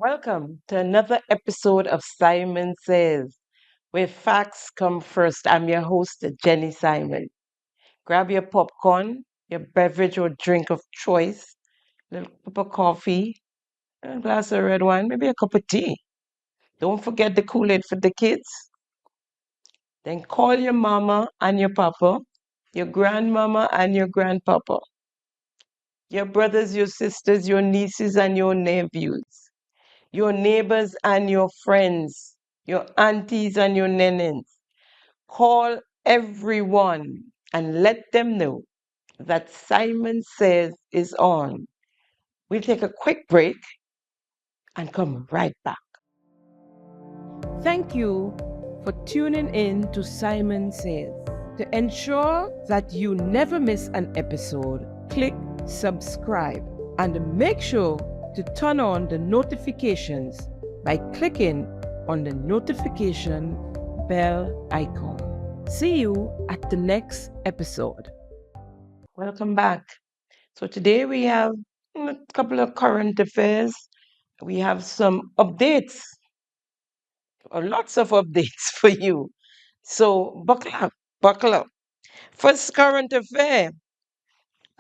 Welcome to another episode of Simon Says, where facts come first. I'm your host, Jenny Simon. Grab your popcorn, your beverage or drink of choice, a little cup of coffee, a glass of red wine, maybe a cup of tea. Don't forget the Kool-Aid for the kids. Then call your mama and your papa, your grandmama and your grandpapa, your brothers, your sisters, your nieces and your nephews, your neighbors and your friends, your aunties and your nenens. Call everyone and let them know that Simon Says is on. We'll take a quick break and come right back. Thank you for tuning in to Simon Says. To ensure that you never miss an episode, click subscribe and make sure to turn on the notifications by clicking on the notification bell icon. See you at the next episode. Welcome back. So today we have a couple of current affairs. We have some updates, or lots of updates for you. So buckle up, buckle up. First current affair,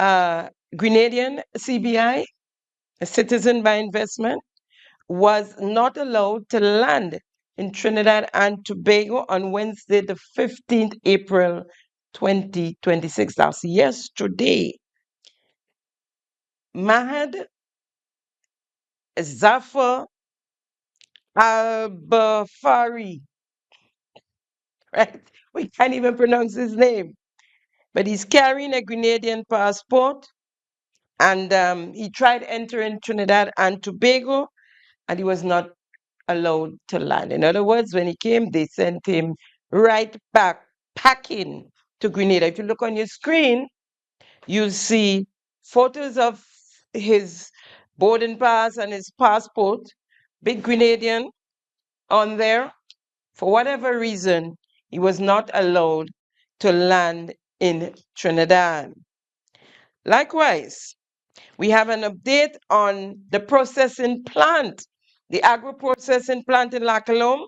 Grenadian CBI, a citizen by investment, was not allowed to land in Trinidad and Tobago on Wednesday, the 15th April 2026. That's yesterday. Mahad Zafar Al-Bafari, right? We can't even pronounce his name, but he's carrying a Grenadian passport, and he tried entering Trinidad and Tobago, and he was not allowed to land. In other words, when he came, they sent him right back packing to Grenada. If you look on your screen, you'll see photos of his boarding pass and his passport, big Grenadian on there. For whatever reason, he was not allowed to land in Trinidad. Likewise, we have an update on the processing plant. The agro-processing plant in Lacalome,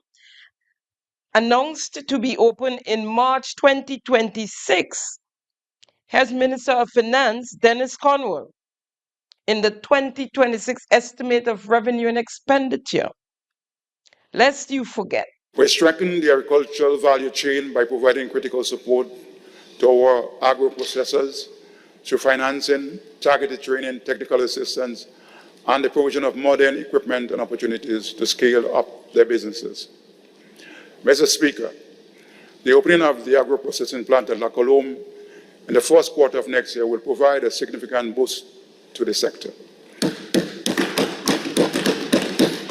announced to be open in March 2026. Here's Minister of Finance, Dennis Cornwall, in the 2026 estimate of revenue and expenditure. Lest you forget. We strengthen the agricultural value chain by providing critical support to our agro-processors through financing, targeted training, technical assistance, and the provision of modern equipment and opportunities to scale up their businesses. Mr. Speaker, the opening of the agro-processing plant at Lacalome in the first quarter of next year will provide a significant boost to the sector.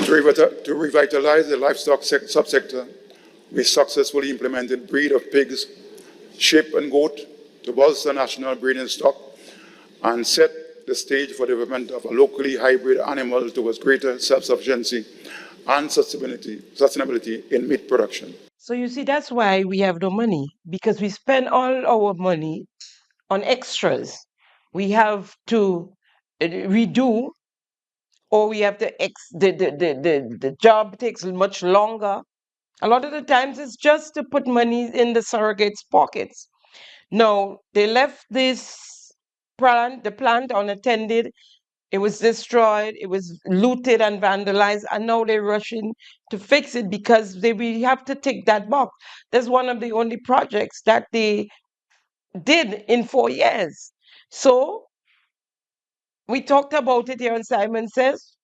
To revitalize the livestock subsector, we successfully implemented breed of pigs, sheep, and goat to bolster national breeding stock and set the stage for development of a locally hybrid animal towards greater self-sufficiency and sustainability in meat production. So you see, that's why we have no money, because we spend all our money on extras. We have to redo, or we have to the job takes much longer. A lot of the times it's just to put money in the surrogates' pockets. No, they left the plant unattended. It was destroyed, it was looted and vandalized, and now they're rushing to fix it because we have to take that box. That's one of the only projects that they did in 4 years. So we talked about it here on Simon Says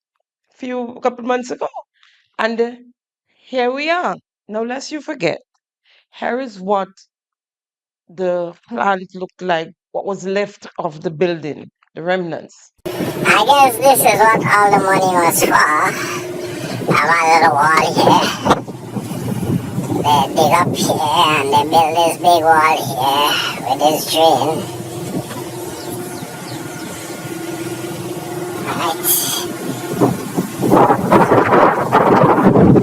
a couple months ago, and here we are. Now, lest you forget, here is what the plant looked like, what was left of the building, the remnants. I guess this is what all the money was for. I have a little wall here. They dig up here and they build this big wall here with this drain. Right.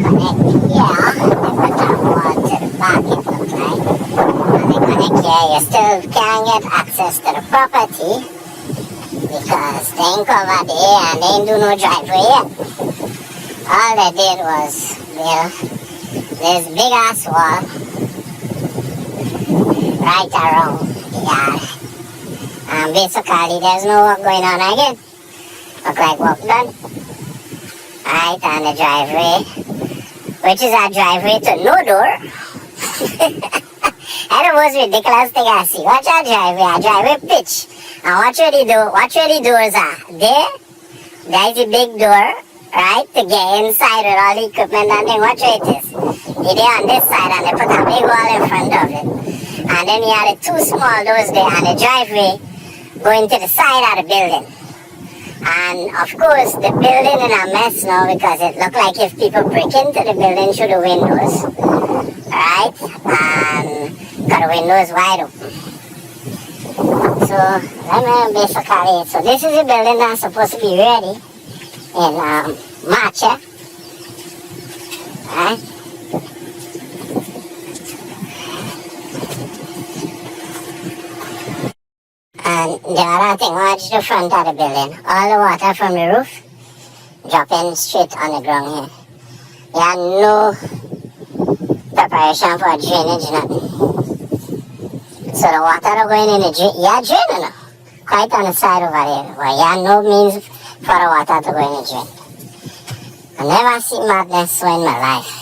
Connect here. They put that wall to the back, it looks like. And they connect here. You still can't get access to the property, because they ain't covered here and they ain't do no driveway yet. all they did was build this big ass wall right around the yard. And basically there's no work going on again. Look like work done. Right on the driveway, which is a driveway to no door. That's the most ridiculous thing I see. Watch our driveway pitch. And watch where the doors are. There's a big door, right, to get inside with all the equipment and then watch where it is. It is on this side and they put a big wall in front of it. And then you have the two small doors there and the driveway going to the side of the building. And of course the building is a mess now because it looked like if people break into the building through the windows, right, and got the windows wide open. So basically, so this is a building that's supposed to be ready in March, right? And the other thing, watch the front of the building. All the water from the roof dropping straight on the ground here. There are no preparation for drainage, nothing. So the water are going in the drain. Yeah, drain now. Quite on the side over there. But yeah, no means for the water to go in the drain. I never seen madness so in my life.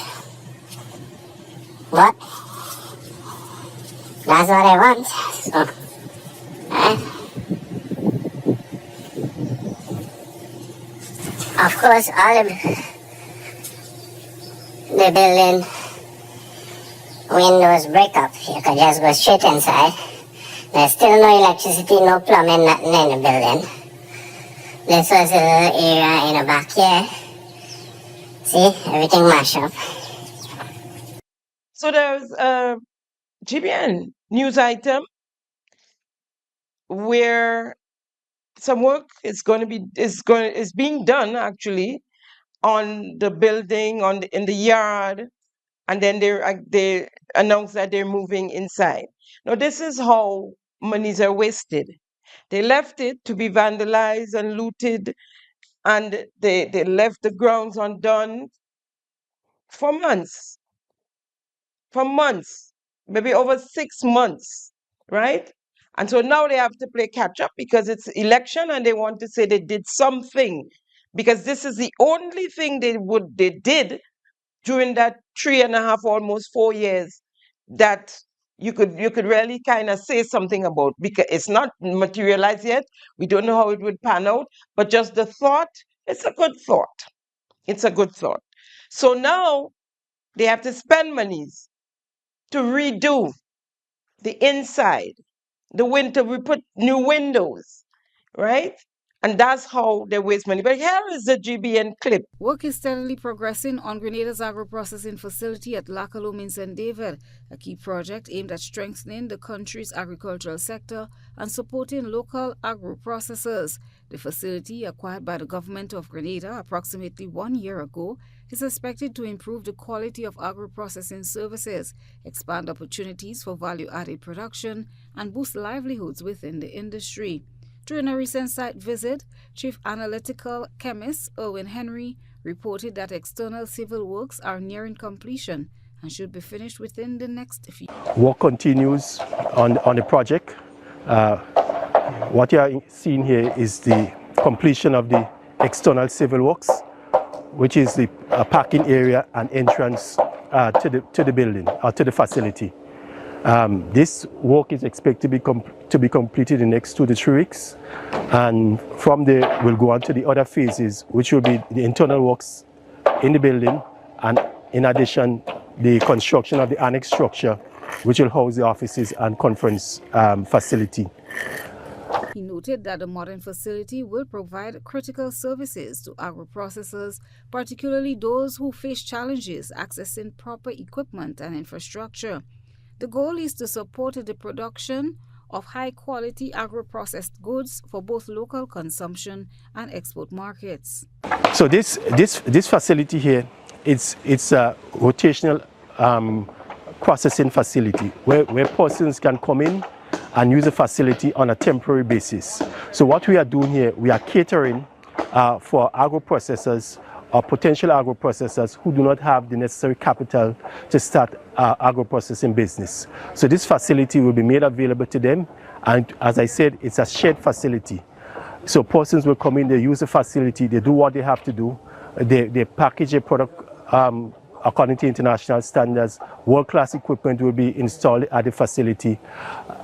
But that's what I want. So, of course, all the building windows break up. You can just go straight inside. There's still no electricity, no plumbing, nothing in the building. This was a little area in the back here. See, everything mashed up. So there's a GBN news item where some work is being done actually on the building in the yard, and then they announce that they're moving inside. Now this is how monies are wasted. They left it to be vandalized and looted, and they left the grounds undone for months, maybe over 6 months, right? And so now they have to play catch up because it's election and they want to say they did something, because this is the only thing they did during that 3.5, almost 4 years that you could really kind of say something about, because it's not materialized yet. We don't know how it would pan out, but just the thought, it's a good thought. It's a good thought. So now they have to spend monies to redo the inside, we put new windows, right? And that's how they waste money. But here is the GBN clip. Work is steadily progressing on Grenada's agro-processing facility at Lackalome in St. David, a key project aimed at strengthening the country's agricultural sector and supporting local agro-processors. The facility, acquired by the government of Grenada approximately 1 year ago, is expected to improve the quality of agro-processing services, expand opportunities for value-added production, and boost livelihoods within the industry. During a recent site visit, Chief Analytical Chemist Erwin Henry reported that external civil works are nearing completion and should be finished within the next few. Work continues on the project. What you are seeing here is the completion of the external civil works, which is the parking area and entrance to the building or to the facility. This work is expected to be completed in the next 2 to 3 weeks, and from there we'll go on to the other phases, which will be the internal works in the building, and in addition the construction of the annex structure, which will house the offices and conference facility. He noted that the modern facility will provide critical services to agro-processors, particularly those who face challenges accessing proper equipment and infrastructure. The goal is to support the production of high-quality agro-processed goods for both local consumption and export markets. So this facility here, it's a rotational processing facility where persons can come in and use the facility on a temporary basis. So what we are doing here, we are catering for agro-processors or potential agro-processors who do not have the necessary capital to start agro-processing business. So this facility will be made available to them, and as I said, it's a shared facility. So persons will come in, they use the facility, they do what they have to do, they package a product according to international standards. World-class equipment will be installed at the facility,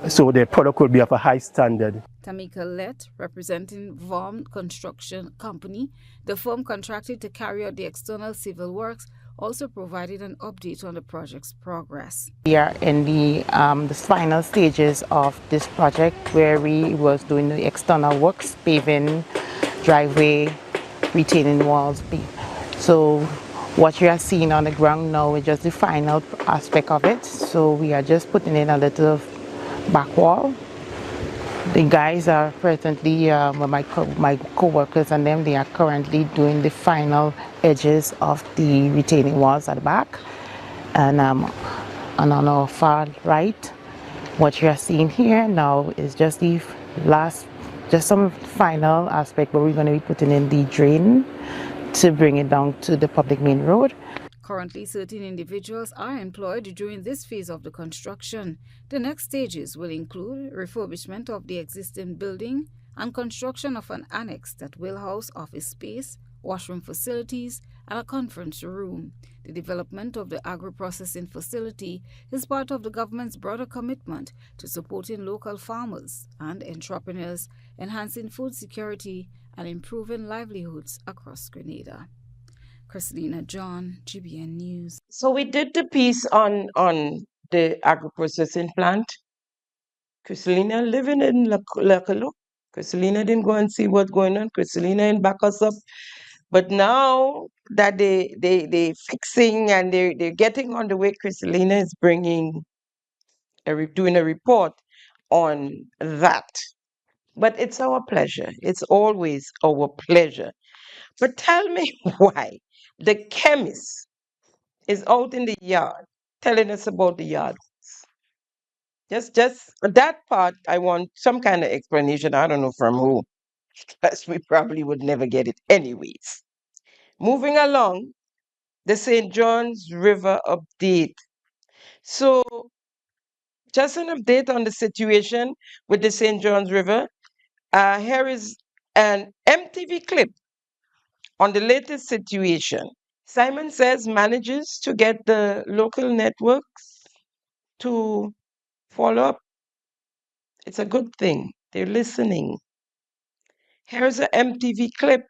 so the product will be of a high standard. Tamika Lett, representing VOM Construction Company, the firm contracted to carry out the external civil works, also provided an update on the project's progress. We are in the final stages of this project, where we was doing the external works, paving, driveway, retaining walls. So what you are seeing on the ground now is just the final aspect of it. So we are just putting in a little back wall. The guys are presently, my co-workers and them, they are currently doing the final edges of the retaining walls at the back. And on our far right, what you are seeing here now is just the last, just some final aspect where we're going to be putting in the drain to bring it down to the public main road. Currently, certain individuals are employed during this phase of the construction. The next stages will include refurbishment of the existing building and construction of an annex that will house office space, washroom facilities, and a conference room. The development of the agro-processing facility is part of the government's broader commitment to supporting local farmers and entrepreneurs, enhancing food security, and improving livelihoods across Grenada. Christina John, GBN News. So we did the piece on the agro-processing plant. Christina living in Lakalo. Christina didn't go and see what's going on. Christina didn't back us up. But now that they fixing and they're getting on the way, Christina is doing a report on that. But it's our pleasure. It's always our pleasure. But tell me why the chemist is out in the yard telling us about the yard. Just that part, I want some kind of explanation. I don't know from who, because we probably would never get it anyways. Moving along, the St. John's River update. So, just an update on the situation with the St. John's River. Here is an MTV clip on the latest situation. Simon says manages to get the local networks to follow up. It's a good thing. They're listening. Here's an MTV clip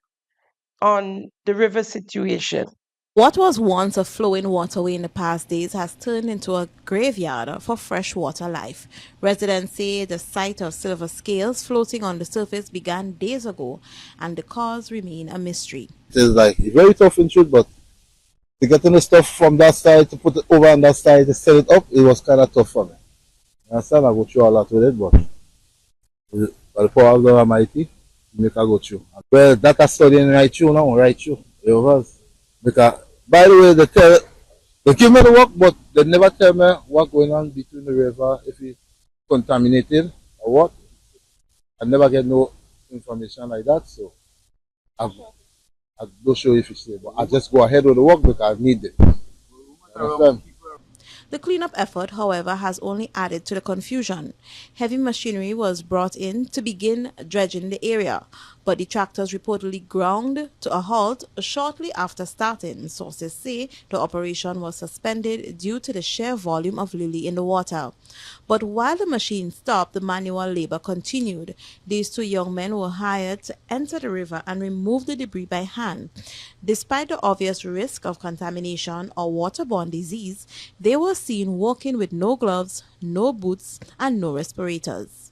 on the river situation. What was once a flowing waterway in the past days has turned into a graveyard for freshwater life. Residents say the sight of silver scales floating on the surface began days ago, and the cause remain a mystery. It is like very tough in truth, but to get the stuff from that side to put it over on that side to set it up, it was kind of tough for me. You understand? I go through a lot with it, but by the power of the Almighty, make I go through. Well, that I studying right through now, right through. It was. Because, by the way, they give me the work, but they never tell me what's going on between the river, if it's contaminated or what. I never get no information like that, so I'm not sure if it's there, but I just go ahead with the work because I need it. Understand? The cleanup effort, however, has only added to the confusion. Heavy machinery was brought in to begin dredging the area, but the tractors reportedly ground to a halt shortly after starting. Sources say the operation was suspended due to the sheer volume of lily in the water. But while the machine stopped, the manual labor continued. These two young men were hired to enter the river and remove the debris by hand. Despite the obvious risk of contamination or waterborne disease, they were seen walking with no gloves, no boots, and no respirators.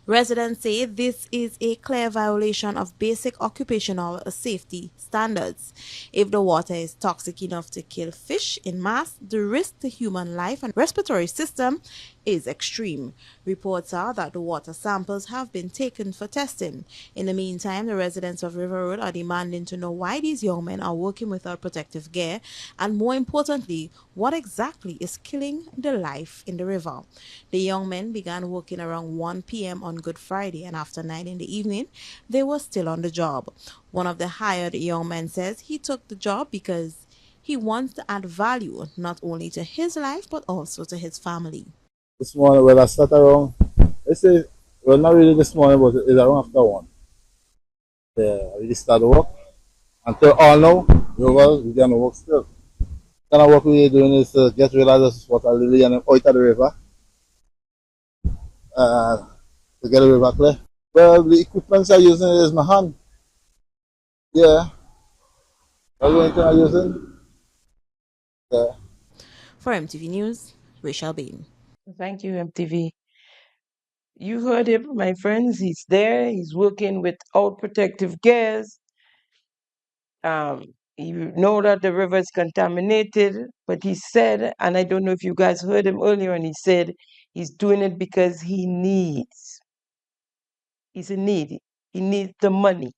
Residents say this is a clear violation of basic occupational safety standards. If the water is toxic enough to kill fish in mass, the risk to human life and respiratory system is extreme. Reports are that the water samples have been taken for testing. In the meantime, the residents of River Road are demanding to know why these young men are working without protective gear, and more importantly, what exactly is killing the life in the river. The young men began working around 1 p.m. on Good Friday, and after 9 in the evening, they were still on the job. One of the hired young men says he took the job because he wants to add value not only to his life but also to his family. This morning, well, I start around, let's say, well, not really this morning, but it's around after 1. I really start work. Until all now, we're going to work still. The kind of work we're doing is to get rid of this water lily and out of the river uh, to get the river clear. Well, the equipment I'm using is my hand. Yeah. That's the only thing I'm using. Yeah. For MTV News, Rachel Bain. Thank you, MTV. You heard him, my friends. He's there. He's working without protective gears. You know that the river is contaminated, but he said, and I don't know if you guys heard him earlier, and he said he's doing it because he needs. He's in need. He needs the money.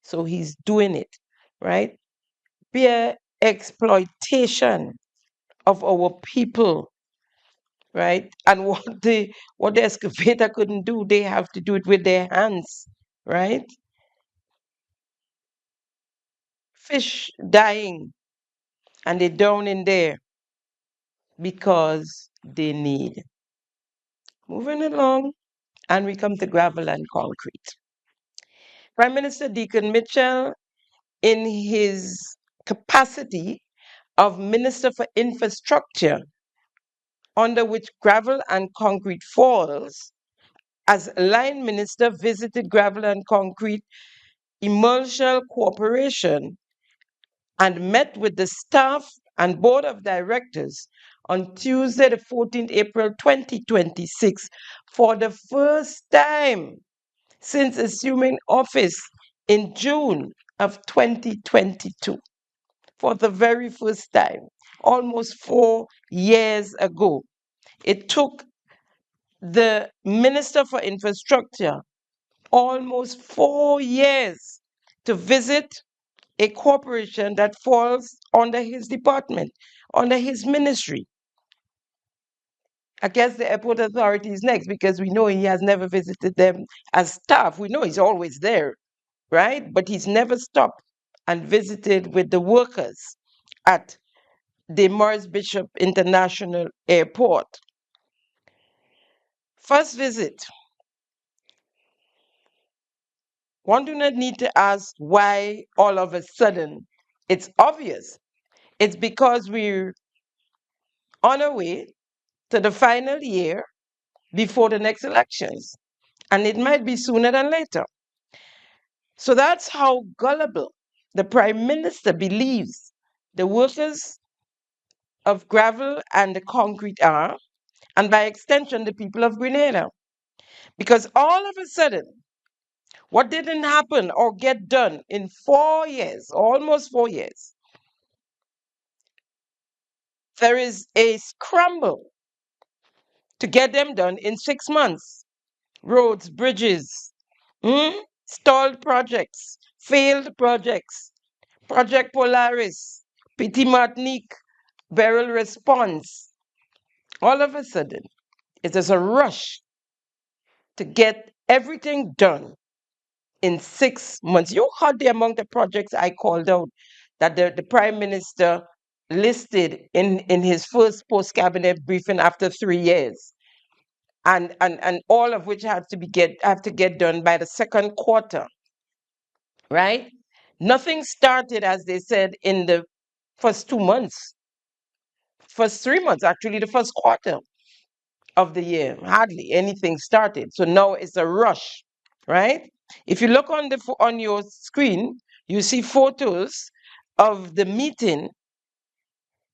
So he's doing it, right? Peer exploitation of our people, right? And what the excavator couldn't do, they have to do it with their hands, right? Fish dying, and they're down in there because they need. Moving along, and we come to gravel and concrete. Prime Minister Deacon Mitchell, in his capacity of Minister for Infrastructure, under which gravel and concrete falls, as line minister, visited Gravel and Concrete Emulsion Corporation and met with the staff and board of directors on Tuesday, the 14th April 2026, for the first time since assuming office in June of 2022. For the very first time, almost 4 years ago. It took the Minister for Infrastructure almost 4 years to visit a corporation that falls under his department, under his ministry. I guess the airport authority is next because we know he has never visited them as staff. We know he's always there, right? But he's never stopped and visited with the workers at the Morris Bishop International Airport. First visit, one do not need to ask why all of a sudden. It's obvious. It's because we're on our way to the final year before the next elections. And it might be sooner than later. So that's how gullible the Prime Minister believes the workers of gravel and the concrete are, and by extension, the people of Grenada. Because all of a sudden, what didn't happen or get done in 4 years, almost 4 years, there is a scramble to get them done in 6 months. Roads, bridges, stalled projects, failed projects, Project Polaris, Petit Martinique, Beryl Response. All of a sudden, it is a rush to get everything done in 6 months. You heard the amount of projects I called out that the Prime Minister listed in his first post-cabinet briefing after 3 years. And all of which have to get done by the second quarter, right? Nothing started, as they said, in the first 2 months, first 3 months, actually, the first quarter of the year. Hardly anything started. So now it's a rush, right? If you look on your screen, you see photos of the meeting,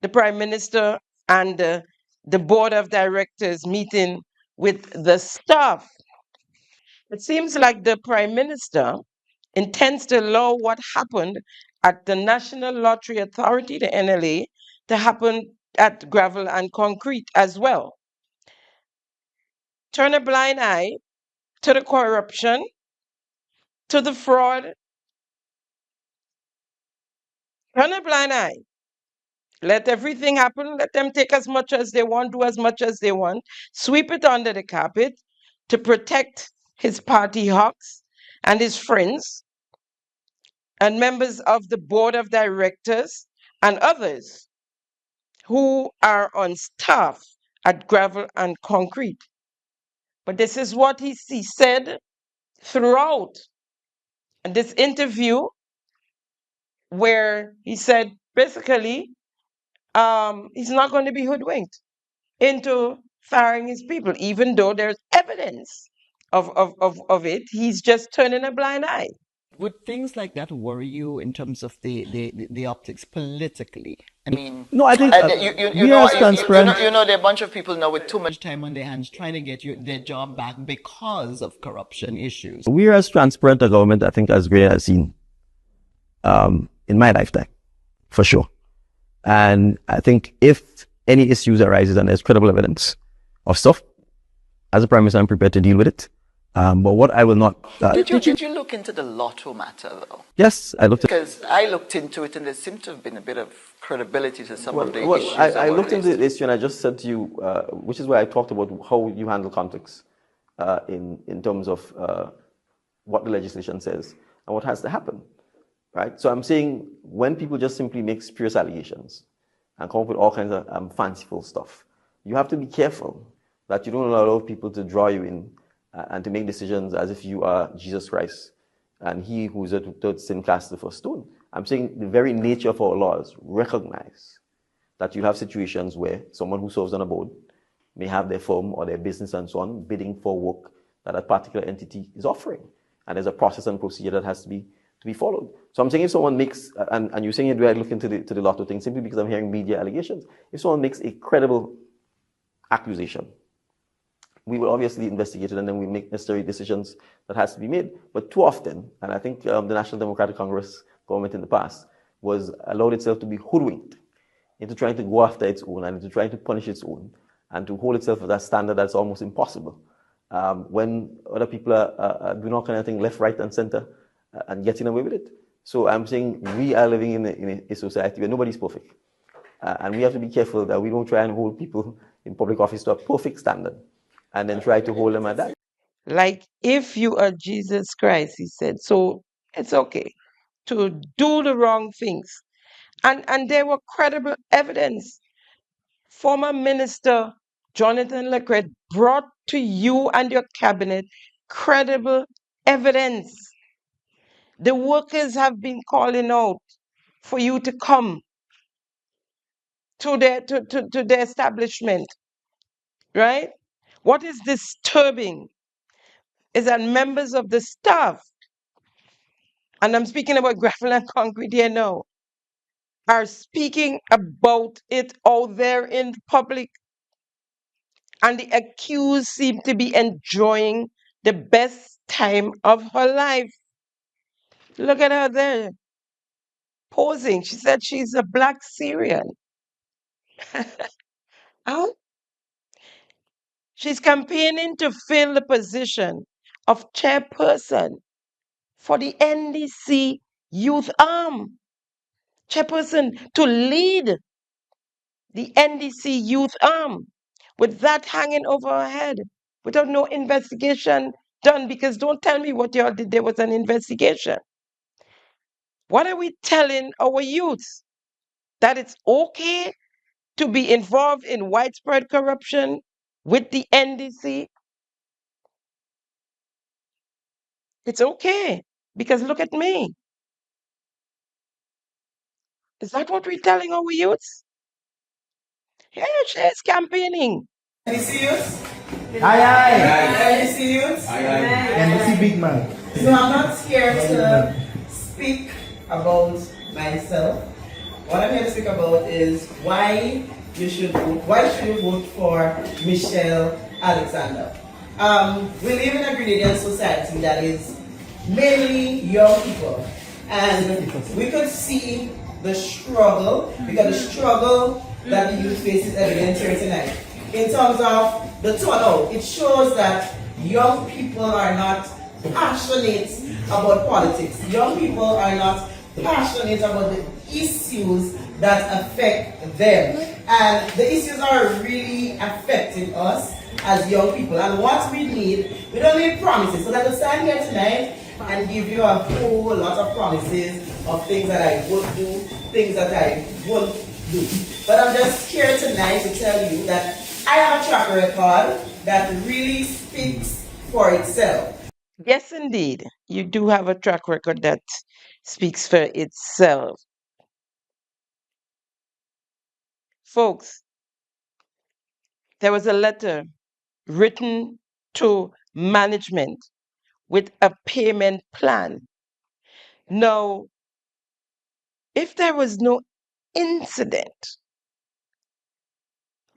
the Prime Minister and the board of directors meeting with the staff. It seems like the Prime Minister intends to allow what happened at the National Lottery Authority, the NLA, to happen at Gravel and Concrete as well. Turn a blind eye to the corruption, to the fraud. Turn a blind eye. Let everything happen. Let them take as much as they want, do as much as they want, sweep it under the carpet to protect his party hawks, and his friends, and members of the board of directors, and others who are on staff at Gravel and Concrete. But this is what he said throughout this interview, where he said basically he's not going to be hoodwinked into firing his people, even though there's evidence of it. He's just turning a blind eye. Would things like that worry you in terms of the optics politically? I mean, No, I think you we are transparent. there are a bunch of people now with too much time on their hands trying to get their job back because of corruption issues. We are as transparent a government, I think, as Grenada has seen in my lifetime, for sure. And I think if any issues arises and there's credible evidence of stuff, as a Prime Minister, I'm prepared to deal with it. But what I will not... Did you look into the lotto matter, though? Yes, I looked at... Because I looked into it, and there seemed to have been a bit of credibility to some of the issues. I looked into the issue, and I just said to you, which is why I talked about how you handle conflicts in terms of what the legislation says and what has to happen, right? So I'm saying when people just simply make spurious allegations and come up with all kinds of fanciful stuff, you have to be careful that you don't allow people to draw you in and to make decisions as if you are Jesus Christ and he who is the third sin cast the first stone. I'm saying the very nature of our laws recognize that you have situations where someone who serves on a board may have their firm or their business and so on bidding for work that a particular entity is offering. And there's a process and procedure that has to be followed. So I'm saying if someone makes, and you're saying, do I look into the lotto thing simply because I'm hearing media allegations? If someone makes a credible accusation, we will obviously investigate it and then we make necessary decisions that has to be made. But too often, and I think the National Democratic Congress government in the past was allowed itself to be hoodwinked into trying to go after its own and into trying to punish its own and to hold itself at that standard that's almost impossible. When other people are doing all kind of things left, right, and center and getting away with it. So I'm saying we are living in a society where nobody's perfect. And we have to be careful that we don't try and hold people in public office to a perfect standard and then try to hold them at that. Like, if you are Jesus Christ, he said, so it's okay to do the wrong things. And there were credible evidence. Former Minister Jonathan Lecret brought to you and your cabinet credible evidence. The workers have been calling out for you to come to their establishment, right? What is disturbing is that members of the staff, and I'm speaking about Gravel and Concrete here now, are speaking about it out there in public. And the accused seem to be enjoying the best time of her life. Look at her there, posing. She said she's a Black Syrian. Huh? She's campaigning to fill the position of chairperson for the NDC youth arm. Chairperson to lead the NDC youth arm with that hanging over her head without no investigation done, because don't tell me what y'all did, there was an investigation. What are we telling our youths? That it's okay to be involved in widespread corruption with the NDC? It's okay, because look at me. Is that what we're telling our youths? Yeah, she's campaigning. NDC youths? Aye, aye. NDC youths? Aye, aye. NDC big man. So I'm not scared to speak about myself. What I'm here to speak about is why should you vote for Michelle Alexander. We live in a Grenadian society that is mainly young people, and we could see the struggle, because the struggle that the youth face is evident here tonight. In terms of the turnout, it shows that young people are not passionate about politics. Young people are not passionate about the issues that affect them. And the issues are really affecting us. as young people. And what we need, we don't need promises. So that to stand here tonight and give you a whole lot of promises of things that I would do, things that I won't do. But I'm just here tonight to tell you that I have a track record that really speaks for itself. Yes, indeed. You do have a track record that speaks for itself. Folks, there was a letter written to management with a payment plan. Now, if there was no incident,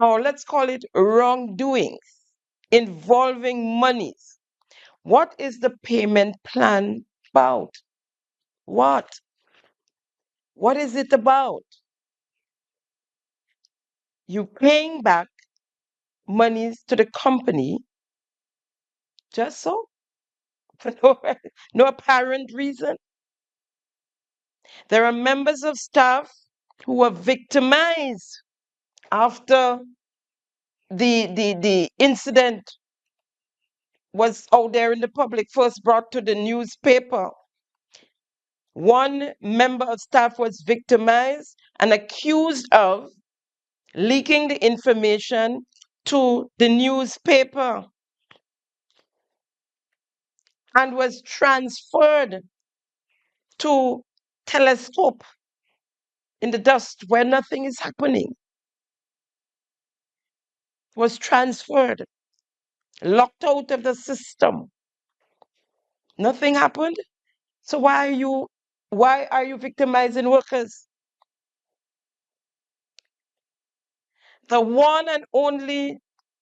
or let's call it wrongdoings involving monies, what is the payment plan about? What? What is it about? You paying back monies to the company just so? For no apparent reason? There are members of staff who were victimized after the incident was out there in the public, first brought to the newspaper. One member of staff was victimized and accused of leaking the information to the newspaper and was transferred to telescope in the dust where nothing is happening. Was transferred, locked out of the system. Nothing happened. So why are you victimizing workers? The one and only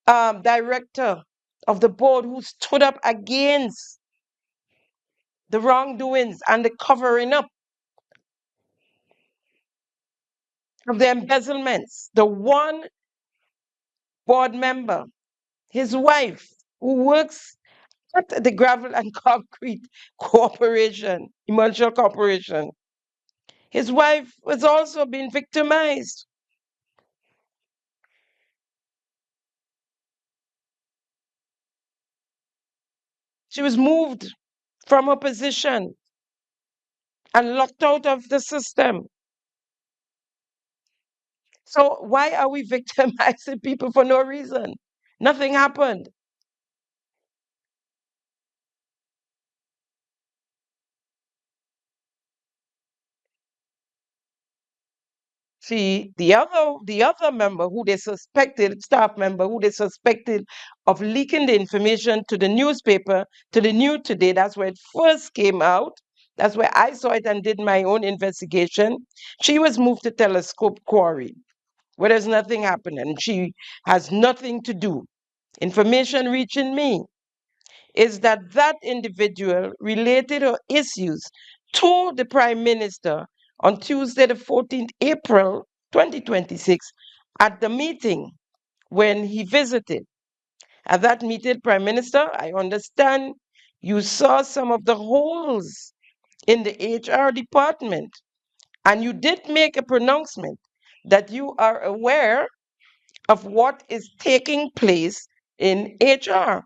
director of the board who stood up against the wrongdoings and the covering up of the embezzlements, the one board member, his wife, who works at the Gravel and Concrete Corporation, Emulsion Corporation, his wife was also being victimized. She was moved from her position and locked out of the system. So why are we victimizing people for no reason? Nothing happened. See, the other member who they suspected, staff member who they suspected of leaking the information to the newspaper, to the New Today, that's where it first came out. That's where I saw it and did my own investigation. She was moved to Telescope Quarry, where there's nothing happening. She has nothing to do. Information reaching me is that that individual related her issues to the Prime Minister on Tuesday, the 14th April 2026, at the meeting when he visited. At that meeting, Prime Minister, I understand you saw some of the holes in the HR department, and you did make a pronouncement that you are aware of what is taking place in HR.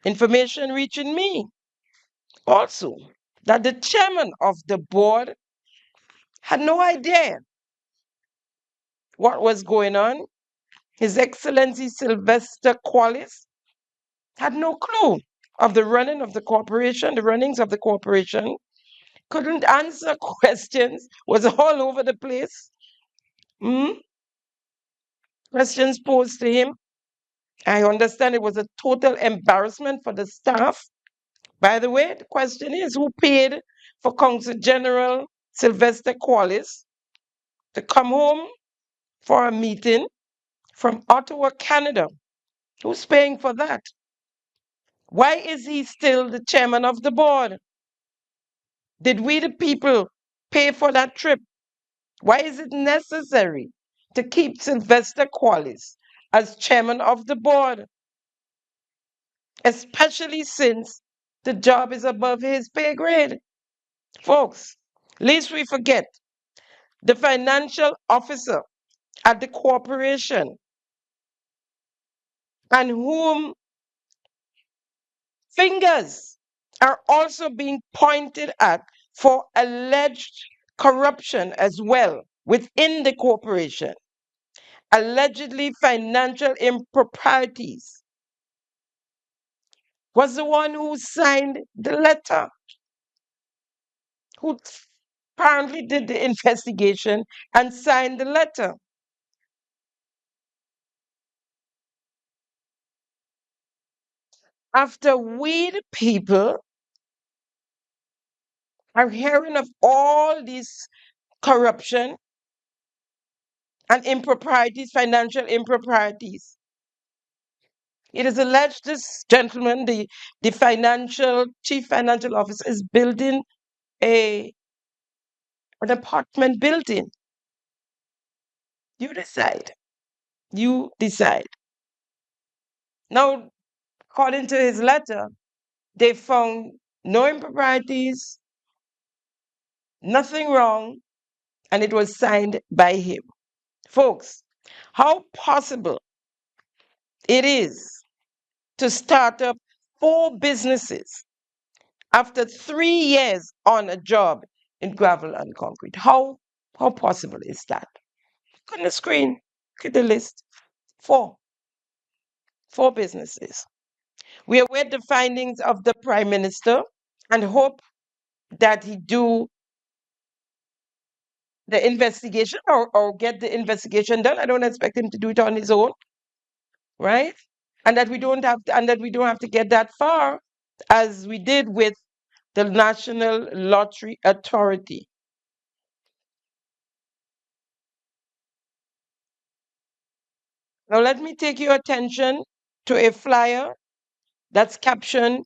Information reaching me also that the chairman of the board had no idea what was going on. His Excellency Sylvester Quallis had no clue of the running of the corporation, the runnings of the corporation, couldn't answer questions, was all over the place. Questions posed to him. I understand it was a total embarrassment for the staff. By the way, the question is, who paid for Counsel General Sylvester Quallis to come home for a meeting from Ottawa, Canada? Who's paying for that? Why is he still the chairman of the board? Did we, the people, pay for that trip? Why is it necessary to keep Sylvester Quallis as chairman of the board? Especially since the job is above his pay grade. Folks, lest we forget, the financial officer at the corporation and whom fingers are also being pointed at for alleged corruption as well within the corporation, allegedly financial improprieties, was the one who signed the letter, who apparently did the investigation and signed the letter. After we, the people, are hearing of all this corruption and improprieties, financial improprieties, it is alleged this gentleman, the chief financial officer, is building an apartment building. You decide. You decide. Now, according to his letter, they found no improprieties, nothing wrong, and it was signed by him. Folks, how possible it is to start up 4 businesses after 3 years on a job in gravel and concrete? How possible is that? Look on the screen, look at the list. 4 businesses. We await the findings of the Prime Minister and hope that he do the investigation or get the investigation done. I don't expect him to do it on his own, right? And that we don't have to get that far as we did with the National Lottery Authority. Now let me take your attention to a flyer that's captioned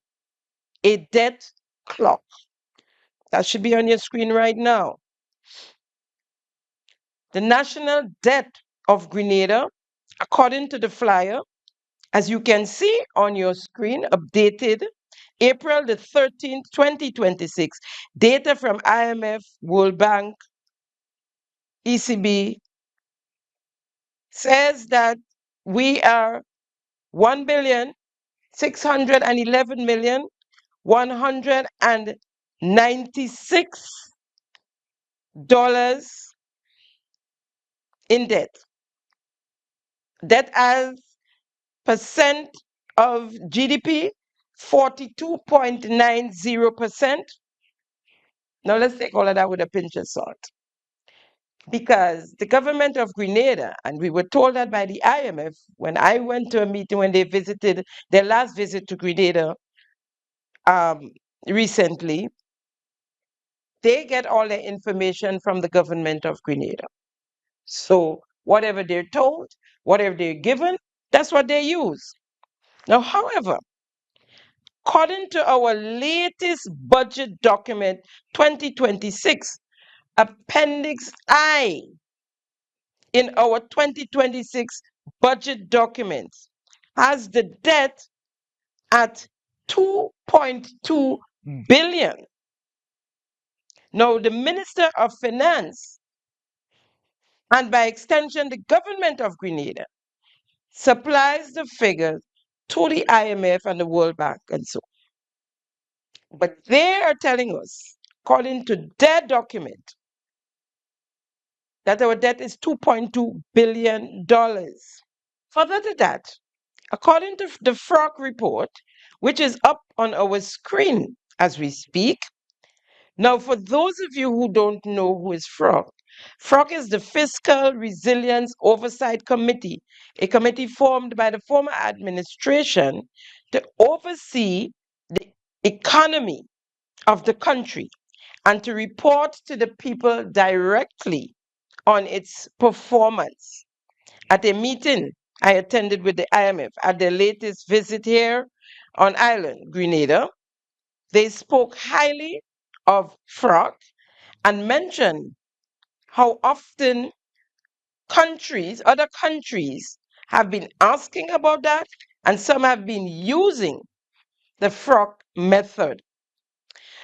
"A Debt Clock." That should be on your screen right now. The national debt of Grenada, according to the flyer, as you can see on your screen, updated April the 13th, 2026, data from IMF, World Bank, ECB, says that we are $1,611,196 in debt. Debt as percent of GDP, 42.90%. Now let's take all of that with a pinch of salt. Because the government of Grenada, and we were told that by the IMF when I went to a meeting when they visited their last visit to Grenada recently, they get all their information from the government of Grenada. So whatever they're told, whatever they're given, that's what they use. Now, however, according to our latest budget document 2026, Appendix I in our 2026 budget documents has the debt at 2.2 billion. Now, the Minister of Finance, and by extension, the government of Grenada, supplies the figures to the IMF and the World Bank and so on. But they are telling us, according to their document, that our debt is $2.2 billion. Further to that, according to the FROC report, which is up on our screen as we speak. Now, for those of you who don't know who is FROC, FROC is the Fiscal Resilience Oversight Committee, a committee formed by the former administration to oversee the economy of the country and to report to the people directly on its performance. At a meeting I attended with the IMF at their latest visit here on island, Grenada, they spoke highly of FROC and mentioned how often other countries have been asking about that, and some have been using the FROC method.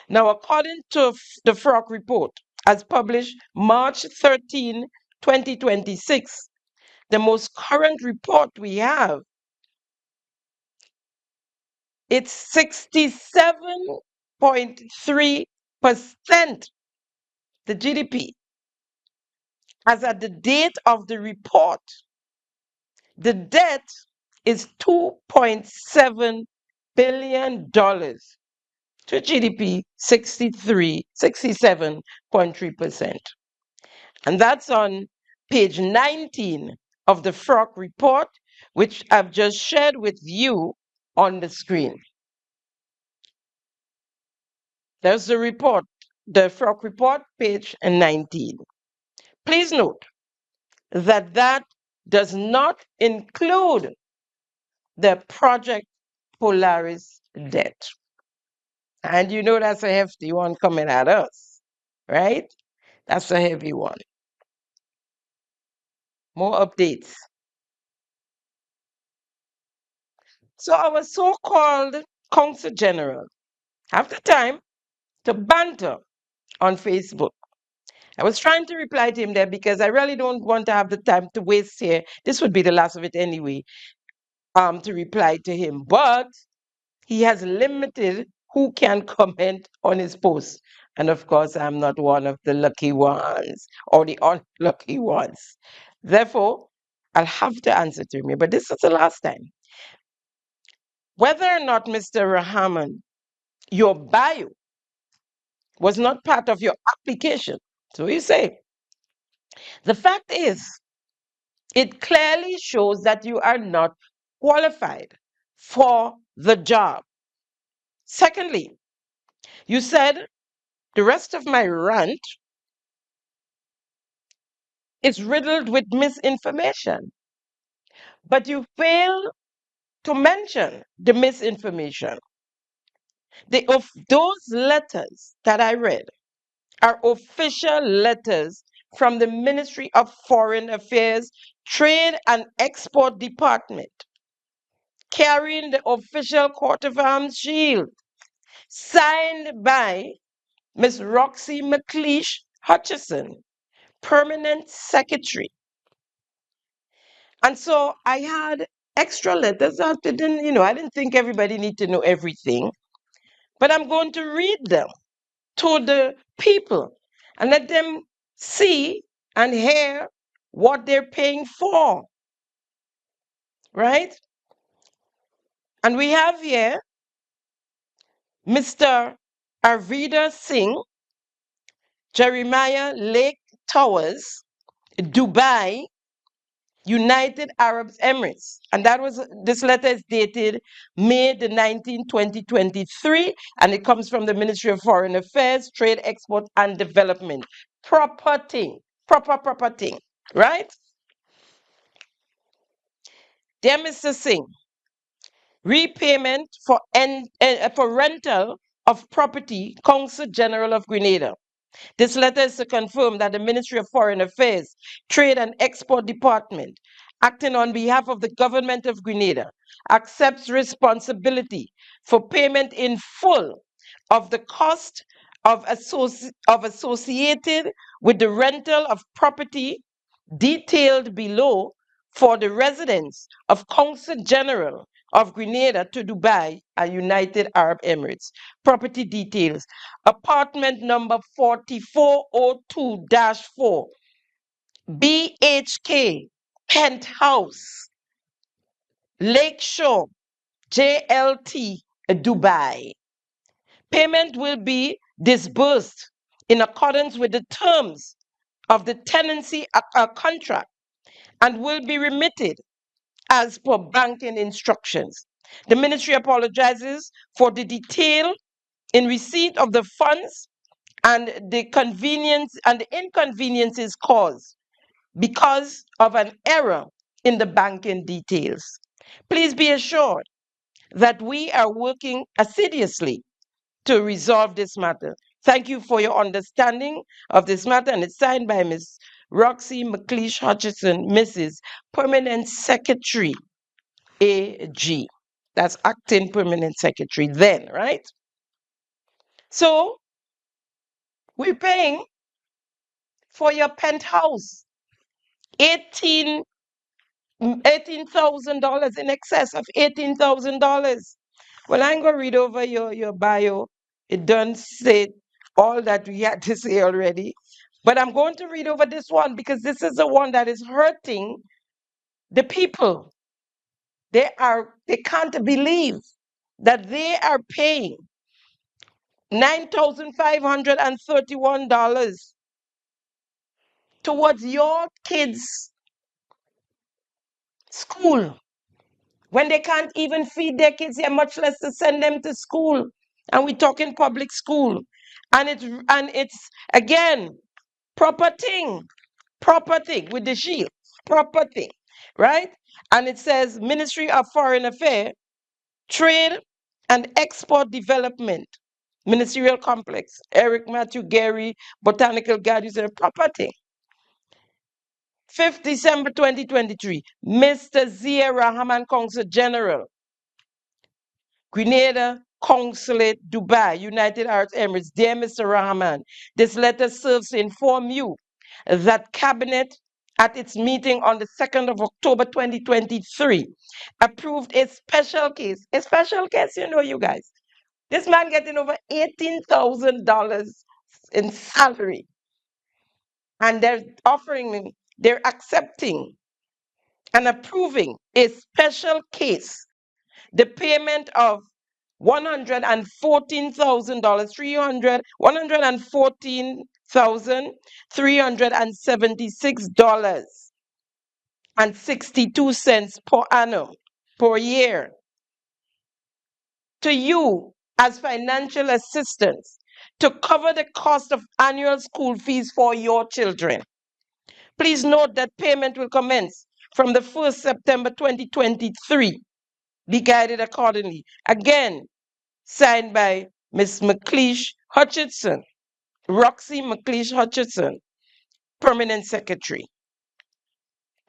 Now, according to the FROC report, as published March 13, 2026, the most current report we have It's 67.3%, the GDP. As at the date of the report, the debt is $2.7 billion to GDP 67.3%. And that's on page 19 of the Frock report, which I've just shared with you on the screen. There's the report, the Frock report, page 19. Please note that that does not include the Project Polaris debt. And you know that's a hefty one coming at us, right? That's a heavy one. More updates. So our so-called Counsel General have the time to banter on Facebook. I was trying to reply to him there because I really don't want to have the time to waste here. This would be the last of it anyway, to reply to him. But he has limited who can comment on his post. And of course, I'm not one of the lucky ones or the unlucky ones. Therefore, I'll have to answer to him. But this is the last time. Whether or not, Mr. Rahman, your bio was not part of your application, so you say, the fact is, it clearly shows that you are not qualified for the job. Secondly, you said the rest of my rant is riddled with misinformation, but you fail to mention the misinformation. Those letters that I read are official letters from the Ministry of Foreign Affairs, Trade and Export Department, carrying the official coat of arms shield, signed by Ms. Roxy McLeish Hutchison, Permanent Secretary. And so I had extra letters. I didn't think everybody need to know everything, but I'm going to read them to the people and let them see and hear what they're paying for, right? And we have here Mr. Arvida Singh, Jeremiah Lake Towers, Dubai, United Arab Emirates. And this letter is dated May the 19th, 2023, and it comes from the Ministry of Foreign Affairs, Trade, Export, and Development. Proper thing, right? Dear Mr. Singh, repayment for rental of property, Counsel General of Grenada. This letter is to confirm that the Ministry of Foreign Affairs, Trade and Export Department, acting on behalf of the government of Grenada, accepts responsibility for payment in full of the cost associated with the rental of property detailed below for the residents of Counsel General of Grenada to Dubai and United Arab Emirates. Property details. Apartment number 4402-4, BHK, Penthouse, Lakeshore, JLT, Dubai. Payment will be disbursed in accordance with the terms of the tenancy contract and will be remitted as per banking instructions. The ministry apologizes for the detail in receipt of the funds and the inconveniences caused because of an error in the banking details. Please be assured that we are working assiduously to resolve this matter. Thank you for your understanding of this matter, and it's signed by Ms. Roxy McLeish Hutchison, Mrs. Permanent Secretary, AG. That's acting Permanent Secretary then, right? So we're paying for your penthouse $18,000, in excess of $18,000. Well, I ain't gonna read over your bio. It done say all that we had to say already. But I'm going to read over this one because this is the one that is hurting the people. They can't believe that they are paying $9,531 towards your kids' school when they can't even feed their kids here, much less to send them to school. And we're talking public school. And it's again proper thing with the shield, proper thing, right? And it says Ministry of Foreign Affairs, Trade and Export Development, Ministerial Complex, Eric Matthew Gary, Botanical Gardens, and property. 5th December 2023, Mr. Zia Rahman, Consul General, Grenada Consulate, Dubai, United Arab Emirates. Dear Mr. Rahman, this letter serves to inform you that Cabinet at its meeting on the 2nd of October 2023 approved a special case, you know, you guys. This man getting over $18,000 in salary. And they're accepting and approving a special case, the payment of $114,376.62 per annum per year to you as financial assistance to cover the cost of annual school fees for your children. Please note that payment will commence from the 1st September 2023. Be guided accordingly. Again, signed by Ms. McLeish Hutchinson, Roxy McLeish Hutchinson, Permanent Secretary.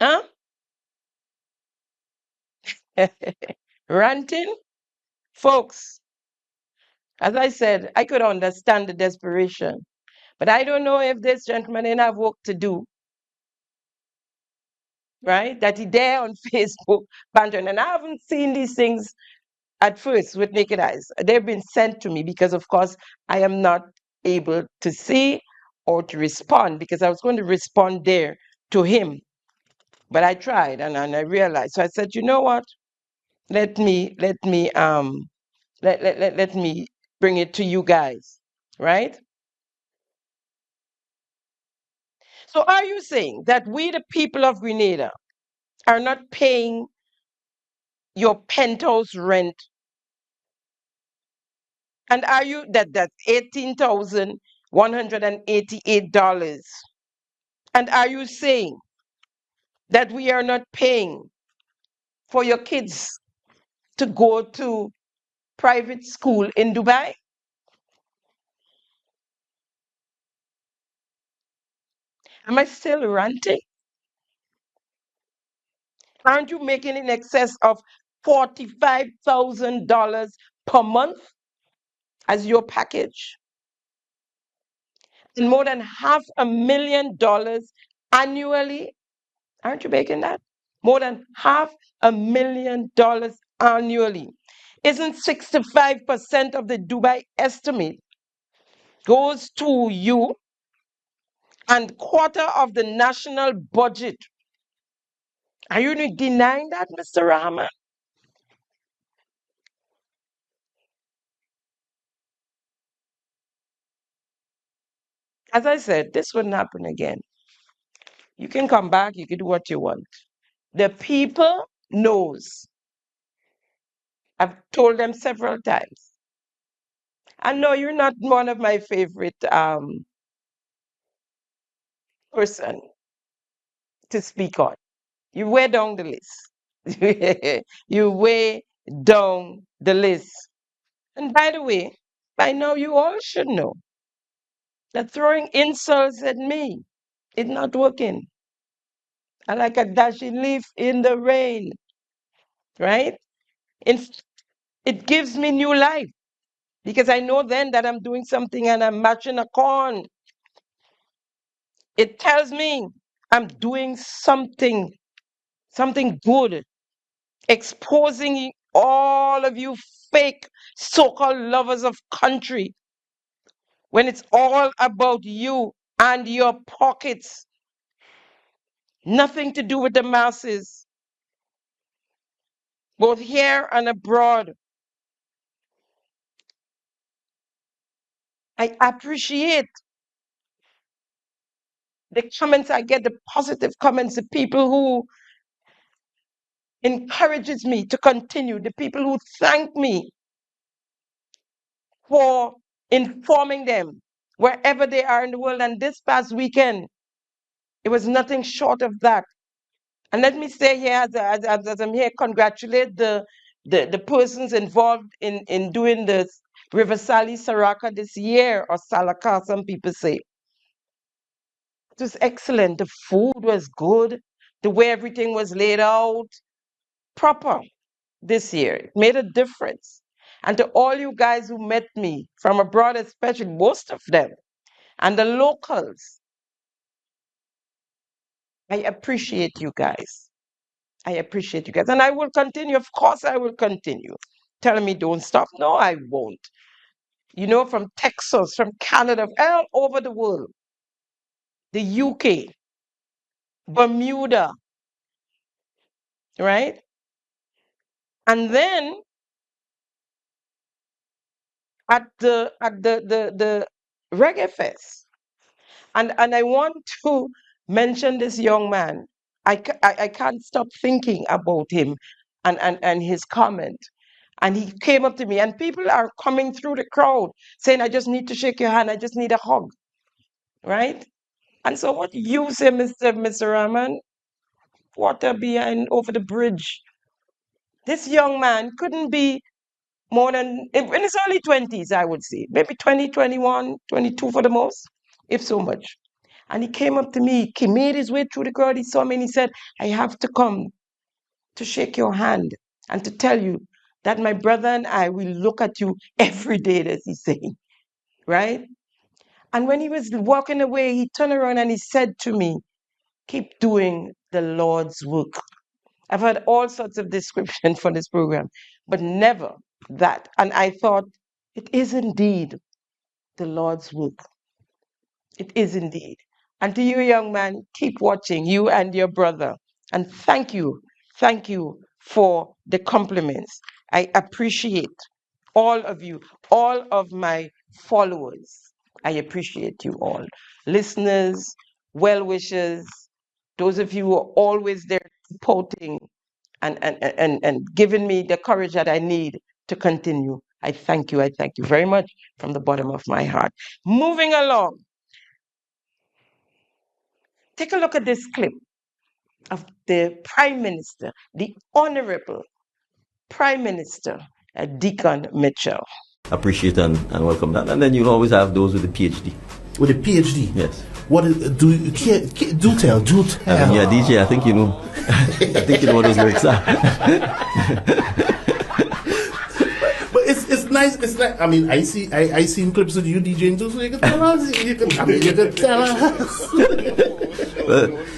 Huh? Ranting? Folks, as I said, I could understand the desperation, but I don't know if this gentleman didn't have work to do, right? That he there on Facebook bantering. And I haven't seen these things at first with naked eyes. They've been sent to me because, of course, I am not able to see or to respond because I was going to respond there to him. But I tried and I realized. So I said, you know what? Let me bring it to you guys, right? So are you saying that we, the people of Grenada, are not paying your penthouse rent? And are you that's $18,188? And are you saying that we are not paying for your kids to go to private school in Dubai? Am I still ranting? Aren't you making in excess of $45,000 per month as your package? And more than $500,000 annually? Aren't you making that? More than $500,000 annually. Isn't 65% of the Dubai estimate goes to you and quarter of the national budget? Are you denying that, Mr. Rahman? As I said, this wouldn't happen again. You can come back, you can do what you want. The people knows. I've told them several times. I know you're not one of my favorite person to speak on. You way down the list. You way down the list. And by the way, by now you all should know that throwing insults at me is not working. I like a dashing leaf in the rain, right? It gives me new life because I know then that I'm doing something and I'm matching a corn. It tells me I'm doing something good, exposing all of you fake so-called lovers of country, when it's all about you and your pockets, nothing to do with the masses, both here and abroad. I appreciate the comments I get, the positive comments, the people who encourages me to continue, the people who thank me for informing them wherever they are in the world. And this past weekend, it was nothing short of that. And let me say here, as I'm here, congratulate the persons involved in doing this River Sally Saraka this year, or Salaka, some people say. It was excellent. The food was good. The way everything was laid out, proper this year. It made a difference. And to all you guys who met me from abroad, especially most of them, and the locals, I appreciate you guys. I appreciate you guys. And I will continue. Of course, I will continue. Telling me don't stop. No, I won't. You know, from Texas, from Canada, all over the world, the UK, Bermuda, right? And then at the Reggae Fest, and I want to mention this young man. I can't stop thinking about him and his comment. And he came up to me, and people are coming through the crowd saying, I just need to shake your hand. I just need a hug. Right? And so what you say, Mr. Rahman, water behind over the bridge. This young man couldn't be more than in his early 20s, I would say. Maybe 20, 21, 22 for the most, if so much. And he came up to me, he made his way through the crowd, he saw me and he said, I have to come to shake your hand and to tell you that my brother and I will look at you every day, as he's saying, right? And when he was walking away, he turned around and he said to me, keep doing the Lord's work. I've had all sorts of description for this program, but never that. And I thought, it is indeed the Lord's work. It is indeed. And to you, young man, keep watching, you and your brother. And thank you for the compliments. I appreciate all of you, all of my followers. I appreciate you all. Listeners, well-wishers, those of you who are always there supporting and giving me the courage that I need to continue. I thank you very much from the bottom of my heart. Moving along. Take a look at this clip of the Prime Minister, the Honorable Prime Minister, Deacon Mitchell. Appreciate and welcome that. And then you'll always have those with a PhD. With a PhD? Yes. What is, do tell. I mean, yeah, DJ, I think you know. I think you know what those lyrics are. But it's nice. It's like, I mean, I seen clips of you DJing too, so you can tell us. You can tell us.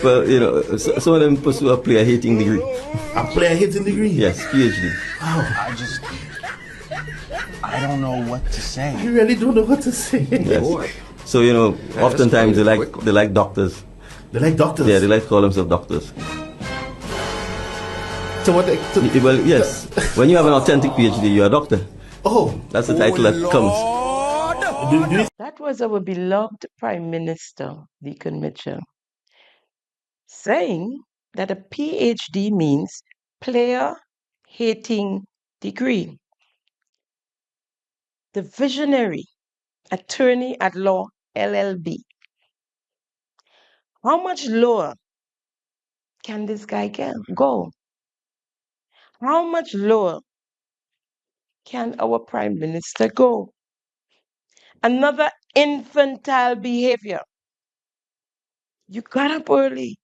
Well, you know, some of them pursue a player hating degree. A player hating degree? Yes, PhD. Wow. I don't know what to say. You really don't know what to say. Yes. Boy. So, you know, oftentimes they like doctors. They like doctors? Yeah, they like to call themselves doctors. So what? Well, yes. When you have an authentic PhD, you're a doctor. Oh. That's the title that comes. That was our beloved Prime Minister, Deacon Mitchell, saying that a PhD means player hating degree. The visionary attorney at law, LLB. How much lower can this guy go? How much lower can our Prime Minister go? Another infantile behavior. You got up early,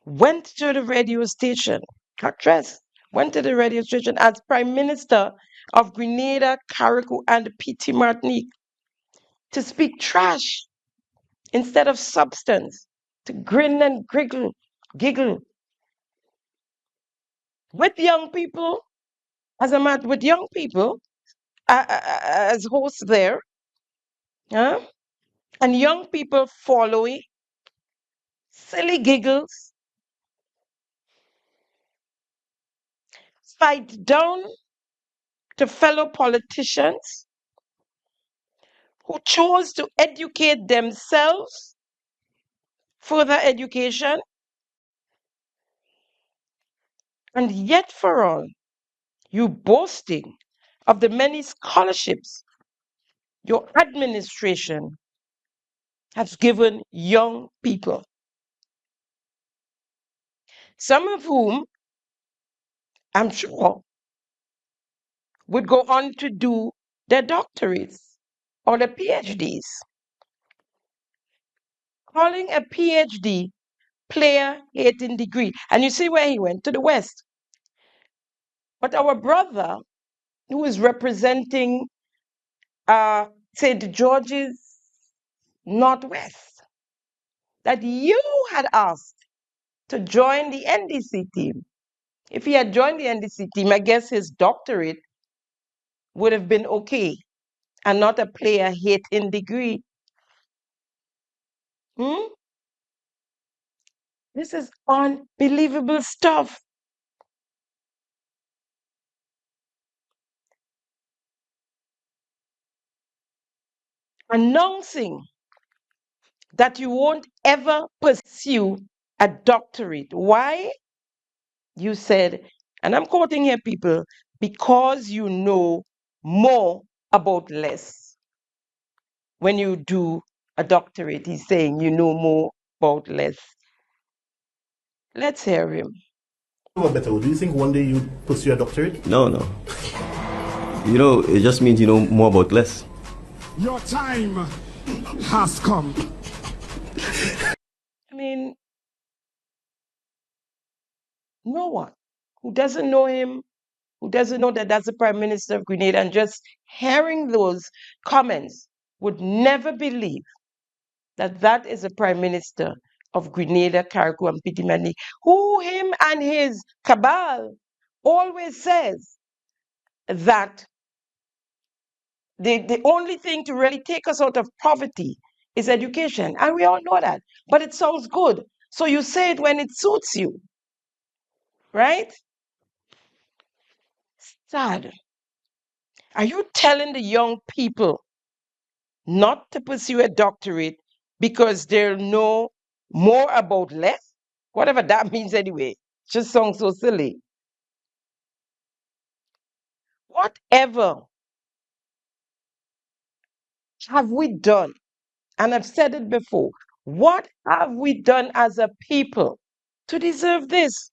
went to the radio station, got dressed, went to the radio station as Prime Minister of Grenada, Carriacou, and PT Martinique to speak trash instead of substance, to grin and giggle with young people as a matter with young people, as hosts there, and young people following, silly giggles, fight down to fellow politicians who chose to educate themselves, further education, and yet for all, you boasting of the many scholarships your administration has given young people, some of whom I'm sure would go on to do their doctorates or their PhDs. Calling a PhD player hating degree. And you see where he went, to the West. But our brother, who is representing St. George's Northwest, that you had asked to join the NDC team. If he had joined the NDC team, I guess his doctorate would have been okay and not a player hating degree. This is unbelievable stuff. Announcing that you won't ever pursue a doctorate. Why? You said, and I'm quoting here, people, because you know more about less. When you do a doctorate, he's saying you know more about less. Let's hear him. What better? Do you think one day you pursue a doctorate? No, no. You know, it just means you know more about less. Your time has come. I mean, no one who doesn't know him, who doesn't know that that's the Prime Minister of Grenada, and just hearing those comments would never believe that that is the Prime Minister of Grenada, Carriacou, and Pitimani, who him and his cabal always says that the only thing to really take us out of poverty is education. And we all know that. But it sounds good. So you say it when it suits you. Right? Sad. Are you telling the young people not to pursue a doctorate because they'll know more about less? Whatever that means anyway. Just sounds so silly. Whatever have we done? And I've said it before. What have we done as a people to deserve this?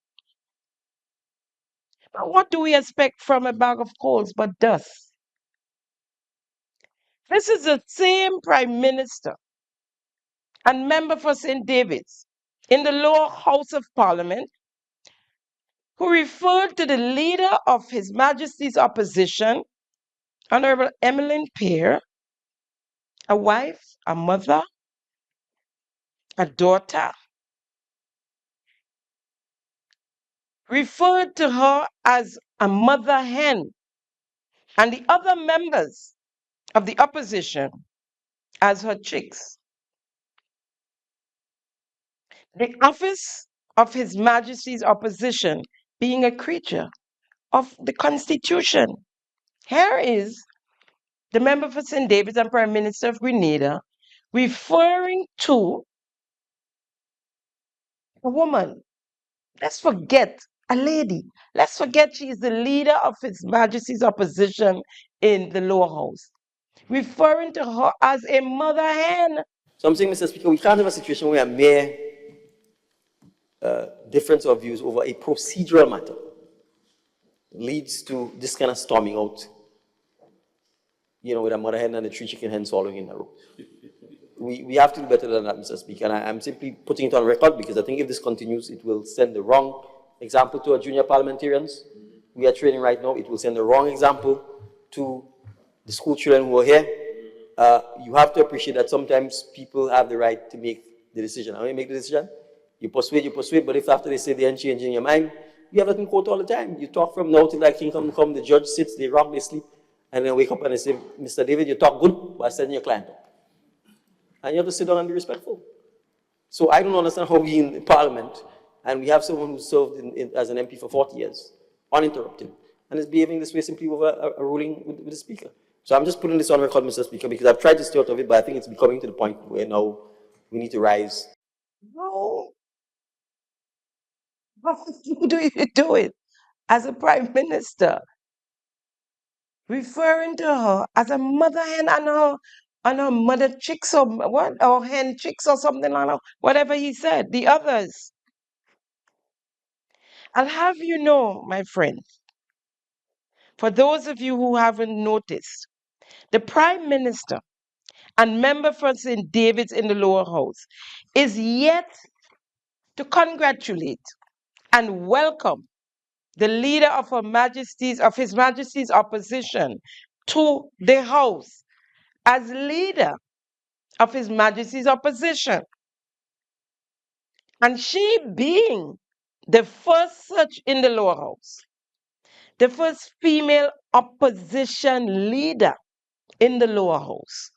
But what do we expect from a bag of coals but dust? This is the same Prime Minister and member for St. David's in the lower house of Parliament who referred to the leader of His Majesty's opposition, Honorable Emmeline Peer, a wife, a mother, a daughter, referred to her as a mother hen, and the other members of the opposition as her chicks. The office of His Majesty's opposition being a creature of the Constitution. Here is the member for St. David's and Prime Minister of Grenada referring to a woman. Let's forget a lady. Let's forget she is the leader of His Majesty's opposition in the lower house. Referring to her as a mother hen. So I'm saying, Mr. Speaker, we can't have a situation where a mere difference of views over a procedural matter leads to this kind of storming out, you know, with a mother hen and the three chicken hens swallowing in a row. We have to do better than that, Mr. Speaker, and I'm simply putting it on record because I think if this continues, it will send the wrong example to our junior parliamentarians. We are training right now. It will send the wrong example to the school children who are here. You have to appreciate that sometimes people have the right to make the decision. How do you make the decision? You persuade, but if after they say they ain't changing your mind, we have that in court all the time. You talk from now till that kingdom come, the judge sits, they rock, they sleep, and then wake up and they say, Mr. David, you talk good by sending your client up. And you have to sit down and be respectful. So I don't understand how we in Parliament, and we have someone who served as an MP for 40 years, uninterrupted, and is behaving this way simply over a ruling with the Speaker. So I'm just putting this on record, Mr. Speaker, because I've tried to stay out of it, but I think it's becoming to the point where now we need to rise. No. How do you do it as a prime minister? Referring to her as a mother hen and her mother chicks or what? Or hen chicks or something like that. Whatever he said. The others. I'll have you know, my friend, for those of you who haven't noticed, the prime minister and member for St. David's in the lower house is yet to congratulate and welcome the leader of His Majesty's opposition to the House as leader of His Majesty's opposition. And she being the first such in the lower house, the first female opposition leader in the lower house.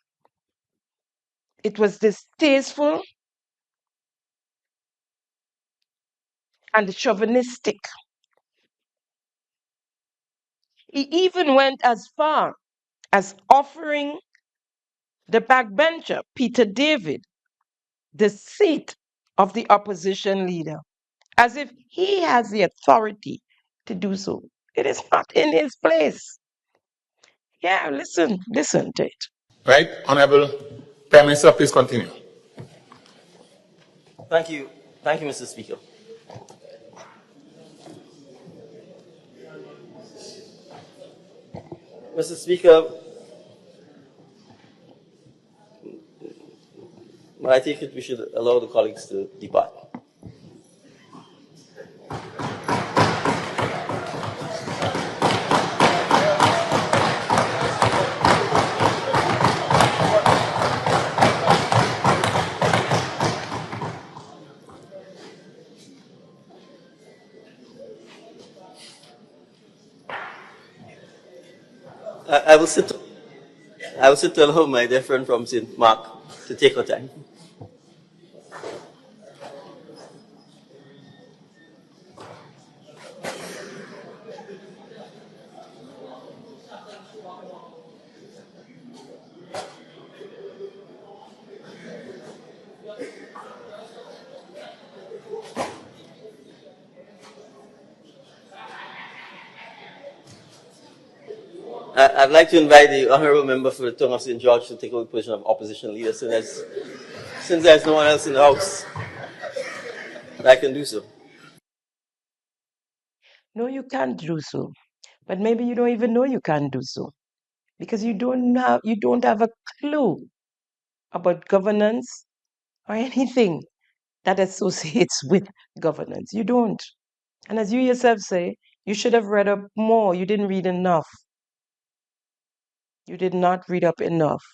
It was distasteful and chauvinistic. He even went as far as offering the backbencher, Peter David, the seat of the opposition leader, as if he has the authority to do so. It is not in his place. Yeah, listen to it. Right, Honorable Prime Minister, please continue. Thank you, Mr. Speaker. Mr. Speaker, I think we should allow the colleagues to depart. I will sit to allow my dear friend from St. Mark to take her time. I'd like to invite the honourable member for the Tongue of St. George to take over the position of opposition leader, since there's no one else in the House that I can do so. No, you can't do so. But maybe you don't even know you can't do so. Because you don't have a clue about governance or anything that associates with governance. You don't. And as you yourself say, you should have read up more. You didn't read enough. You did not read up enough.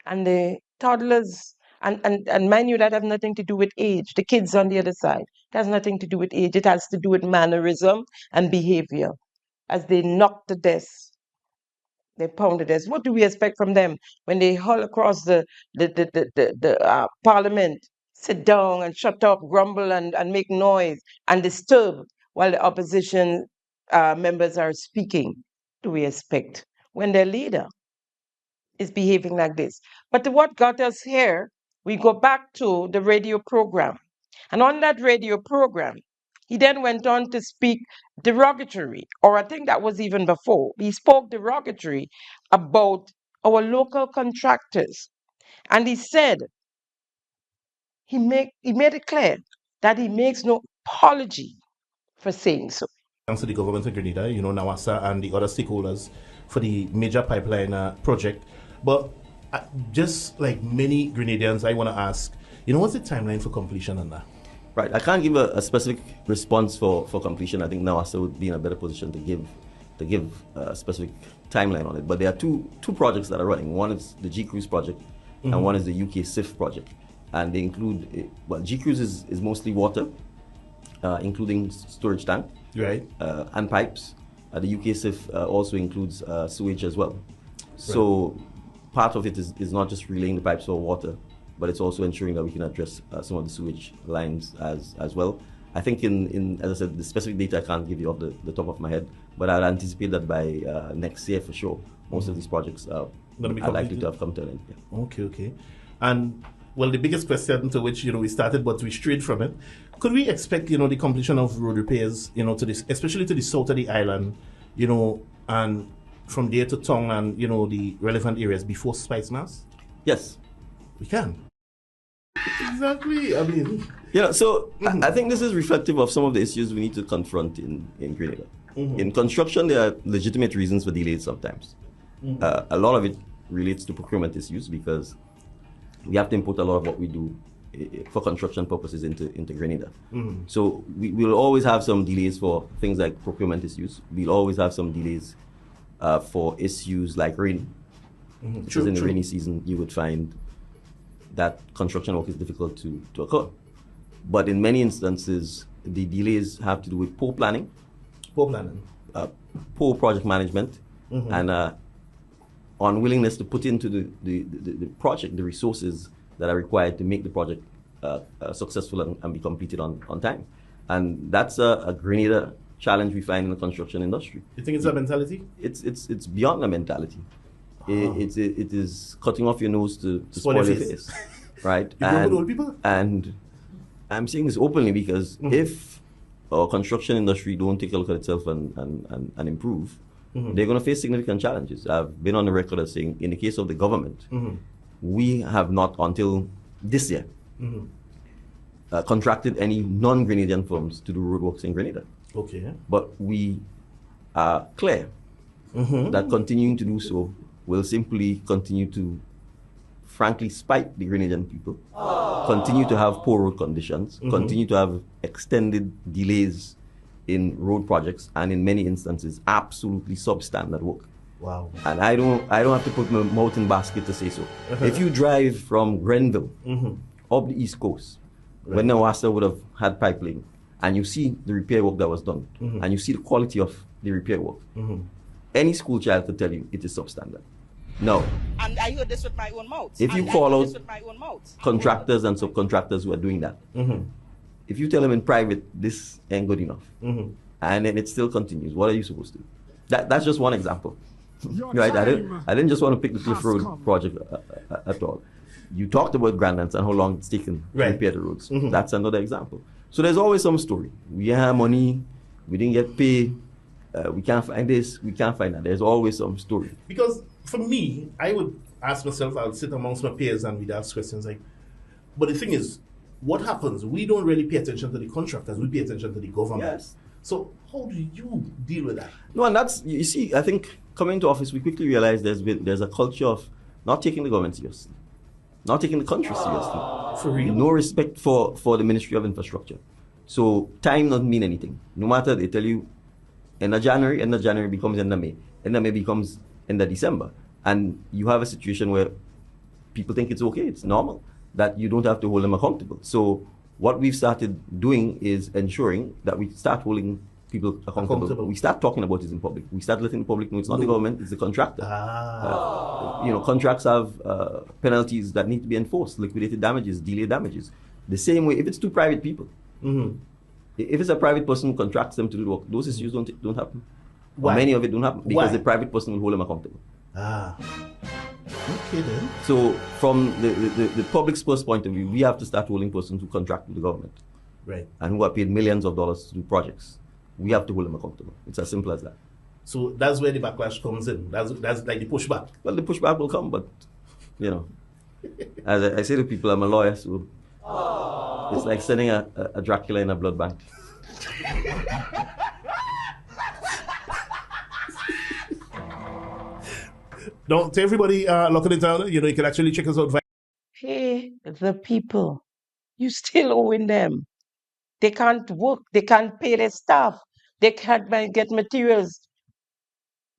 And the toddlers, and mind you, that has nothing to do with age. The kids on the other side, it has nothing to do with age. It has to do with mannerism and behavior. As they knock the desk, they pound the desk. What do we expect from them when they haul across the Parliament, sit down and shut up, grumble and make noise and disturb while the opposition members are speaking? What do we expect when their leader is behaving like this? But what got us here, we go back to the radio program. And on that radio program, he then went on to speak derogatory, or I think that was even before. He spoke derogatory about our local contractors. And he said, he made it clear that he makes no apology for saying so. Thanks to the government of Grenada, NAWASA and the other stakeholders for the major pipeline project. But just like many Grenadians, I want to ask, what's the timeline for completion on that? Right, I can't give a specific response for completion. I think NAWASA would be in a better position to give a specific timeline on it. But there are two projects that are running. One is the G-Cruise project, and one is the UK SIF project. And they include, G-Cruise is mostly water, including storage tank, right, and pipes. The UK SIF also includes sewage as well. So part of it is not just relaying the pipes for water, but it's also ensuring that we can address some of the sewage lines as well. I think as I said, the specific data I can't give you off the top of my head, but I'd anticipate that by next year for sure, most of these projects are likely to have come to an end. Yeah. Okay. And well, the biggest question to which we started, but we strayed from it. Could we expect the completion of road repairs to this, especially to the south of the island, and from there to Tong and the relevant areas before Spice Mass? Yes, we can. Exactly. I mean, so I think this is reflective of some of the issues we need to confront in Grenada. In construction, there are legitimate reasons for delays sometimes. A lot of it relates to procurement issues because we have to import a lot of what we do for construction purposes into Grenada. So we'll always have some delays for things like procurement issues. We'll always have some delays for issues like rain. Because in the rainy season, you would find that construction work is difficult to occur. But in many instances, the delays have to do with poor planning, poor project management, and unwillingness to put into the project the resources that are required to make the project successful and be completed on time. And that's a Grenada challenge we find in the construction industry. You think it's a mentality? It's beyond a mentality. It is cutting off your nose to spoil your face. Right? You go with old people? And I'm saying this openly because if our construction industry don't take a look at itself and improve, they're going to face significant challenges. I've been on the record as saying, in the case of the government, we have not until this year contracted any non-Grenadian firms to do roadworks in Grenada. Okay. But we are clear that continuing to do so will simply continue to, frankly, spite the Grenadian people, continue to have poor road conditions, continue to have extended delays in road projects, and in many instances, absolutely substandard work. Wow. And I don't have to put my mouth in basket to say so. If you drive from Grenville up the East Coast, when Nawasa would have had pipeline, and you see the repair work that was done, and you see the quality of the repair work, any school child could tell you it is substandard. No. And I heard this with my own mouth. If you call out contractors and subcontractors who are doing that, if you tell them in private, this ain't good enough, and then it still continues, what are you supposed to do? That's just one example. Right? I didn't just want to pick the Cliff Road project at all. You talked about Grandlands and how long it's taken to repair the roads. That's another example. So there's always some story. We have money, we didn't get paid, we can't find this, we can't find that. There's always some story. Because for me, I would ask myself, I would sit amongst my peers and we'd ask questions like, but the thing is, what happens? We don't really pay attention to the contractors, we pay attention to the government. Yes. So how do you deal with that? No, and that's, you see, I think coming to office, we quickly realized there's a culture of not taking the government seriously, not taking the country seriously. For real? No respect for the Ministry of Infrastructure. So time doesn't mean anything. No matter, they tell you, end of January becomes end of May. End of May becomes end of December. And you have a situation where people think it's okay, it's normal, that you don't have to hold them accountable. So what we've started doing is ensuring that we start holding people accountable. We start talking about it in public. We start letting the public know it's not the government, it's the contractor. Contracts have penalties that need to be enforced, liquidated damages, delayed damages. The same way, if it's two private people, if it's a private person who contracts them to do the work, those issues don't happen. Or many of it don't happen because the private person will hold them accountable. Okay then. So from the public's first point of view, we have to start holding persons who contract with the government. Right. And who are paid millions of dollars to do projects. We have to hold them accountable. It's as simple as that. So that's where the backlash comes in. That's like the pushback. Well, the pushback will come, but as I say to people, I'm a lawyer, so it's like sending a Dracula in a blood bank. Now, to everybody locking it down, you can actually check us out. Pay the people. You still owing them. They can't work. They can't pay their staff. They can't get materials.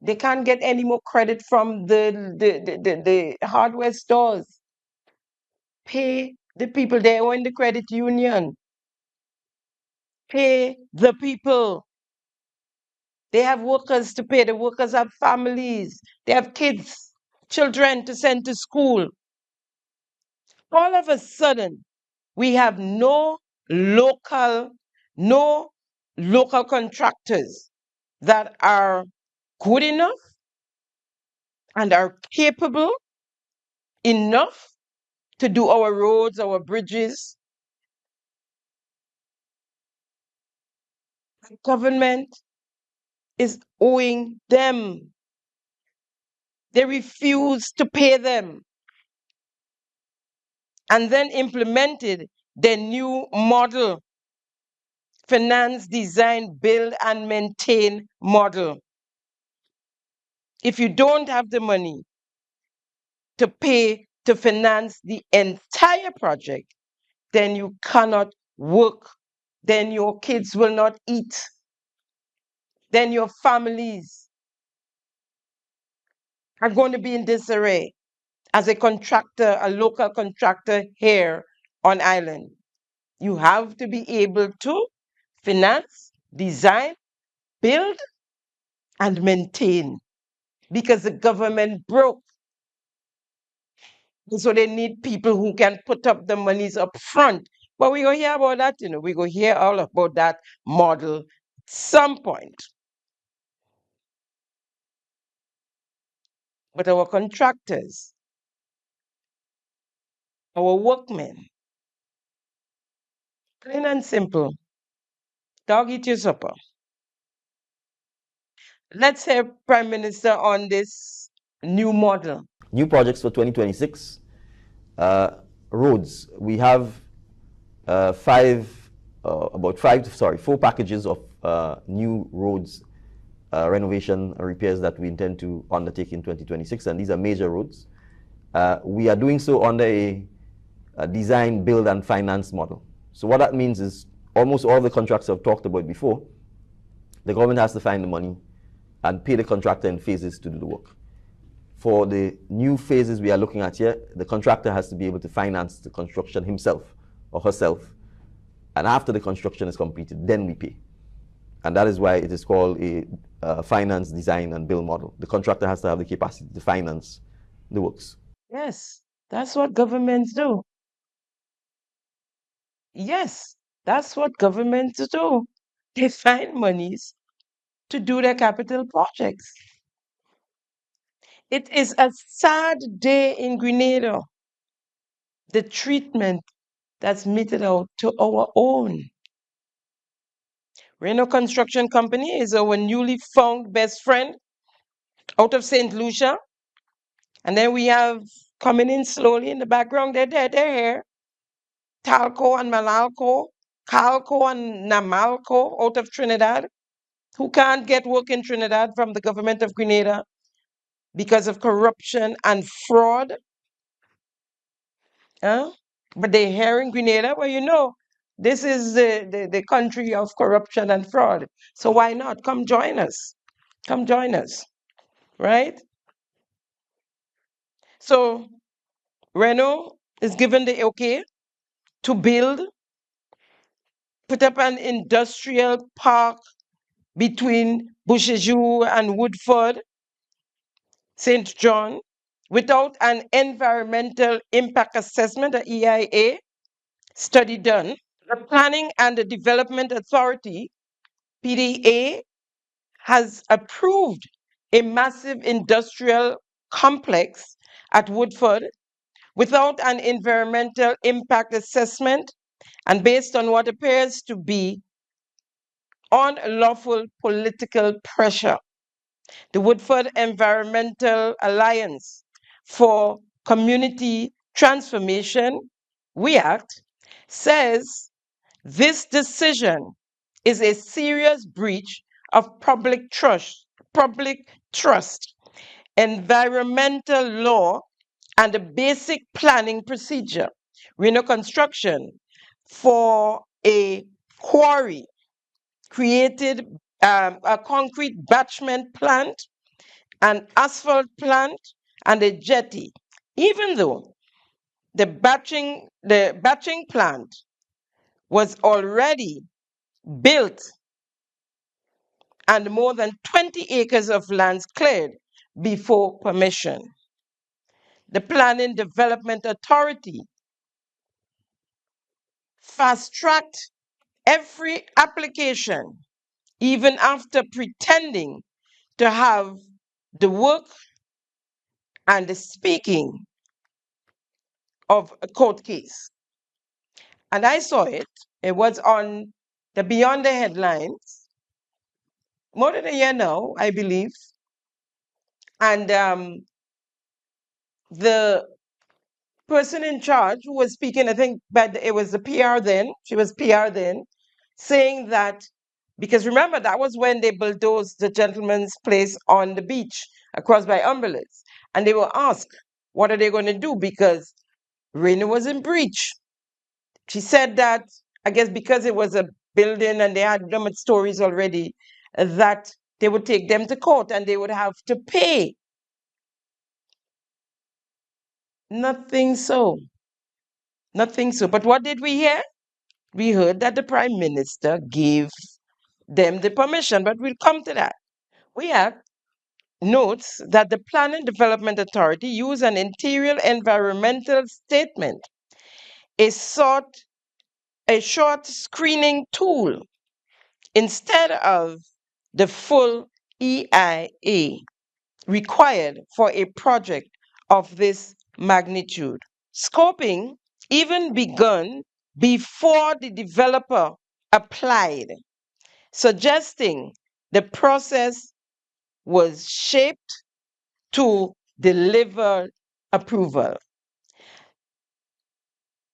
They can't get any more credit from the hardware stores. Pay the people. They owe in the credit union. pay the people. They have workers to pay. The workers have families. They have kids, children to send to school. All of a sudden, we have no local contractors that are good enough and are capable enough to do our roads, our bridges. The government is owing them. They refuse to pay them. And then implemented the new model, finance, design, build, and maintain model. If you don't have the money to pay to finance the entire project, then you cannot work. Then your kids will not eat. Then your families are going to be in disarray as a contractor, a local contractor here on island. You have to be able to finance, design, build, and maintain because the government broke. So they need people who can put up the monies up front. But we go hear about that, we go hear all about that model at some point. But our contractors, our workmen, plain and simple, dog eat your supper. Let's hear Prime Minister on this new model. New projects for 2026. Roads. We have four packages of new roads renovation and repairs that we intend to undertake in 2026, and these are major roads. We are doing so under a design, build, and finance model. So what that means is almost all the contracts I've talked about before, the government has to find the money and pay the contractor in phases to do the work. For the new phases we are looking at here, the contractor has to be able to finance the construction himself or herself. And after the construction is completed, then we pay. And that is why it is called a finance, design, and build model. The contractor has to have the capacity to finance the works. Yes, that's what governments do. Yes, that's what governments do. They find monies to do their capital projects. It is a sad day in Grenada, the treatment that's meted out to our own. Reno Construction Company is our newly found best friend out of St. Lucia. And then we have coming in slowly in the background, they're here. Talco and Malalco, Calco and Namalco out of Trinidad, who can't get work in Trinidad from the government of Grenada because of corruption and fraud. But they're here in Grenada. Well, this is the country of corruption and fraud. So why not? Come join us. Come join us. Right? So Reno is given the okay to build, put up an industrial park between Bouchejou and Woodford, St. John, without an environmental impact assessment, the EIA study done. The Planning and the Development Authority, PDA, has approved a massive industrial complex at Woodford without an environmental impact assessment and based on what appears to be unlawful political pressure. The Woodford Environmental Alliance for Community Transformation, WEACT, says this decision is a serious breach of public trust, environmental law, and the basic planning procedure. Reno Construction for a quarry created a concrete batchment plant, an asphalt plant, and a jetty, even though the batching plant was already built and more than 20 acres of lands cleared before permission. The Planning Development Authority fast-tracked every application, even after pretending to have the work and the speaking of a court case. And I saw it. It was on the Beyond the Headlines, more than a year now, I believe. And the person in charge who was speaking, I think, but it was the PR then, she was PR then, saying that, because remember, that was when they bulldozed the gentleman's place on the beach across by Umberlands. And they were asked, what are they going to do? Because Reno was in breach. She said that, I guess because it was a building and they had them at stories already, that they would take them to court and they would have to pay. Nothing so. Nothing so. But what did we hear? We heard that the Prime Minister gave them the permission, but we'll come to that. We have notes that the Planning Development Authority used an interior environmental statement, a short screening tool, instead of the full EIA required for a project of this magnitude. Scoping even begun before the developer applied, suggesting the process was shaped to deliver approval.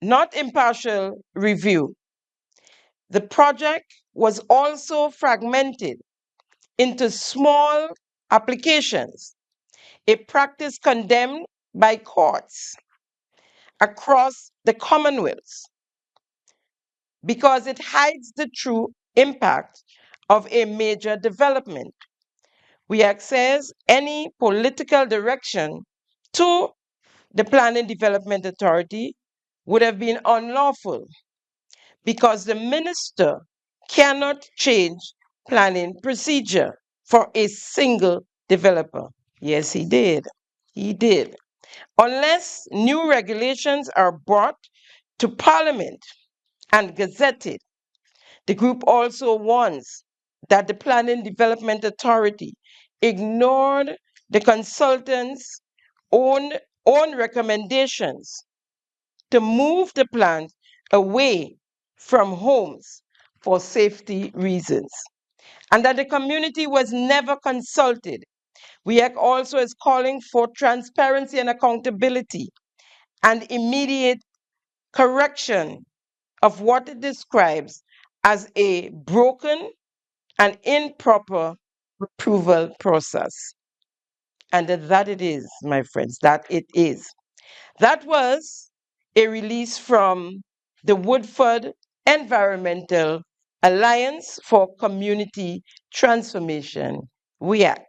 Not impartial review. The project was also fragmented into small applications, a practice condemned by courts across the Commonwealth because it hides the true impact of a major development. We access any political direction to the Planning Development Authority would have been unlawful because the minister cannot change planning procedure for a single developer. Yes, he did. He did. Unless new regulations are brought to Parliament and gazetted, the group also warns that the Planning Development Authority ignored the consultants' own recommendations to move the plant away from homes for safety reasons, and that the community was never consulted. WEAC also is calling for transparency and accountability and immediate correction of what it describes as a broken and improper approval process. And that it is, my friends, that it is. That was a release from the Woodford Environmental Alliance for Community Transformation, WEAC.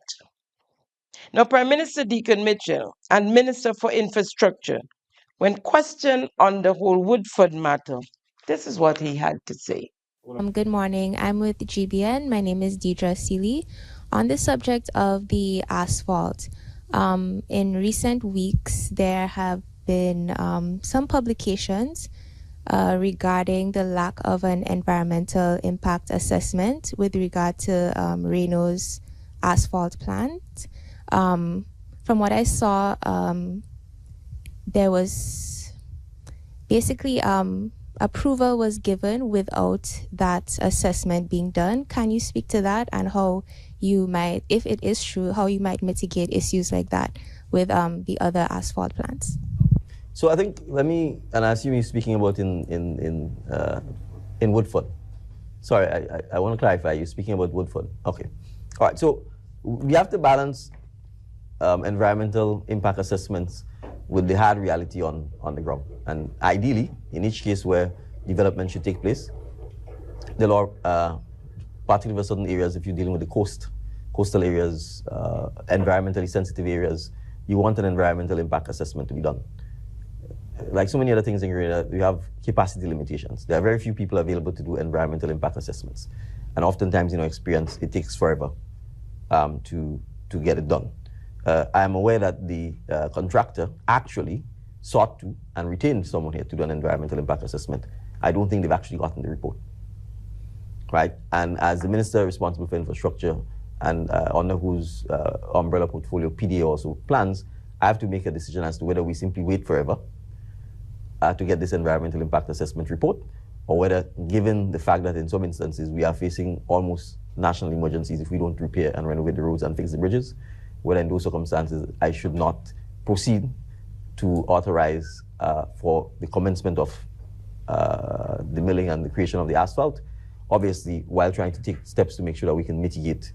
Now, Prime Minister Deacon Mitchell and Minister for Infrastructure, when questioned on the whole Woodford matter, this is what he had to say. Good morning. I'm with GBN. My name is Deidre Seeley. On the subject of the asphalt, in recent weeks, there have been some publications regarding the lack of an environmental impact assessment with regard to Reno's asphalt plant. From what I saw, there was basically approval was given without that assessment being done. Can you speak to that and how you might, if it is true, how you might mitigate issues like that with the other asphalt plants? So I think, and I assume you're speaking about in Woodford. Sorry, I want to clarify, you're speaking about Woodford. Okay. All right, so we have to balance environmental impact assessments with the hard reality on the ground. And ideally, in each case where development should take place, the law, particularly for certain areas, if you're dealing with the coastal areas, environmentally sensitive areas, you want an environmental impact assessment to be done. like so many other things in Grenada, we have capacity limitations. There are very few people available to do environmental impact assessments. And oftentimes, experience, it takes forever to get it done. I am aware that the contractor actually sought to and retained someone here to do an environmental impact assessment. I don't think they've actually gotten the report, right? And as the minister responsible for infrastructure and under whose umbrella portfolio PDA also plans, I have to make a decision as to whether we simply wait forever to get this environmental impact assessment report, or whether, given the fact that in some instances we are facing almost national emergencies if we don't repair and renovate the roads and fix the bridges, whether in those circumstances I should not proceed to authorize for the commencement of the milling and the creation of the asphalt, obviously while trying to take steps to make sure that we can mitigate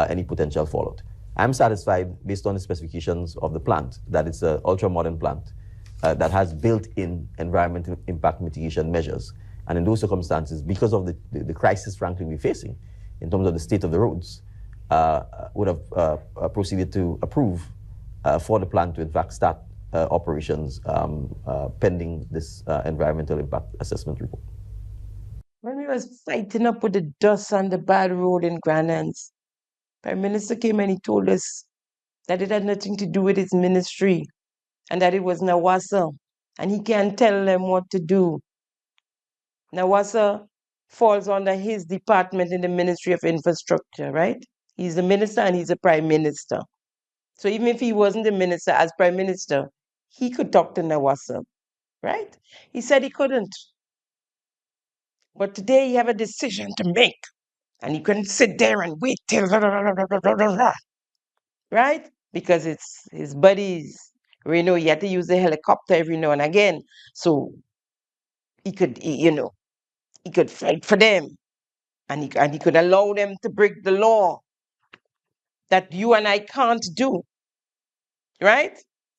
any potential fallout. I'm satisfied, based on the specifications of the plant, that it's an ultra-modern plant that has built-in environmental impact mitigation measures. And in those circumstances, because of the crisis, frankly, we're facing in terms of the state of the roads, would have proceeded to approve for the plant to, in fact, start operations pending this environmental impact assessment report. When we was fighting up with the dust on the bad road in Granans, Prime Minister came and he told us that it had nothing to do with his ministry and that it was Nawasa, and he can't tell them what to do. Nawasa falls under his department in the Ministry of Infrastructure, right? He's the minister and he's the prime minister. So even if he wasn't the minister, as prime minister, he could talk to Nawasa, right? He said he couldn't. But today he have a decision to make, and he couldn't sit there and wait till, right? Because it's his buddies. He had to use the helicopter every now and again. So he could, he could fight for them. And he could allow them to break the law that you and I can't do, right?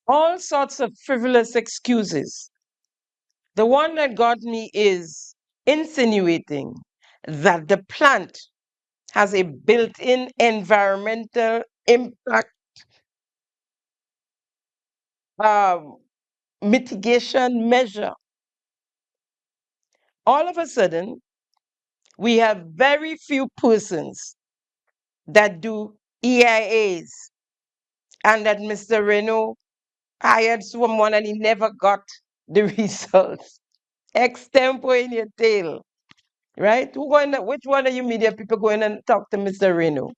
All sorts of frivolous excuses. The one that got me is insinuating that the plant has a built-in environmental impact mitigation measure. All of a sudden, we have very few persons that do EIAs, and that Mr. Renault hired someone and he never got the results. Extempo in your tail, right? Which one of you media people going and talk to Mr. Renault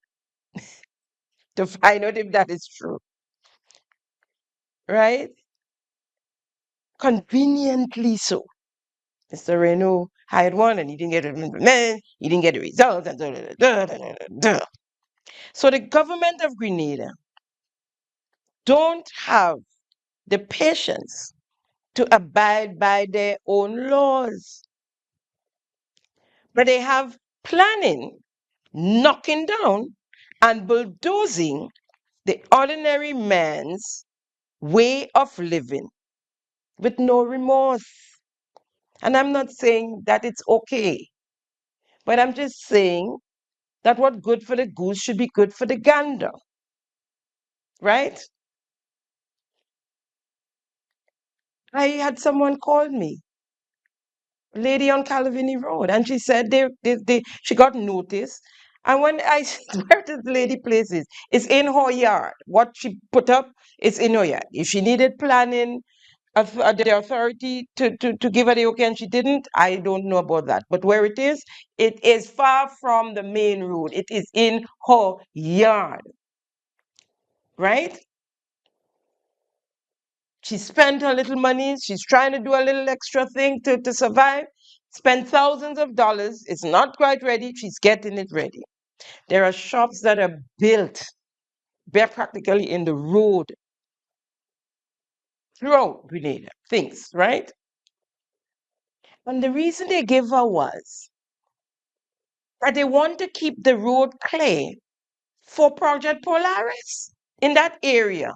to find out if that is true, right? Conveniently so. Mr. Renault hired one and he didn't get it, he didn't get the results. And so the government of Grenada don't have the patience to abide by their own laws. But they have planning, knocking down and bulldozing the ordinary man's way of living with no remorse. And I'm not saying that it's okay, but I'm just saying that what's good for the goose should be good for the gander, right? I had someone call me, lady on Calviny Road, and she said she got notice. And when I said, where does the lady places? It's in her yard. What she put up is in her yard. If she needed planning, the authority to give her the okay, and she didn't, I don't know about that. But where it is far from the main road. It is in her yard, right? She spent her little money. She's trying to do a little extra thing to survive. Spent thousands of dollars. It's not quite ready. She's getting it ready. There are shops that are built. They're practically in the road throughout Grenada. Things, right? And the reason they gave her was that they want to keep the road clear for Project Polaris in that area.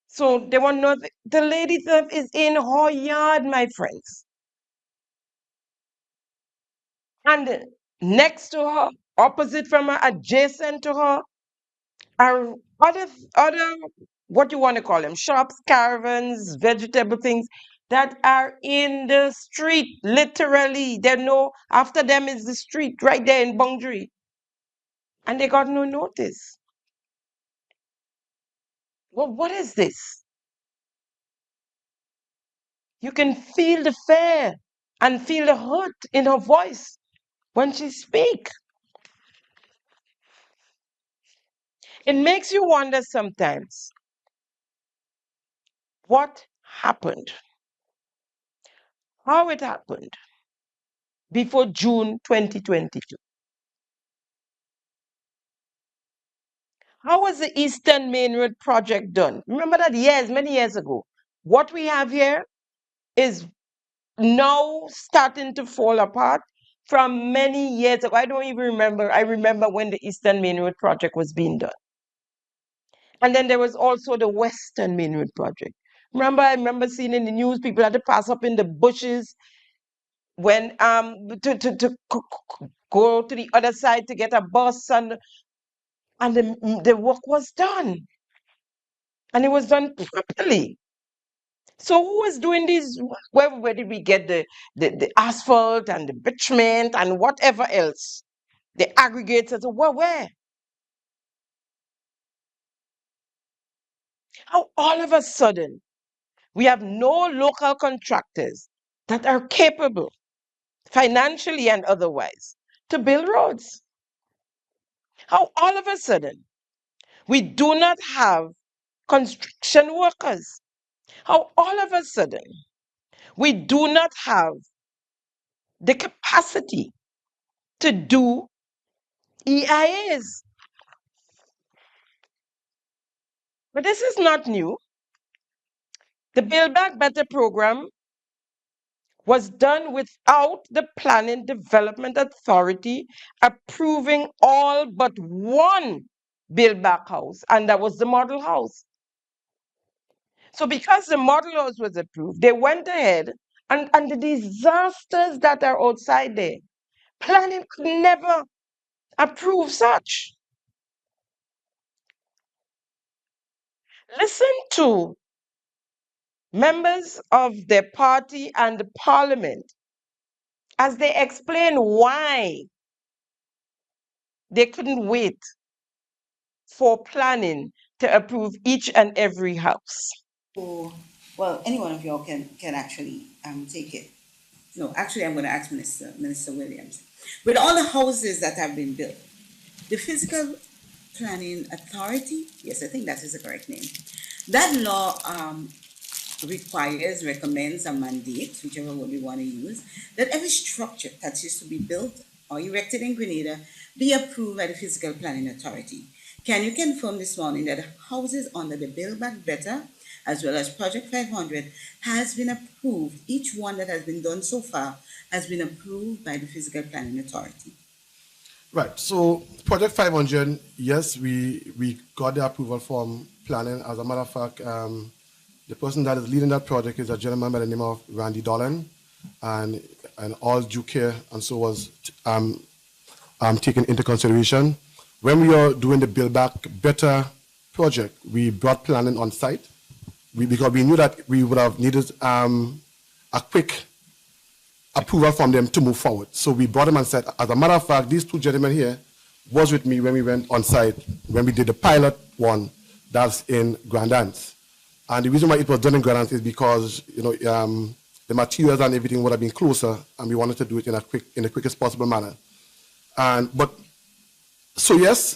So they want to know the lady is in her yard, my friends. And next to her, opposite from her, adjacent to her, are other what you want to call them, shops, caravans, vegetable things that are in the street, literally. After them is the street right there in Boundary. And they got no notice. Well, what is this? You can feel the fear and feel the hurt in her voice when she speaks. It makes you wonder sometimes, what happened? How it happened before June 2022? How was the Eastern Main Road project done? Remember that many years ago. What we have here is now starting to fall apart from many years ago. I don't even remember. I remember when the Eastern Main Road project was being done. And then there was also the Western Main Road project. I remember seeing in the news people had to pass up in the bushes when to go to the other side to get a bus, and the work was done. And it was done properly. So who was doing this? Where did we get the asphalt and the bitumen and whatever else? The aggregates, where? How all of a sudden we have no local contractors that are capable, financially and otherwise, to build roads? How all of a sudden we do not have construction workers? How all of a sudden we do not have the capacity to do EIAs? But this is not new. The Build Back Better program was done without the Planning Development Authority approving all but one Build Back house, and that was the model house. So because the model house was approved, they went ahead, and the disasters that are outside there, planning could never approve such. Listen to members of their party and the parliament as they explain why they couldn't wait for planning to approve each and every house. Well, any one of y'all can actually take it. No, actually, I'm going to ask Minister Williams. With all the houses that have been built, the Physical Planning Authority, yes, I think that is the correct name, that law recommends, and mandates, whichever one we want to use, that every structure that is to be built or erected in Grenada be approved by the Physical Planning Authority. Can you confirm this morning that houses under the Build Back Better as well as Project 500 has been approved? Each one that has been done so far has been approved by the Physical Planning Authority. Right. So Project 500, yes, we got the approval from planning. As a matter of fact, the person that is leading that project is a gentleman by the name of Randy Dolan, and all due care and so was taken into consideration. When we are doing the Build Back Better project, we brought planning on site because we knew that we would have needed a quick approval from them to move forward. So we brought them on site. As a matter of fact, these two gentlemen here was with me when we went on site, when we did the pilot one that's in Grandance. And the reason why it was done in Grandance is because the materials and everything would have been closer, and we wanted to do it in the quickest possible manner. So yes,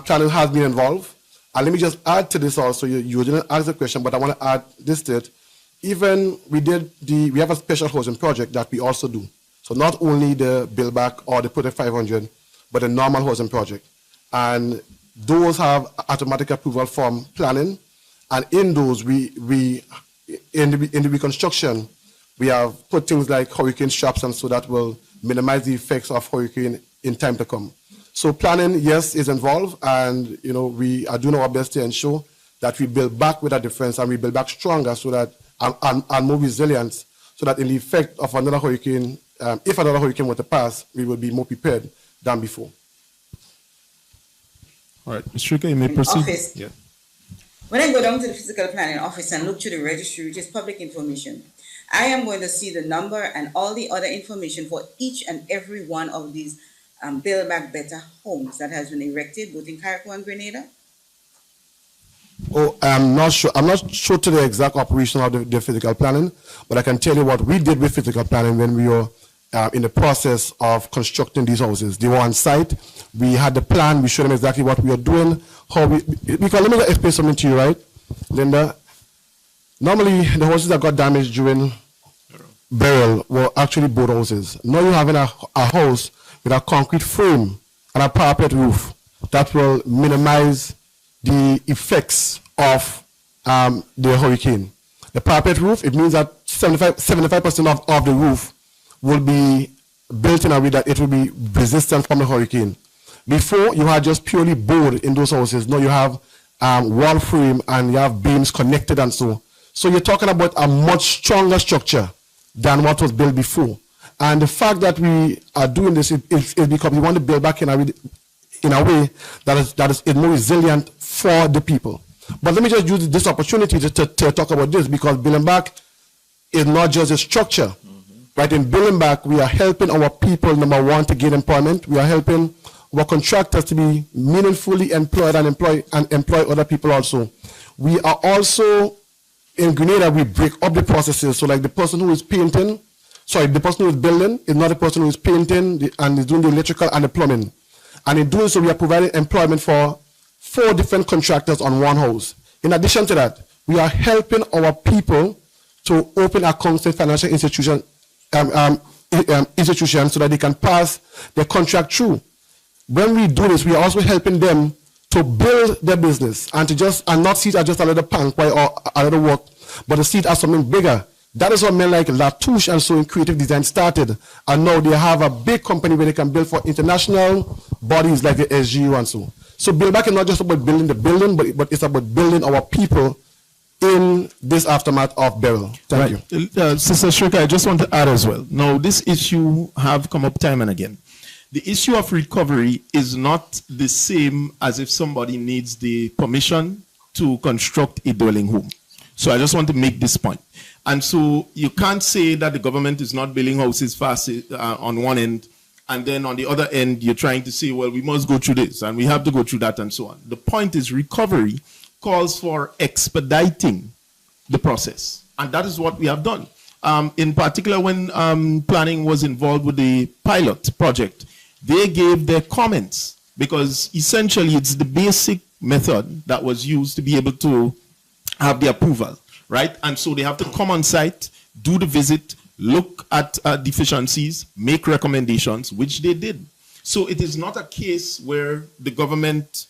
planning has been involved. And let me just add to this also. You didn't ask the question, but I want to add this to it. Even we have a special housing project that we also do. So not only the Build Back or the Project 500, but the normal housing project. And those have automatic approval from planning. And in those, in the reconstruction, we have put things like hurricane straps, and so that will minimize the effects of hurricane in time to come. So planning, yes, is involved, and we are doing our best to ensure that we build back with a difference, and we build back stronger so that and more resilient, so that in the effect of another hurricane, if another hurricane were to pass, we will be more prepared than before. All right, Ms. Shrika, you may proceed. Office. Yeah. When I go down to the physical planning office and look through the registry, which is public information, I am going to see the number and all the other information for each and every one of these Build Back Better homes that has been erected both in Carriacou and Grenada. Oh, I'm not sure. I'm not sure to the exact operation of the physical planning, but I can tell you what we did with physical planning when we were in the process of constructing these houses. They were on site. We had the plan. We showed them exactly what we were doing. How we because let me explain something to you, right, Linda? Normally, the houses that got damaged during burial were actually boat houses. Now you're having a house with a concrete frame and a parapet roof that will minimize the effects of the hurricane. The parapet roof, it means that 75% of the roof will be built in a way that it will be resistant from the hurricane. Before, you had just purely board in those houses. Now you have wall frame and you have beams connected and so. So you're talking about a much stronger structure than what was built before. And the fact that we are doing this is because we want to build back in a way that is more resilient for the people. But let me just use this opportunity to talk about this, because building back is not just a structure. Right? In building back, we are helping our people, number one, to gain employment. We are helping our contractors to be meaningfully employed and employ other people also. We are also, in Grenada, we break up the processes. So like the person who is painting, the person who is building is not the person who is painting and is doing the electrical and the plumbing. And in doing so, we are providing employment for 4 different contractors on one house. In addition to that, we are helping our people to open accounts in financial institutions so that they can pass their contract through. When we do this, we are also helping them to build their business and not see it as just another punk or another work, but to see it as something bigger. That is what men like Latouche and so in creative design started, and now they have a big company where they can build for international bodies like the SGU and so. So build back is not just about building the building, but it's about building our people in this aftermath of burial. Thank you. Sister Shrika, I just want to add as well. Now, this issue have come up time and again. The issue of recovery is not the same as if somebody needs the permission to construct a dwelling home. So I just want to make this point. And so you can't say that the government is not building houses fast on one end, and then on the other end, you're trying to say, well, we must go through this, and we have to go through that, and so on. The point is recovery calls for expediting the process. And that is what we have done. In particular, when planning was involved with the pilot project, they gave their comments, because essentially it's the basic method that was used to be able to have the approval, right? And so they have to come on site, do the visit, look at deficiencies, make recommendations, which they did. So it is not a case where the government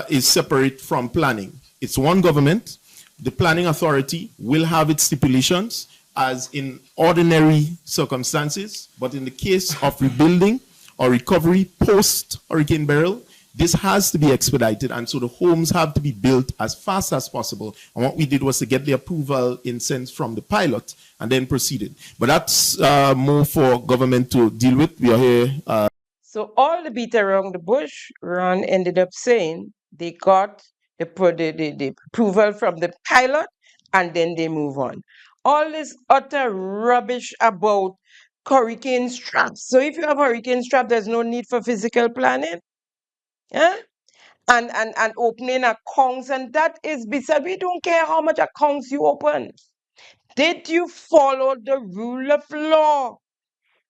is separate from planning. It's one government. The planning authority will have its stipulations as in ordinary circumstances, but in the case of rebuilding or recovery post-hurricane burial, this has to be expedited, and so the homes have to be built as fast as possible. And what we did was to get the approval in sense from the pilot and then proceeded. But that's more for government to deal with. We are here. So all the beat around the bush, Ron ended up saying they got the approval from the pilot and then they move on. All this utter rubbish about hurricane straps. So if you have hurricane strap, there's no need for physical planning. Yeah? And opening accounts, and that is beside, we don't care how much accounts you open. Did you follow the rule of law?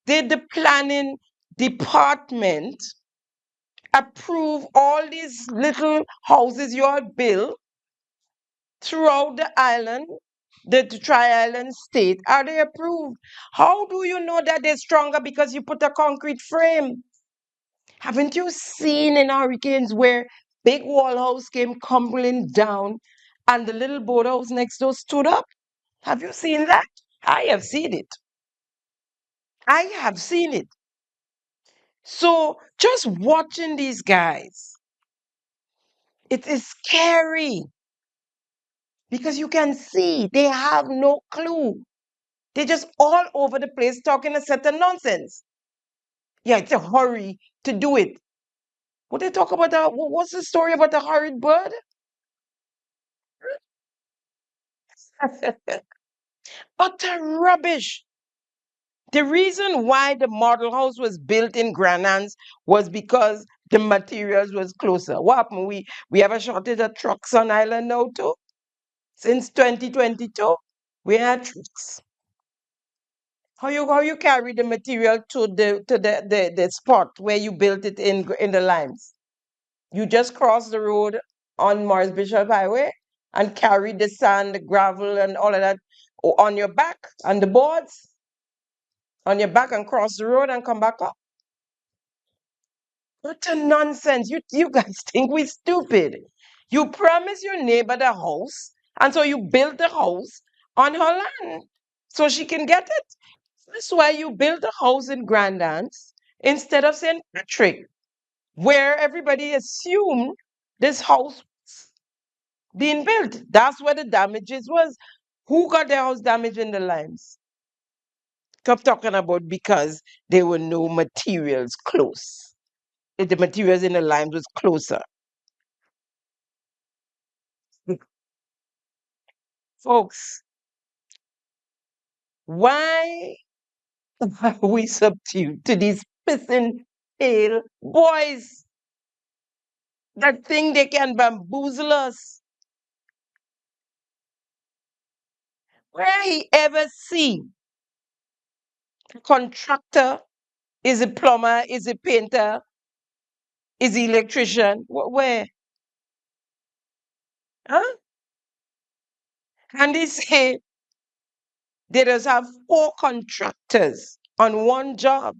Did the planning department approve all these little houses you all build throughout the island, the Tri-Island state? Are they approved? How do you know that they're stronger because you put a concrete frame? Haven't you seen in hurricanes where big wall house came crumbling down and the little boathouse next door stood up? Have you seen that? I have seen it. I have seen it. So just watching these guys, it is scary because you can see they have no clue. They're just all over the place talking a set of nonsense. Yeah, it's a hurry to do it. What they talk about? What's the story about the hurried bird? Utter rubbish. The reason why the model house was built in Grenadian was because the materials was closer. What happened? We have a shortage of trucks on island now too. Since 2022, we had trucks. How you carry the material to the spot where you built it in the limes? You just cross the road on Morris Bishop Highway and carry the sand, the gravel, and all of that on your back and the boards on your back and cross the road and come back up. What a nonsense. You guys think we're stupid. You promise your neighbor the house, and so you build the house on her land so she can get it. That's why you build a house in Grandance instead of St. Patrick, where everybody assumed this house was being built. That's where the damages was. Who got their house damaged in the limes? Kept talking about because there were no materials close. If the materials in the limes was closer. Folks, why are we subdued to these pissing pale boys that think they can bamboozle us? Where he ever see a contractor, is a plumber, is a painter, is an electrician? Where? Huh? And they say they just have 4 contractors on one job.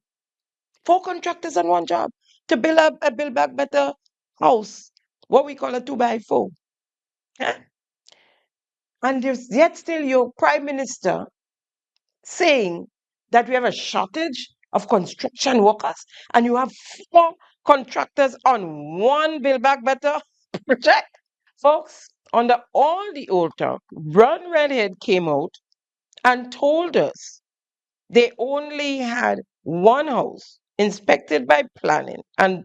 4 contractors on one job to build up a build back better house. What we call a 2x4. Huh? And there's yet still your prime minister saying that we have a shortage of construction workers and you have 4 contractors on one build back better project. Folks, under all the old talk, Run Redhead came out and told us they only had one house inspected by planning and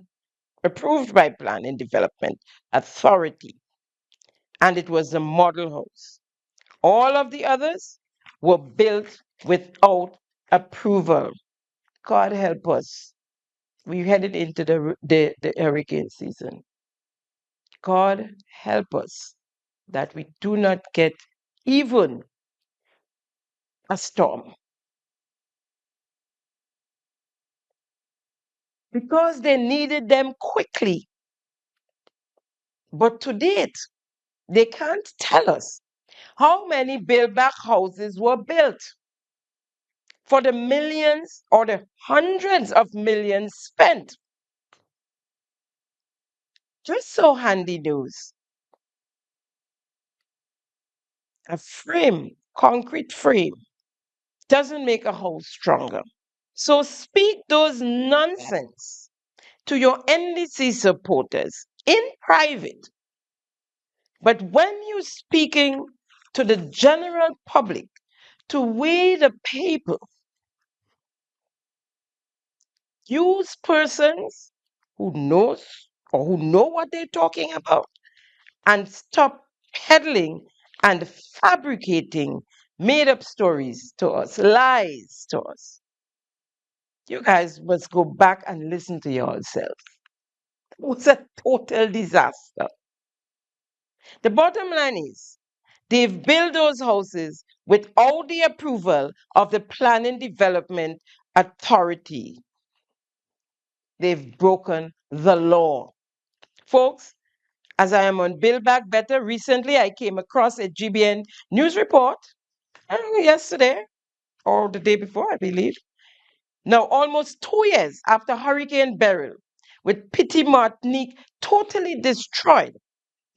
approved by Planning Development Authority, and it was the model house. All of the others were built without approval. God help us. We're headed into the hurricane season. God help us that we do not get even a storm. Because they needed them quickly. But to date, they can't tell us how many build back houses were built for the millions or the hundreds of millions spent. Just so handy news. A frame, concrete frame, doesn't make a house stronger. So speak those nonsense to your NDC supporters in private. But when you're speaking to the general public to weigh the paper, use persons who knows or who know what they're talking about and stop peddling and fabricating made up stories to us, lies to us. You guys must go back and listen to yourselves. It was a total disaster. The bottom line is they've built those houses without the approval of the Planning Development Authority. They've broken the law. Folks, as I am on Build Back Better, recently I came across a GBN news report yesterday or the day before, I believe. Now, almost 2 years after Hurricane Beryl, with Pity Martinique totally destroyed,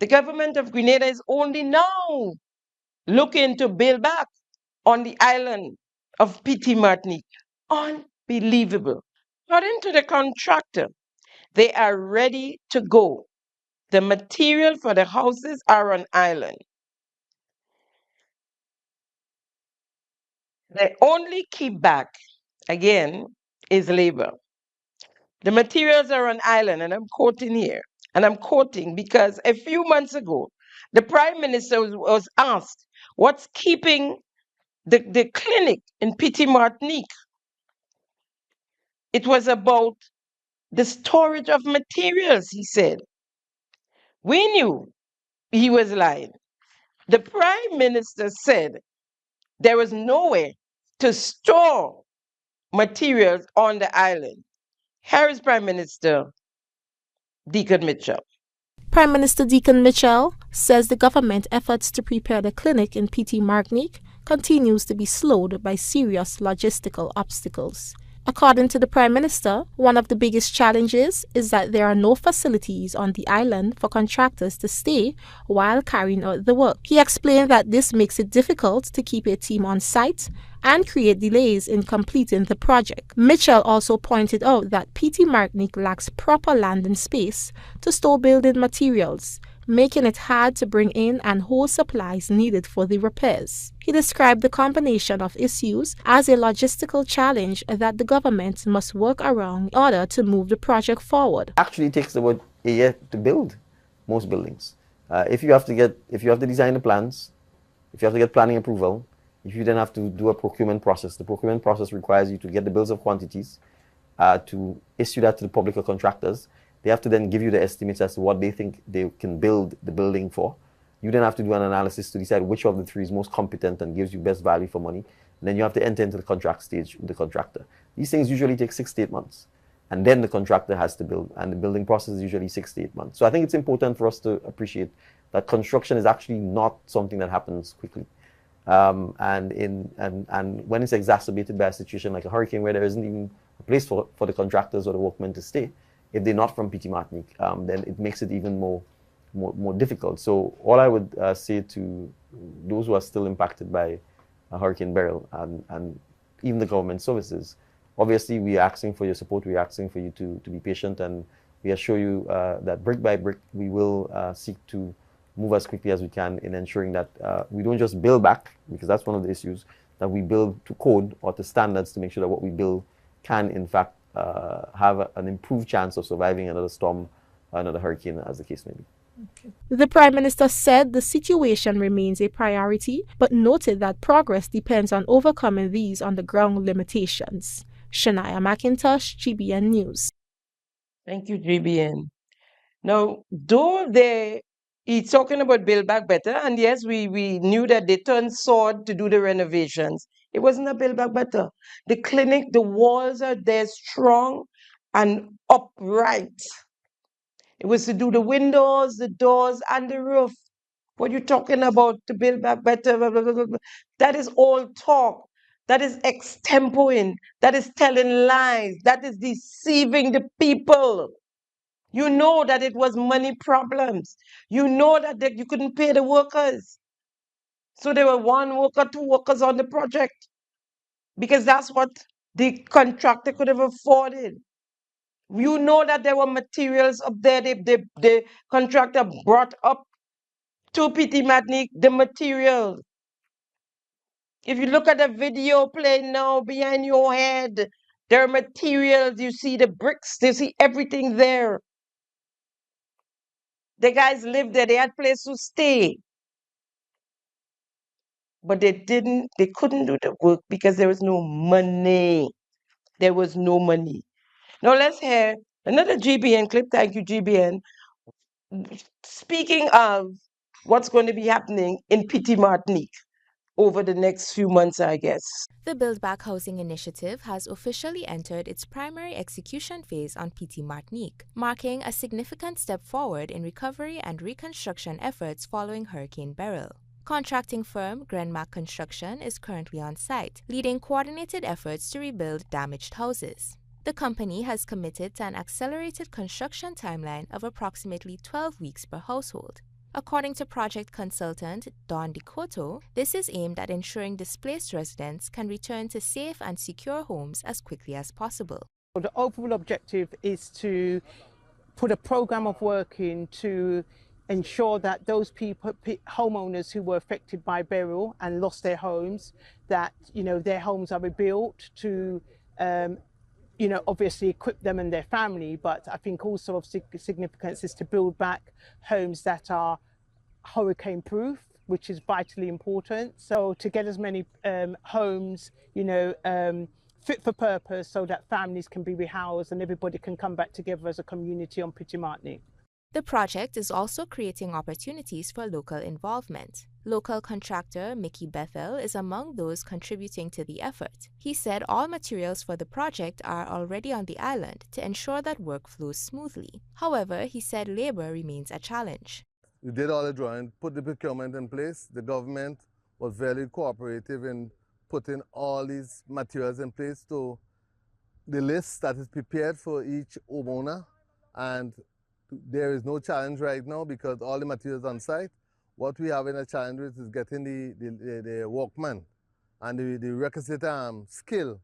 the government of Grenada is only now looking to build back on the island of Pity Martinique. Unbelievable. According to the contractor, they are ready to go. The material for the houses are on island. The only keep back, again, is labor. The materials are on island, and I'm quoting here. And I'm quoting because a few months ago, The Prime Minister was asked, what's keeping the clinic in Petit Martinique? It was about the storage of materials, he said. We knew he was lying. The Prime Minister said there was nowhere to store materials on the island. Here is Prime Minister Deacon Mitchell. Prime Minister Deacon Mitchell says the government efforts to prepare the clinic in Petit Martinique continues to be slowed by serious logistical obstacles. According to the Prime Minister, one of the biggest challenges is that there are no facilities on the island for contractors to stay while carrying out the work. He explained that this makes it difficult to keep a team on site and create delays in completing the project. Mitchell also pointed out that Petit Martinique lacks proper landing space to store building materials, making it hard to bring in and hold supplies needed for the repairs. He described the combination of issues as a logistical challenge that the government must work around in order to move the project forward. Actually, it takes about a year to build most buildings. If you have to design the plans, if you have to get planning approval, if you then have to do a procurement process, the procurement process requires you to get the bills of quantities, to issue that to the public or contractors. They have to then give you the estimates as to what they think they can build the building for. You then have to do an analysis to decide which of the three is most competent and gives you best value for money. And then you have to enter into the contract stage with the contractor. These things usually take 6 to 8 months. And then the contractor has to build, and the building process is usually 6 to 8 months. So I think it's important for us to appreciate that construction is actually not something that happens quickly. And when it's exacerbated by a situation like a hurricane where there isn't even a place for the contractors or the workmen to stay, if they're not from Petit Martinique, then it makes it even more difficult. So all I would say to those who are still impacted by Hurricane Beryl and even the government services, obviously we are asking for your support, we are asking for you to be patient, and we assure you that brick by brick we will seek to move as quickly as we can in ensuring that we don't just build back, because that's one of the issues, that we build to code or to standards to make sure that what we build can in fact have an improved chance of surviving another storm, another hurricane, as the case may be. Okay. The Prime Minister said the situation remains a priority, but noted that progress depends on overcoming these on-the-ground limitations. Shania McIntosh, GBN News. Thank you, GBN. Now, though he's talking about Build Back Better, and yes, we knew that they turned sword to do the renovations. It wasn't a Build Back Better. The clinic, the walls are there strong and upright. It was to do the windows, the doors, and the roof. What you talking about to Build Back Better? Blah, blah, blah, blah. That is all talk. That is extemporing. That is telling lies. That is deceiving the people. You know that it was money problems. You know that you couldn't pay the workers. So there were 1 worker, 2 workers on the project, because that's what the contractor could have afforded. You know that there were materials up there. The contractor brought up to Petit Martinique the materials. If you look at the video playing now behind your head, there are materials. You see the bricks. You see everything there. The guys lived there. They had place to stay. But they couldn't do the work because there was no money. There was no money. Now let's hear another GBN clip. Thank you, GBN. Speaking of what's going to be happening in Petit Martinique over the next few months, I guess. The Build Back Housing Initiative has officially entered its primary execution phase on Petit Martinique, marking a significant step forward in recovery and reconstruction efforts following Hurricane Beryl. Contracting firm Grenadian Construction is currently on site, leading coordinated efforts to rebuild damaged houses. The company has committed to an accelerated construction timeline of approximately 12 weeks per household. According to project consultant Don DeCoto, this is aimed at ensuring displaced residents can return to safe and secure homes as quickly as possible. The overall objective is to put a program of work in to ensure that those homeowners who were affected by Beryl and lost their homes, that their homes are rebuilt to obviously equip them and their family, but I think also of significance is to build back homes that are hurricane proof, which is vitally important. So to get as many homes, fit for purpose so that families can be rehoused and everybody can come back together as a community on Pitimartinique. The project is also creating opportunities for local involvement. Local contractor Mickey Bethel is among those contributing to the effort. He said all materials for the project are already on the island to ensure that work flows smoothly. However, he said labor remains a challenge. We did all the drawing, put the procurement in place. The government was very cooperative in putting all these materials in place to the list that is prepared for each homeowner, and there is no challenge right now because all the materials on site. What we have in a challenge with is getting the workmen and the requisite skill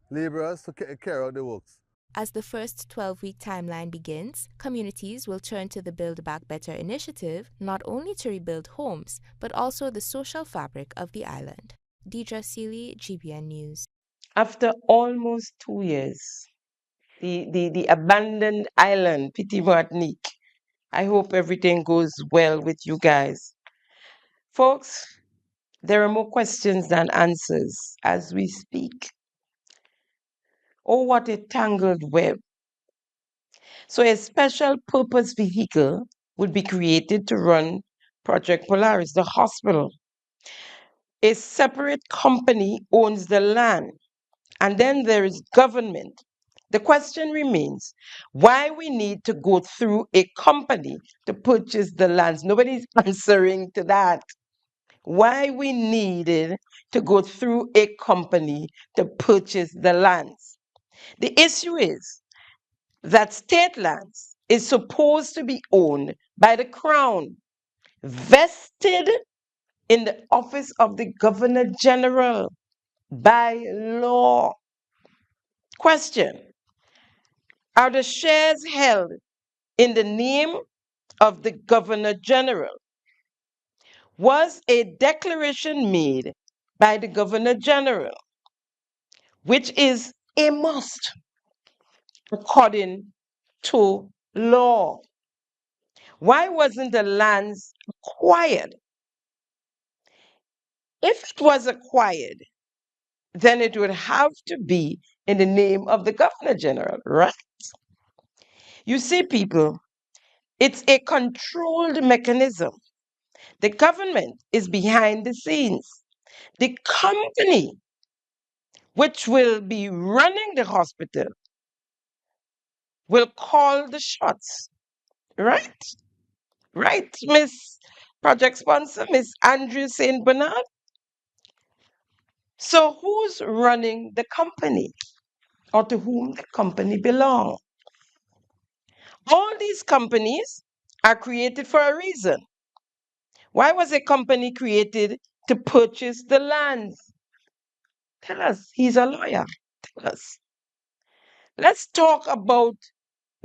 laborers to carry out the works. As the first 12-week timeline begins, communities will turn to the Build Back Better initiative not only to rebuild homes, but also the social fabric of the island. Deidre Seeley, GBN News. After almost 2 years, the abandoned island, Pitimartinique, I hope everything goes well with you guys. Folks, there are more questions than answers as we speak. Oh, what a tangled web. So a special purpose vehicle would be created to run Project Polaris, the hospital. A separate company owns the land, and then there is government. The question remains why we need to go through a company to purchase the lands. Nobody's answering to that. Why we needed to go through a company to purchase the lands. The issue is that state lands is supposed to be owned by the crown, vested in the office of the Governor General by law. Question: are the shares held in the name of the Governor General? Was a declaration made by the Governor General, which is a must according to law? Why wasn't the lands acquired? If it was acquired, then it would have to be in the name of the Governor General, right? You see, people, it's a controlled mechanism. The government is behind the scenes. The company which will be running the hospital will call the shots, right? Right, Miss Project Sponsor, Miss Andrew St. Bernard? So who's running the company, or to whom the company belongs? All these companies are created for a reason. Why was a company created to purchase the lands? Tell us. He's a lawyer. Tell us. Let's talk about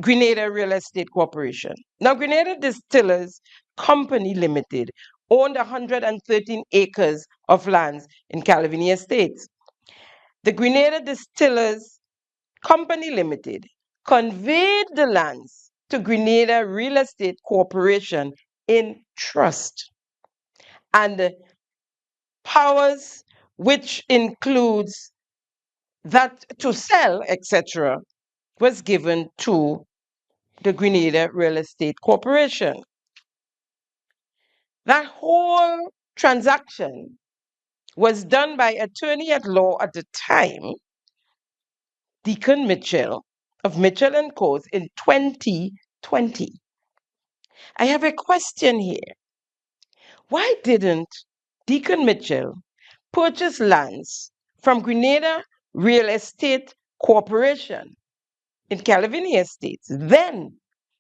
Grenada Real Estate Corporation. Now, Grenada Distillers Company Limited owned 113 acres of lands in Calvinia Estates. The Grenada Distillers Company Limited conveyed the lands to Grenada Real Estate Corporation in trust, and powers which includes that to sell, etc., was given to the Grenada Real Estate Corporation. That whole transaction was done by attorney at law at the time, Deacon Mitchell of Mitchell & Co. in 2020. I have a question here. Why didn't Deacon Mitchell purchase lands from Grenada Real Estate Corporation in Calvinia Estates? Then,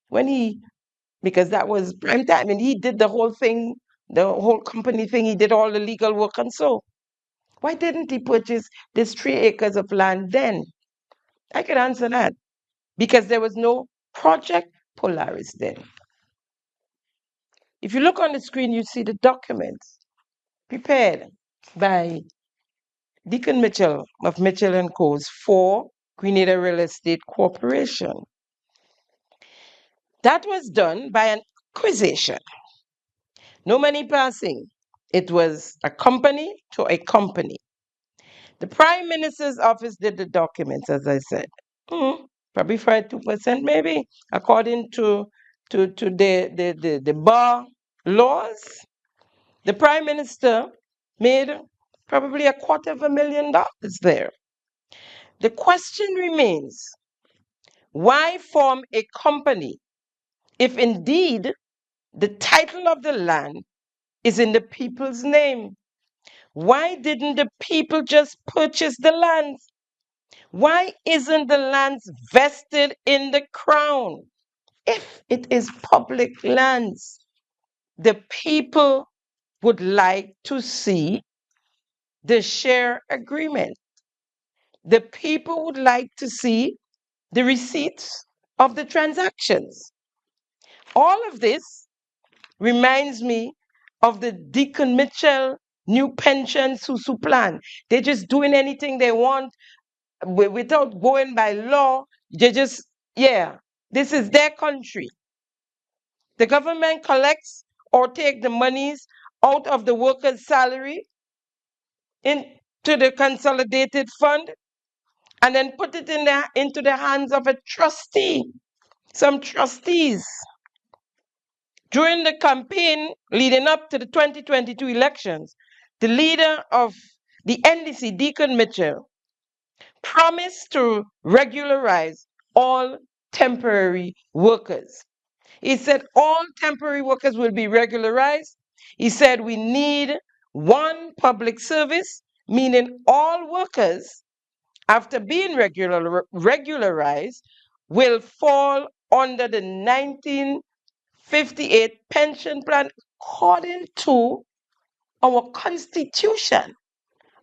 when he, because that was prime time, and he did the whole thing, the whole company thing, he did all the legal work and so. Why didn't he purchase this 3 acres of land then? I could answer that. Because there was no Project Polaris then. If you look on the screen, you see the documents prepared by Deacon Mitchell of Mitchell & Co. for Grenada Real Estate Corporation. That was done by an acquisition. No money passing. It was a company to a company. The Prime Minister's office did the documents, as I said. Probably 2%, maybe, according to the bar laws. The Prime Minister made probably $250,000 there. The question remains, why form a company if indeed the title of the land is in the people's name? Why didn't the people just purchase the lands? Why isn't the lands vested in the crown? If it is public lands, the people would like to see the share agreement. The people would like to see the receipts of the transactions. All of this reminds me of the Deacon Mitchell new pension Susu plan. They're just doing anything they want without going by law. They just, this is their country. The government collects or take the monies out of the workers' salary into the consolidated fund and then put it into the hands of a trustee, some trustees. During the campaign leading up to the 2022 elections, the leader of the NDC, Deacon Mitchell, promised to regularize all temporary workers. He said all temporary workers will be regularized. He said we need one public service, meaning all workers, after being regularized, will fall under the 1958 pension plan according to our constitution,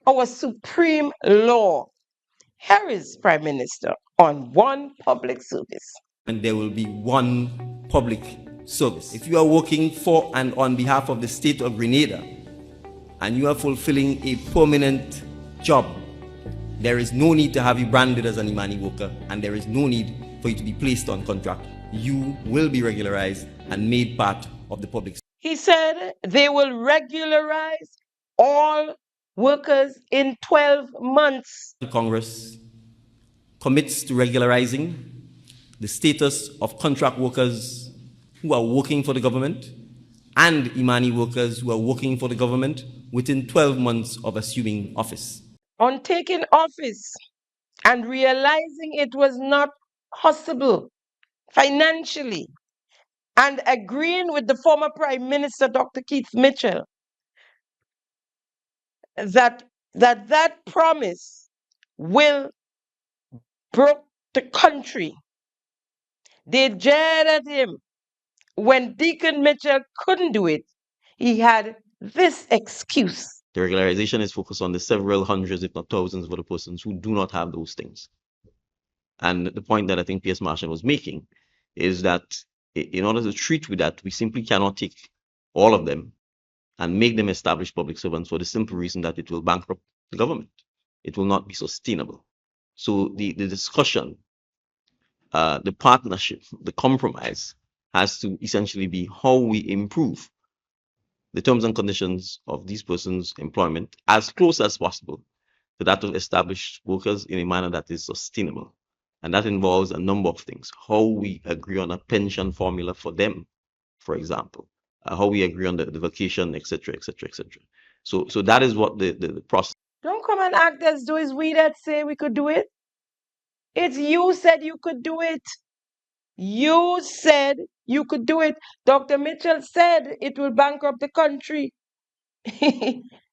our supreme law. Here is Prime Minister on one public service. And there will be one public service. If you are working for and on behalf of the state of Grenada and you are fulfilling a permanent job, there is no need to have you branded as an Imani worker, and there is no need for you to be placed on contract. You will be regularized and made part of the public service. He said they will regularize all workers in 12 months. Congress commits to regularizing the status of contract workers who are working for the government and Imani workers who are working for the government within 12 months of assuming office. On taking office and realizing it was not possible financially and agreeing with the former Prime Minister, Dr. Keith Mitchell, that promise will broke the country. They jeered at him. When Deacon Mitchell couldn't do it, he had this excuse. The regularization is focused on the several hundreds, if not thousands, of other persons who do not have those things. And the point that I think P.S. Marshall was making is that in order to treat with that, we simply cannot take all of them and make them established public servants for the simple reason that it will bankrupt the government. It will not be sustainable. So the discussion, the partnership, the compromise has to essentially be how we improve the terms and conditions of these persons' employment as close as possible to that of established workers in a manner that is sustainable. And that involves a number of things. How we agree on a pension formula for them, for example, how we agree on the vacation, etc., etc., etc. So that is what the process. Don't come and act as though it's we that say we could do it. It's you said you could do it. You said you could do it. Dr. Mitchell said it will bankrupt the country.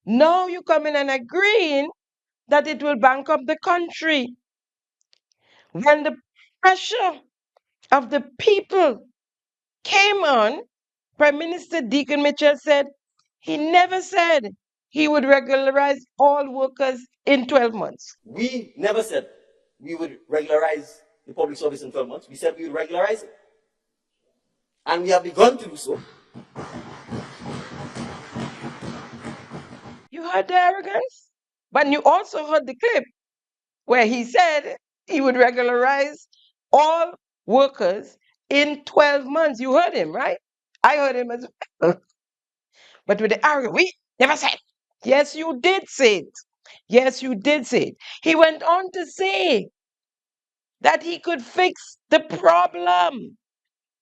Now you come in and agreeing that it will bankrupt the country. When the pressure of the people came on, Prime Minister Deacon Mitchell said he never said he would regularize all workers in 12 months. We never said we would regularize the public service in 12 months. We said we would regularize it. And we have begun to do so. You heard the arrogance? But you also heard the clip where he said he would regularize all workers in 12 months. You heard him, right? I heard him as well. But with the arrogance, we never said. Yes, you did say it. Yes, you did say it. He went on to say that he could fix the problem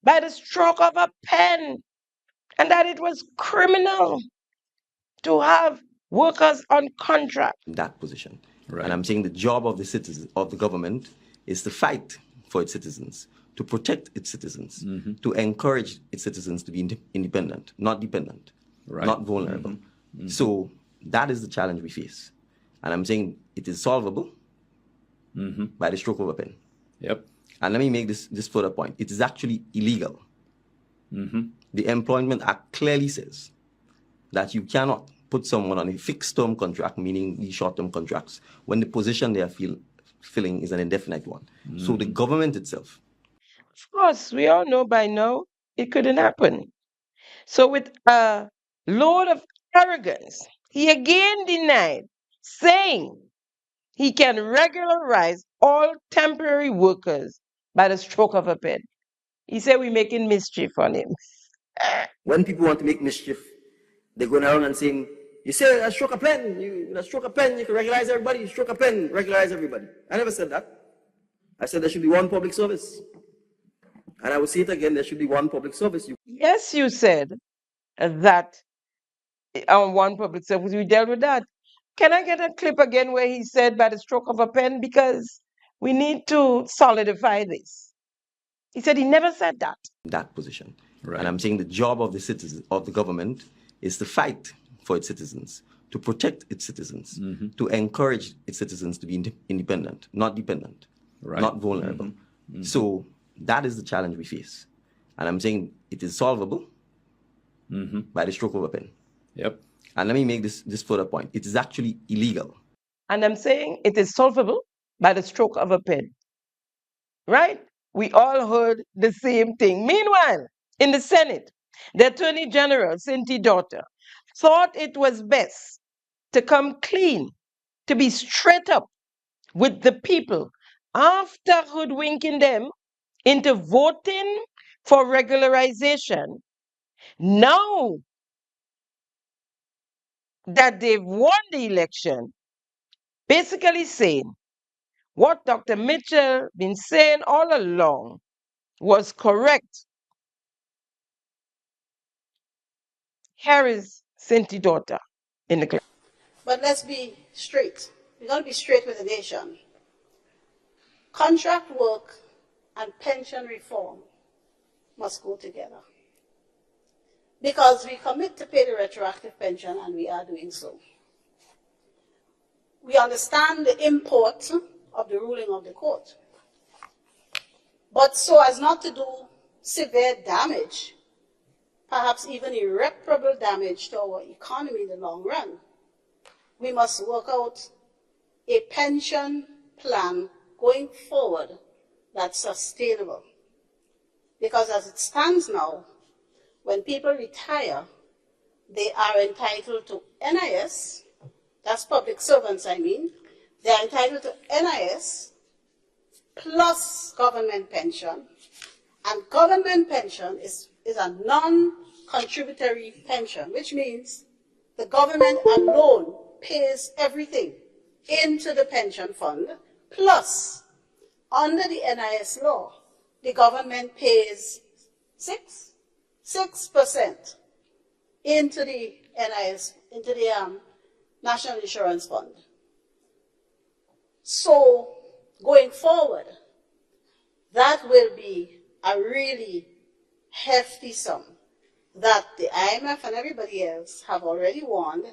by the stroke of a pen, and that it was criminal to have workers on contract. That position. Right. And I'm saying the job of the citizens, of the government, is to fight for its citizens, to protect its citizens, to encourage its citizens to be independent, not dependent, not vulnerable. So that is the challenge we face. And I'm saying it is solvable by the stroke of a pen. Yep. And let me make this further point. It is actually illegal. The Employment Act clearly says that you cannot put someone on a fixed-term contract, meaning these short-term contracts, when the position they are filling is an indefinite one. So the government itself. Of course, we all know by now it couldn't happen. So with a load of arrogance, he again denied, saying he can regularize all temporary workers by the stroke of a pen. He said we're making mischief on him. When people want to make mischief, they're going around and saying, you say a stroke a pen, you can regularize everybody, you stroke a pen, regularize everybody. I never said that. I said there should be one public service. And I will say it again, there should be one public service. Yes, you said that on one public service, we dealt with that. Can I get a clip again where he said by the stroke of a pen? Because we need to solidify this. He said he never said that. That position. Right. And I'm saying the job of the citizens, of the government, is to fight for its citizens, to protect its citizens, to encourage its citizens to be independent, not dependent, not vulnerable. So that is the challenge we face. And I'm saying it is solvable by the stroke of a pen. Yep. And let me make this further point. It is actually illegal. And I'm saying it is solvable by the stroke of a pen. Right? We all heard the same thing. Meanwhile, in the Senate, the Attorney General, Cindy Daughter, thought it was best to come clean, to be straight up with the people after hoodwinking them into voting for regularization. Now that they've won the election, basically saying what Dr. Mitchell been saying all along was correct. Here is Cindy Daughter in the class. But let's be straight. We're going to be straight with the nation. Contract work and pension reform must go together. Because we commit to pay the retroactive pension, and we are doing so. We understand the import of the ruling of the court. But so as not to do severe damage, perhaps even irreparable damage to our economy in the long run, we must work out a pension plan going forward that's sustainable. Because as it stands now, when people retire, they are entitled to NIS, that's public servants I mean, they are entitled to NIS plus government pension, and government pension is a non-contributory pension, which means the government alone pays everything into the pension fund, plus under the NIS law, the government pays 6% into the NIS, into the National Insurance Fund. So going forward, that will be a really hefty sum that the IMF and everybody else have already warned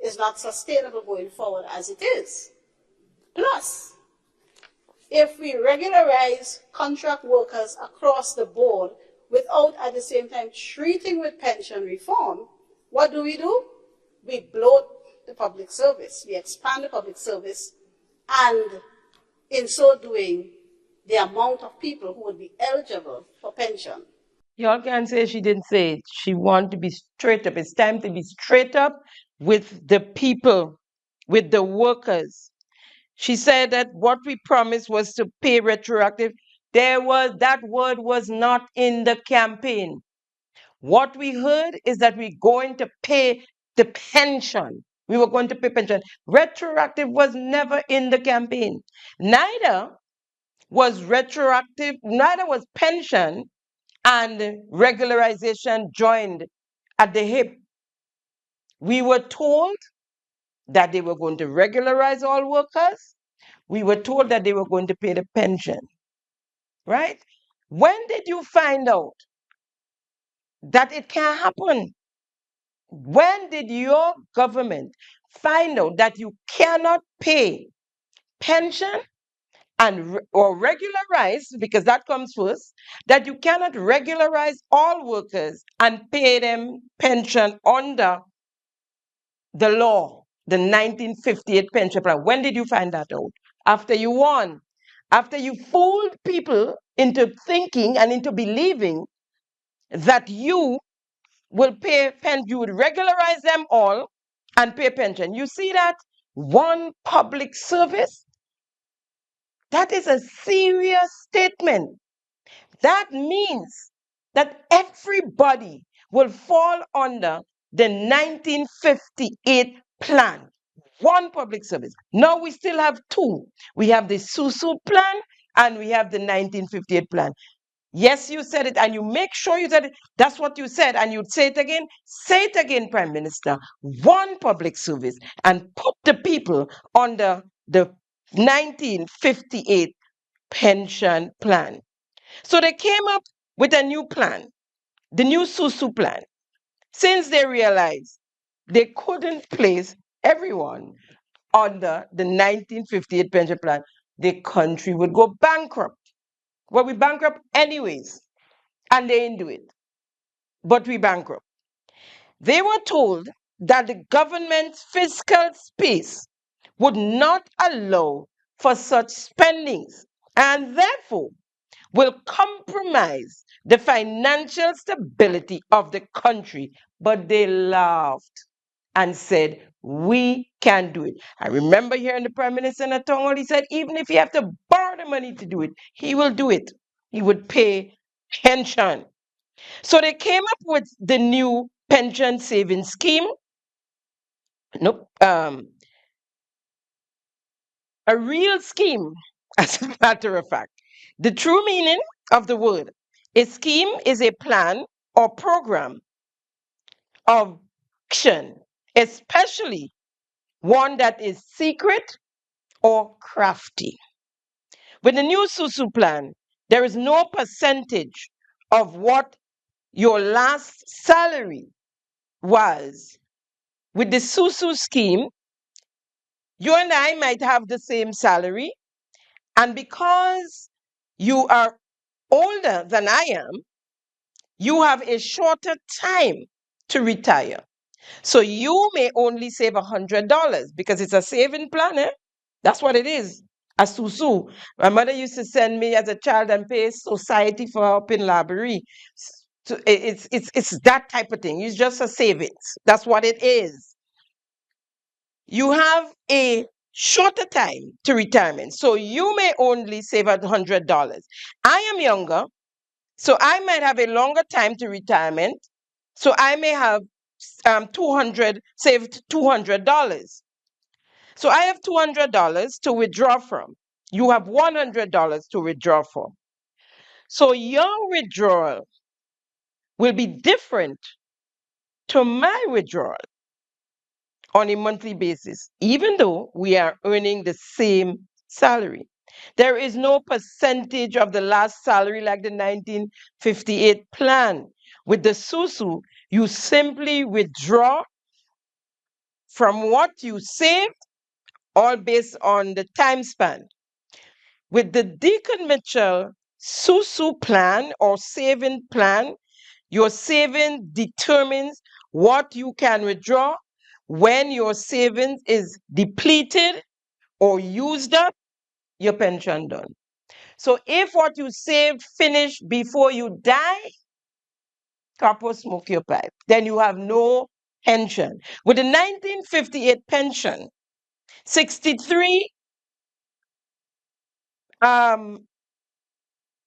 is not sustainable going forward as it is. Plus, if we regularize contract workers across the board without at the same time treating with pension reform, what do? We bloat the public service. We expand the public service, and in so doing, the amount of people who would be eligible for pension. Y'all can't say she didn't say it. She wanted to be straight up. It's time to be straight up with the people, with the workers. She said that what we promised was to pay retroactive. That word was not in the campaign. What we heard is that we're going to pay the pension. We were going to pay pension. Retroactive was never in the campaign. Neither was retroactive, neither was pension and regularization joined at the hip. We were told that they were going to regularize all workers. We were told that they were going to pay the pension, right? When did you find out that it can happen? When did your government find out that you cannot pay pension or regularize, because that comes first, that you cannot regularize all workers and pay them pension under the law, the 1958 pension plan? When did you find that out? After you won, after you fooled people into thinking and into believing that you will pay pension, you would regularize them all and pay pension. You see that? One public service? That is a serious statement. That means that everybody will fall under the 1958 plan. One public service. Now we still have two. We have the SUSU plan and we have the 1958 plan. Yes, you said it, and you make sure you said it. That's what you said, and you'd say it again. Say it again, Prime Minister. One public service, and put the people under the 1958 pension plan. So they came up with a new plan, the new SUSU plan, since they realized they couldn't place everyone under the 1958 pension plan. The country would go bankrupt. Well, we bankrupt anyways. And they didn't do it. But we bankrupt. They were told that the government's fiscal space would not allow for such spendings and therefore will compromise the financial stability of the country. But they laughed and said, we can do it. I remember hearing the Prime Minister in a town hall, he said, even if he have to borrow the money to do it, he will do it. He would pay pension. So they came up with the new pension saving scheme. Nope. A real scheme, as a matter of fact. The true meaning of the word, a scheme is a plan or program of action, especially one that is secret or crafty. With the new SUSU plan, there is no percentage of what your last salary was. With the SUSU scheme, you and I might have the same salary, and because you are older than I am, you have a shorter time to retire. So you may only save $100 because it's a saving plan. That's what it is. A SUSU. My mother used to send me as a child and pay society for up in library. So it's that type of thing. It's just a savings. That's what it is. You have a shorter time to retirement. So you may only save $100. I am younger, so I might have a longer time to retirement. So I may have saved $200. So I have $200 to withdraw from. You have $100 to withdraw from. So your withdrawal will be different to my withdrawal on a monthly basis, even though we are earning the same salary. There is no percentage of the last salary like the 1958 plan. With the SUSU, you simply withdraw from what you saved, all based on the time span. With the Deacon Mitchell SUSU plan or saving plan, your saving determines what you can withdraw. When your savings is depleted or used up, your pension done. So if what you saved finished before you die, copper smoke your pipe. Then you have no pension. With the 1958 pension, 63,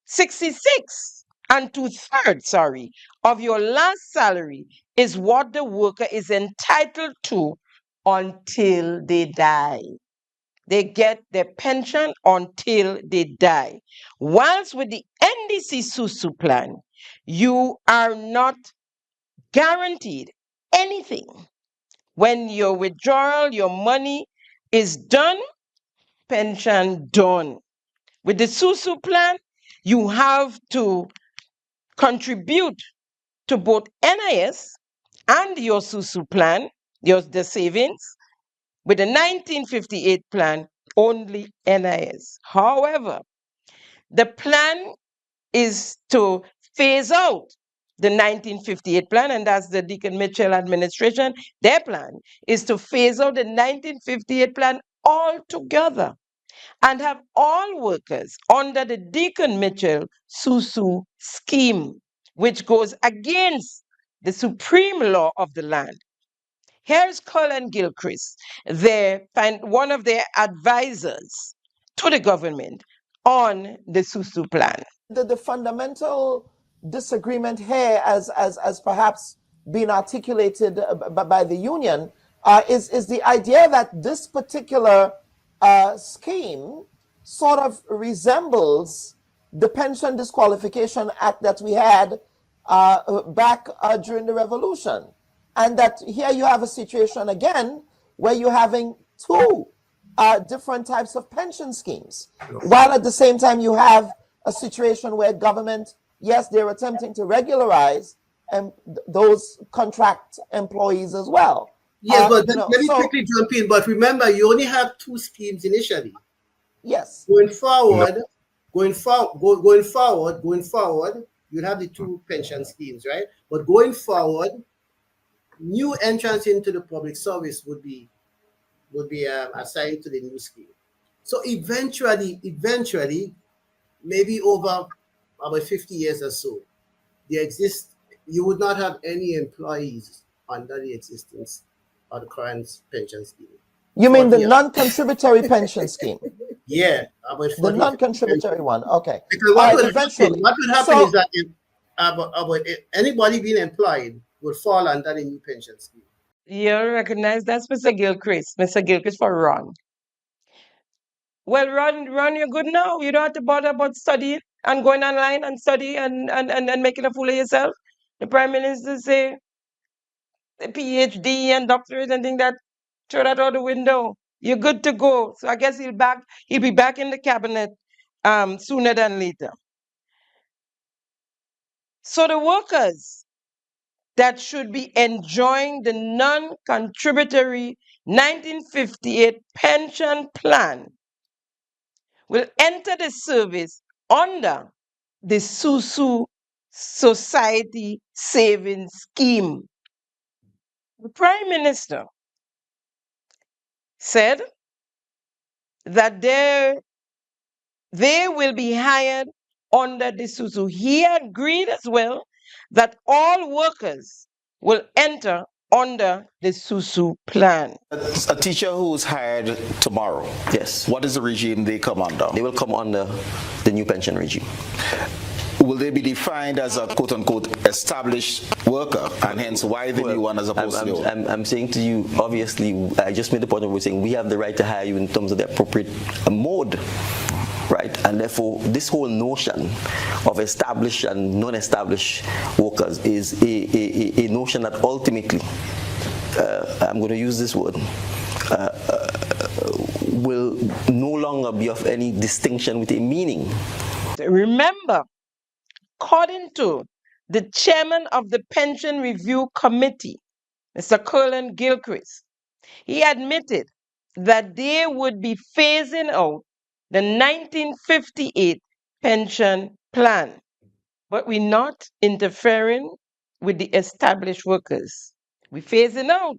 66 and 2/3, of your last salary is what the worker is entitled to until they die. They get their pension until they die. Whilst with the NDC SUSU plan, you are not guaranteed anything. When your withdrawal, your money is done, pension done. With the SUSU plan, you have to contribute to both NIS and your SUSU plan, the savings. With the 1958 plan, only NIS. However, the plan is to phase out the 1958 plan, and that's the Deacon Mitchell administration. Their plan is to phase out the 1958 plan altogether and have all workers under the Deacon Mitchell SUSU scheme, which goes against the supreme law of the land. Here's Colin Gilchrist, one of their advisors to the government on the SUSU plan. The fundamental disagreement here, as perhaps being articulated by the union, is the idea that this particular scheme sort of resembles the Pension Disqualification Act that we had back during the revolution. And that here you have a situation again where you're having two different types of pension schemes, while at the same time you have a situation where government, yes, they're attempting to regularize those contract employees as well. Yes, but let me quickly jump in. But remember, you only have two schemes initially. Yes. Going forward, you'll have the two pension schemes, right? But going forward, new entrants into the public service would be assigned to the new scheme. So eventually, maybe over about 50 years or so, you would not have any employees under the existence of the current pension scheme. You mean the non-contributory pension scheme? Yeah, about the non-contributory one. Okay. Because what would happen is that anybody being employed would fall under the new pension scheme. You recognize that's Mr. Gilchrist. Mr. Gilchrist for Ron. Well, Ron, you're good now. You don't have to bother about studying and going online and study and making a fool of yourself. The Prime Minister say the PhD and doctorate and thing that, throw that out the window. You're good to go. So I guess he'll be back in the cabinet sooner than later. So the workers that should be enjoying the non-contributory 1958 pension plan will enter the service under the SUSU Society Savings Scheme. The Prime Minister said that they will be hired under the SUSU. He agreed as well that all workers will enter under the SUSU plan. A teacher who's hired tomorrow, yes, what is the regime they come under? They will come under the new pension regime. Will they be defined as a quote-unquote established worker, and hence why the new one as opposed to the old? I'm saying to you, obviously, I just made the point of saying we have the right to hire you in terms of the appropriate mode, right? And therefore, this whole notion of established and non-established workers is a notion that ultimately, I'm going to use this word, will no longer be of any distinction with a meaning. Remember, according to the chairman of the Pension Review Committee, Mr. Colin Gilchrist, he admitted that they would be phasing out the 1958 pension plan, but we're not interfering with the established workers. We're phasing out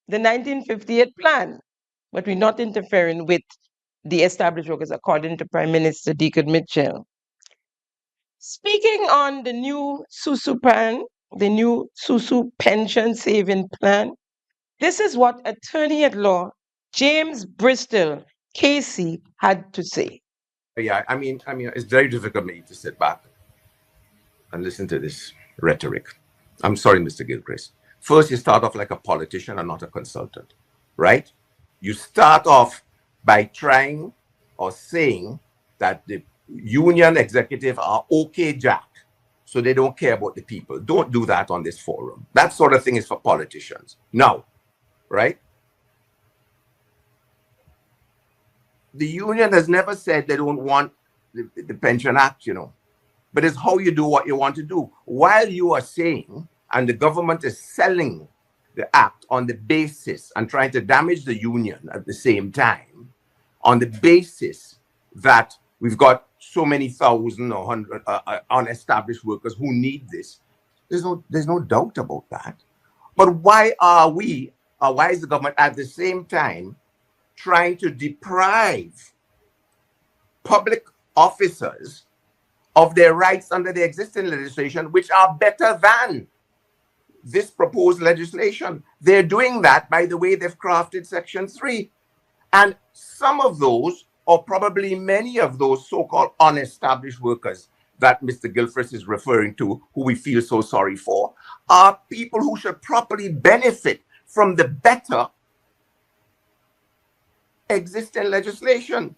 the 1958 plan, but we're not interfering with the established workers, according to Prime Minister Deacon Mitchell. Speaking on the new SUSU plan, the new SUSU pension saving plan, this is what Attorney at Law James Bristol Casey had to say. Yeah, I mean, it's very difficult for me to sit back and listen to this rhetoric. I'm sorry, Mr. Gilchrist. First, you start off like a politician and not a consultant, right? You start off by trying or saying that the union executive are okay, Jack, so they don't care about the people. Don't do that on this forum. That sort of thing is for politicians. Now, right? The union has never said they don't want the Pension Act, you know, but it's how you do what you want to do. While you are saying, and the government is selling the act on the basis and trying to damage the union at the same time, on the basis that we've got so many thousand or hundred unestablished workers who need this. There's no doubt about that. But why is the government at the same time trying to deprive public officers of their rights under the existing legislation, which are better than this proposed legislation? They're doing that by the way they've crafted Section 3. And some of those, or probably many of those so-called unestablished workers that Mr. Gilchrist is referring to, who we feel so sorry for, are people who should properly benefit from the better existing legislation.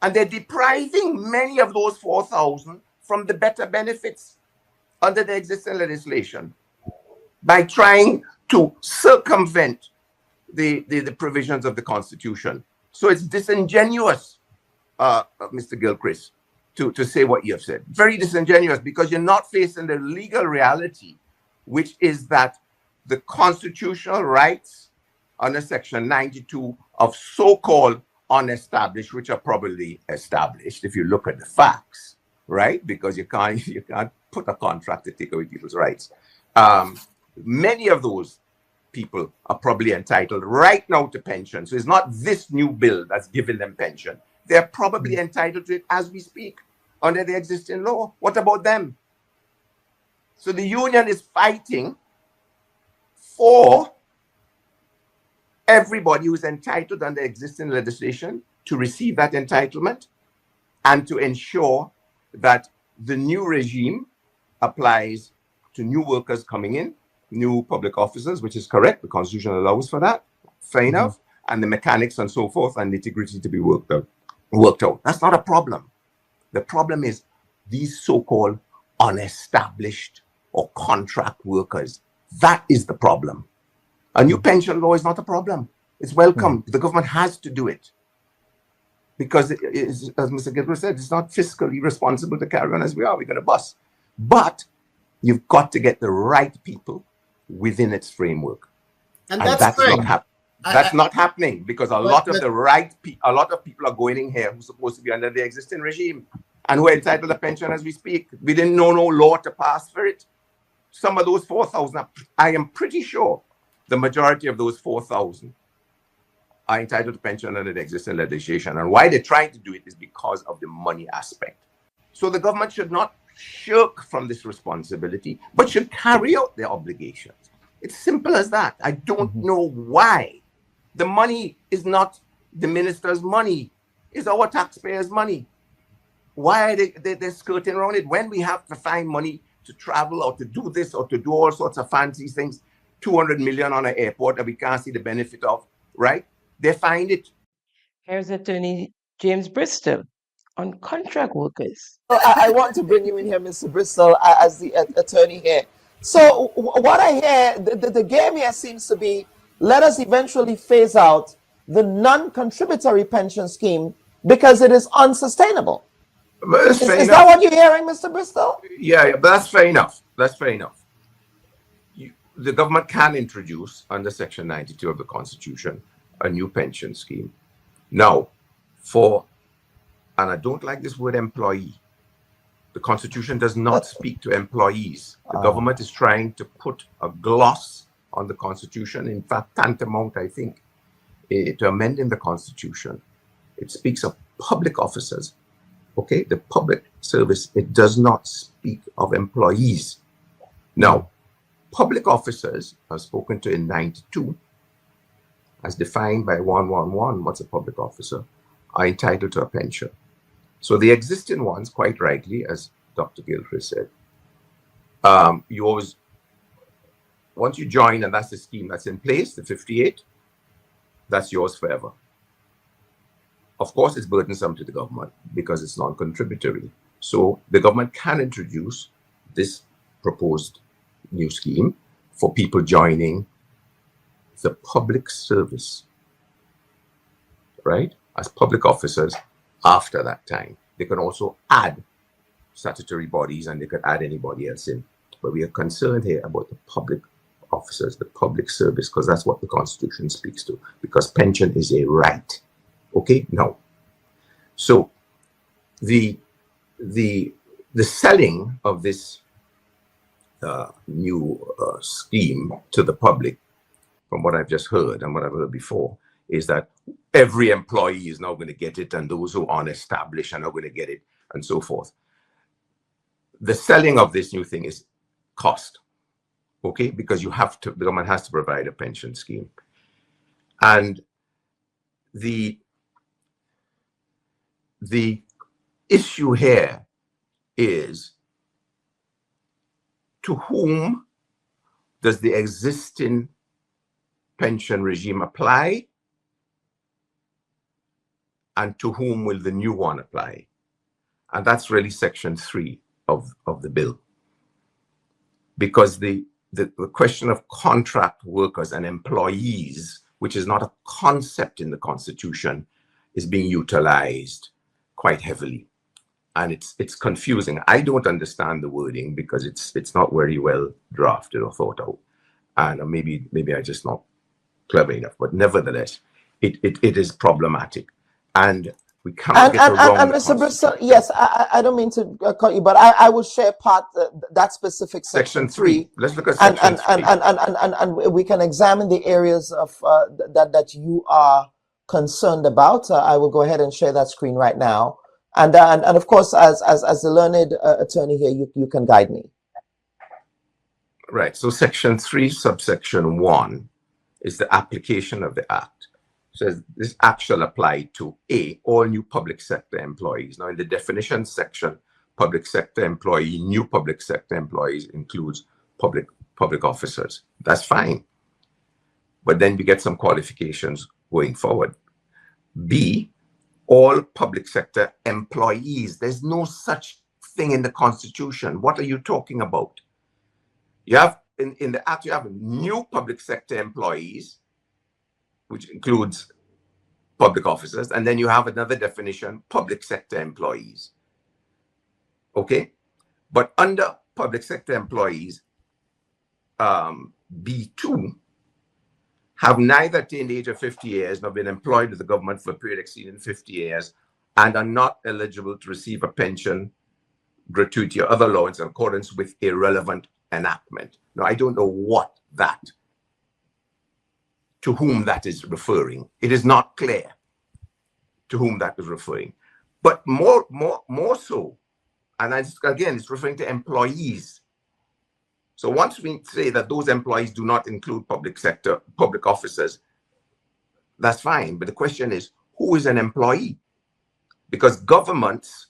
And they're depriving many of those 4,000 from the better benefits under the existing legislation by trying to circumvent the provisions of the Constitution. So it's disingenuous, Mr. Gilchrist, to say what you have said. Very disingenuous, because you're not facing the legal reality, which is that the constitutional rights under Section 92 of so-called unestablished, which are probably established if you look at the facts, right? Because you can't put a contract to take away people's rights. Many of those people are probably entitled right now to pension. So it's not this new bill that's giving them pension. They're probably entitled to it as we speak under the existing law. What about them? So the union is fighting for everybody who's entitled under existing legislation to receive that entitlement and to ensure that the new regime applies to new workers coming in, new public officers, which is correct. The Constitution allows for that. Fair enough. And the mechanics and so forth and nitty-gritty to be worked out. That's not a problem. The problem is these so-called unestablished or contract workers. That is the problem. A new pension law is not a problem. It's welcome. The government has to do it. Because, it is, as Mr. Gilchrist said, it's not fiscally responsible to carry on as we are. We're going to bust. But you've got to get the right people within its framework. And that's not happening. That's not happening because a lot of people are going in here who's supposed to be under the existing regime and who are entitled to pension as we speak. We didn't know no law to pass for it. Some of those 4,000, I am pretty sure the majority of those 4,000 are entitled to pension under the existing legislation. And why they're trying to do it is because of the money aspect. So the government should not shirk from this responsibility, but should carry out their obligations. It's simple as that. I don't know why. The money is not the minister's money. It's our taxpayers' money. Why are they're skirting around it when we have to find money to travel or to do this or to do all sorts of fancy things, 200 million on an airport that we can't see the benefit of, right? They find it. Here's Attorney James Bristol on contract workers. I want to bring you in here, Mr. Bristol, as the attorney here. So what I hear, the game here seems to be, let us eventually phase out the non-contributory pension scheme because it is unsustainable. Is that what you're hearing, Mr. Bristol? Yeah, but that's fair enough. That's fair enough. The government can introduce, under Section 92 of the Constitution, a new pension scheme. Now, and I don't like this word employee, the Constitution does not speak to employees. The government is trying to put a gloss on the Constitution, in fact, tantamount, I think, to amending the Constitution. It speaks of public officers, okay? The public service, it does not speak of employees. Now, public officers are spoken to in 92, as defined by 111, what's a public officer, are entitled to a pension. So the existing ones, quite rightly, as Dr. Gilchrist said. You always, once you join and that's the scheme that's in place, the 58, that's yours forever. Of course, it's burdensome to the government because it's non-contributory. So the government can introduce this proposed new scheme for people joining the public service, right? As public officers after that time. They can also add statutory bodies and they could add anybody else in. But we are concerned here about the public officers, the public service, because that's what the Constitution speaks to, because pension is a right. Okay, now, so the selling of this new scheme to the public, from what I've just heard and what I've heard before, is that every employee is now going to get it and those who aren't established are now going to get it and so forth. The selling of this new thing is cost, okay? Because you have to, the government has to provide a pension scheme. And the issue here is, to whom does the existing pension regime apply, and to whom will the new one apply? And that's really section 3 of the bill. Because the question of contract workers and employees, which is not a concept in the Constitution, is being utilized quite heavily. And it's confusing. I don't understand the wording because it's not very well drafted or thought out. And maybe I'm just not clever enough, but nevertheless, it is problematic. And we cannot get it wrong. And Mr. Bristol, yes, I don't mean to cut you, but I will share part that specific section 3. Let's look at section 3. And we can examine the areas of that you are concerned about. I will go ahead and share that screen right now. And of course, as the learned attorney here, you can guide me. Right. So section 3, subsection 1 is the application of the act. It says this act shall apply to A, all new public sector employees. Now, in the definition section, public sector employee, new public sector employees includes public officers. That's fine. But then we get some qualifications going forward. B, all public sector employees. There's no such thing in the Constitution. What are you talking about? You have, in the act, you have new public sector employees, which includes public officers, and then you have another definition, public sector employees. Okay? But under public sector employees, B2, have neither attained the age of 50 years nor been employed with the government for a period exceeding 50 years and are not eligible to receive a pension, gratuity, or other allowance in accordance with a relevant enactment. Now, I don't know to whom that is referring. It is not clear to whom that is referring. But more so, and again, it's referring to employees. So once we say that those employees do not include public sector, public officers, that's fine. But the question is, who is an employee? Because governments,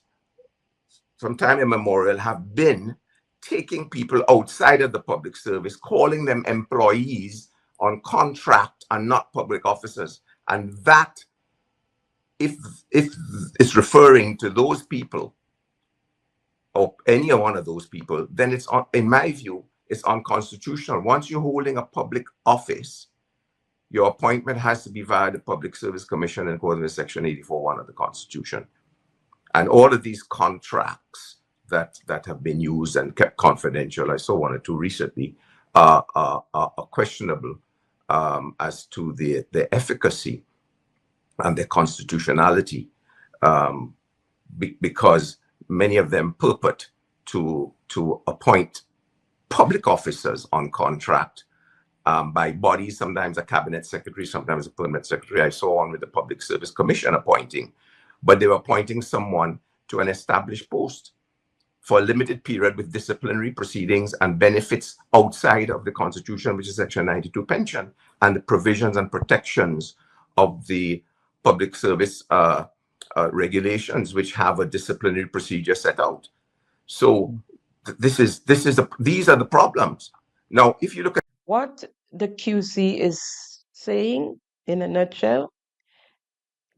from time immemorial, have been taking people outside of the public service, calling them employees on contract and not public officers. And that, if it's referring to those people or any one of those people, then it's, in my view, it's unconstitutional. Once you're holding a public office, your appointment has to be via the Public Service Commission in accordance with Section 84(1) of the Constitution. And all of these contracts that have been used and kept confidential, I saw one or two recently, are questionable as to the efficacy and their constitutionality, because many of them purport to appoint public officers on contract by bodies, sometimes a cabinet secretary, sometimes a permanent secretary. I saw one with the Public Service Commission appointing, but they were appointing someone to an established post for a limited period with disciplinary proceedings and benefits outside of the Constitution, which is Section 92 pension, and the provisions and protections of the public service regulations, which have a disciplinary procedure set out. So these are the problems. Now, if you look at what the QC is saying in a nutshell,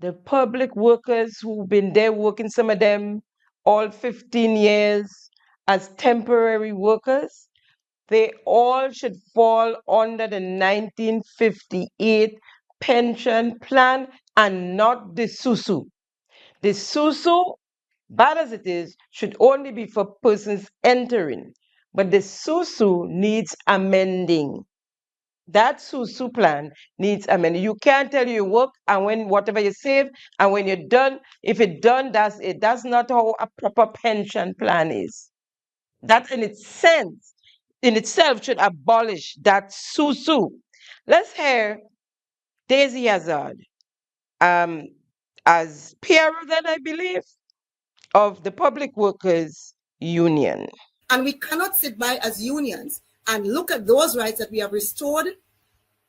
the public workers who've been there working, some of them all 15 years as temporary workers, they all should fall under the 1958 pension plan and not the SUSU. The SUSU, bad as it is, should only be for persons entering. But the SUSU needs amending. That SUSU plan needs amending. You can't tell you work and when whatever you save, and when you're done, if it's done, that's it. That's not how a proper pension plan is. That in itself should abolish that SUSU. Let's hear Daisy Hazard, as PRO then I believe, of the Public Workers Union. And we cannot sit by as unions and look at those rights that we have restored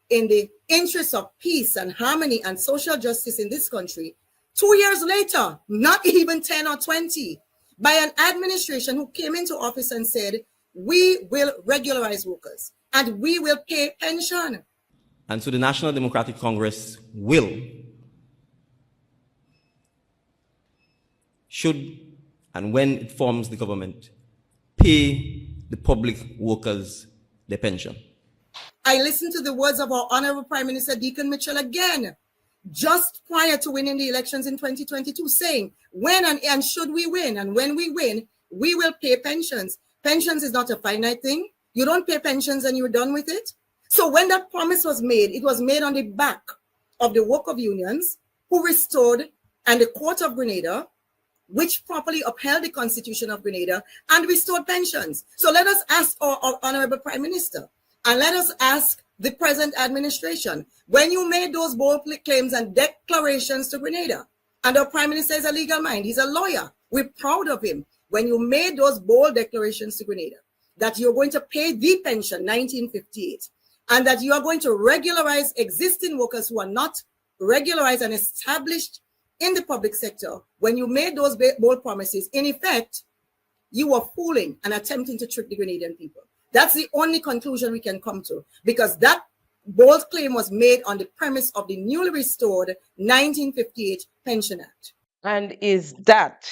in the interest of peace and harmony and social justice in this country 2 years later, not even 10 or 20, by an administration who came into office and said, we will regularize workers and we will pay pension. And so the National Democratic Congress should, and when it forms the government, pay the public workers their pension. I listened to the words of our Honorable Prime Minister Deacon Mitchell again, just prior to winning the elections in 2022, saying, when and should we win, and when we win, we will pay pensions. Pensions is not a finite thing. You don't pay pensions and you're done with it. So when that promise was made, it was made on the back of the work of unions who restored, and the Court of Grenada, which properly upheld the Constitution of Grenada and restored pensions. So let us ask our Honorable Prime Minister, and let us ask the present administration, when you made those bold claims and declarations to Grenada, and our Prime Minister is a legal mind, he's a lawyer, we're proud of him. When you made those bold declarations to Grenada, that you're going to pay the pension 1958, and that you are going to regularize existing workers who are not regularized and established in the public sector, when you made those bold promises, in effect, you were fooling and attempting to trick the Grenadian people. That's the only conclusion we can come to, because that bold claim was made on the premise of the newly restored 1958 Pension Act. And is that,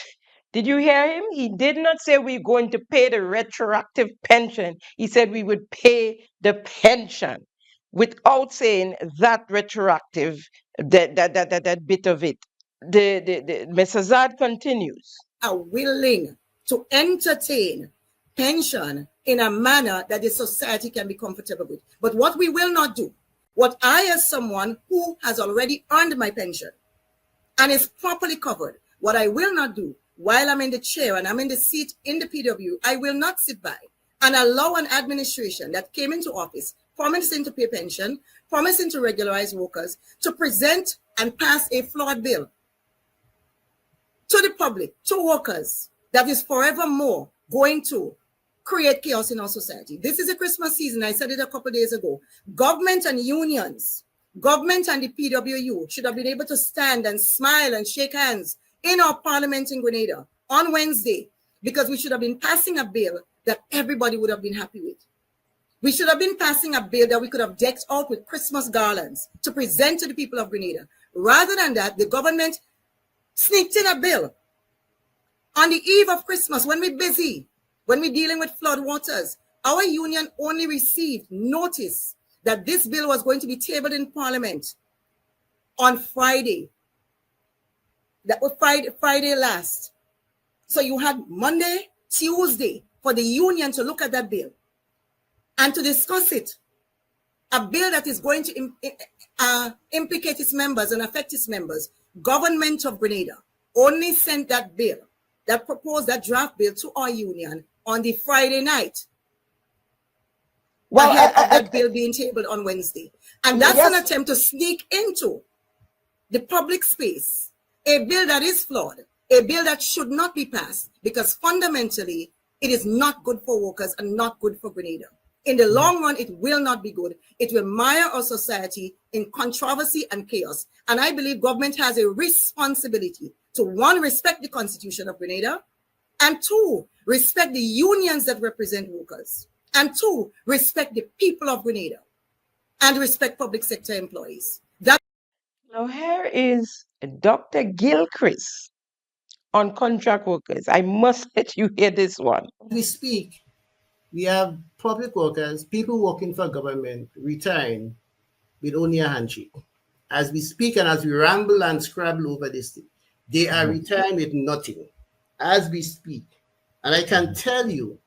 did you hear him? He did not say we're going to pay the retroactive pension. He said we would pay the pension without saying that retroactive, that bit of it. Mr. Zad continues. Are willing to entertain pension in a manner that the society can be comfortable with. But what we will not do, what I, as someone who has already earned my pension and is properly covered, what I will not do while I'm in the chair and I'm in the seat in the PW, I will not sit by and allow an administration that came into office promising to pay pension, promising to regularize workers, to present and pass a flawed bill to the public, to workers, that is forevermore going to create chaos in our society. This is a Christmas season. I said it a couple of days ago. Government and unions, government and the PWU should have been able to stand and smile and shake hands in our parliament in Grenada on Wednesday, because we should have been passing a bill that everybody would have been happy with. We should have been passing a bill that we could have decked out with Christmas garlands to present to the people of Grenada. Rather than that, the government sneaked in a bill on the eve of Christmas, when we're busy, when we're dealing with flood waters. Our union only received notice that this bill was going to be tabled in Parliament on Friday. That was Friday last. So you had Monday, Tuesday for the union to look at that bill and to discuss it. A bill that is going to implicate its members and affect its members. Government of Grenada only sent that bill, that proposed that draft bill to our union on the Friday night. Well, ahead of that bill being tabled on Wednesday. And that's an attempt to sneak into the public space a bill that is flawed, a bill that should not be passed, because fundamentally it is not good for workers and not good for Grenada. In the long run, it will not be good. It will mire our society in controversy and chaos. And I believe government has a responsibility to, one, respect the Constitution of Grenada, And two, respect the unions that represent workers. And two, respect the people of Grenada. And respect public sector employees. Now here is Dr. Gilchrist on contract workers. I must let you hear this one. We speak, we have public workers, people working for government, retiring with only a handshake. As we speak and as we ramble and scrabble over this thing, they are retiring with nothing as we speak. And I can tell you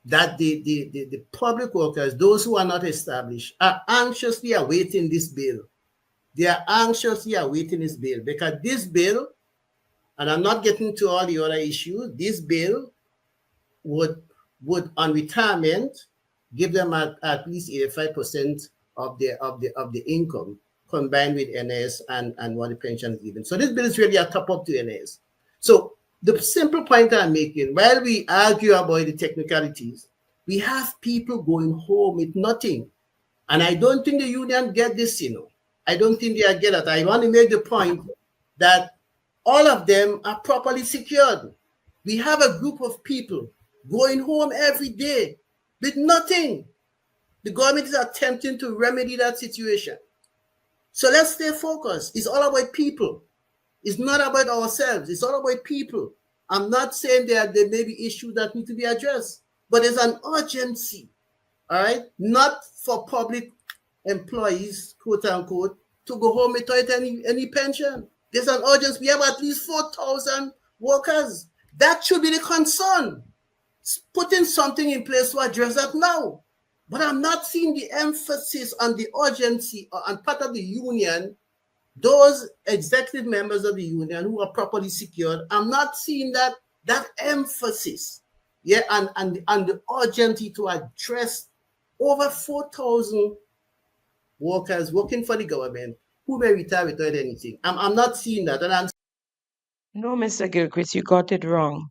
that the public workers, those who are not established, are anxiously awaiting this bill. They are anxiously awaiting this bill because this bill, and I'm not getting to all the other issues, this bill would on retirement give them at least 85% of the income combined with NS and what the pension is given. So this bill is really a top up to NS. So the simple point I'm making, while we argue about the technicalities, we have people going home with nothing. And I don't think the union get this, I don't think they get it. I want to make the point that all of them are properly secured. We have a group of people going home every day with nothing. The government is attempting to remedy that situation. So let's stay focused. It's all about people. It's not about ourselves. It's all about people. I'm not saying that there may be issues that need to be addressed, but there's an urgency, all right? Not for public employees, quote unquote, to go home without any pension. There's an urgency. We have at least 4,000 workers. That should be the concern. Putting something in place to address that now. But I'm not seeing the emphasis on the urgency on part of the union, those executive members of the union who are properly secured. I'm not seeing that emphasis, and the urgency to address over 4,000 workers working for the government who may retire without anything. I'm not seeing that. No, Mr. Gilchrist, you got it wrong.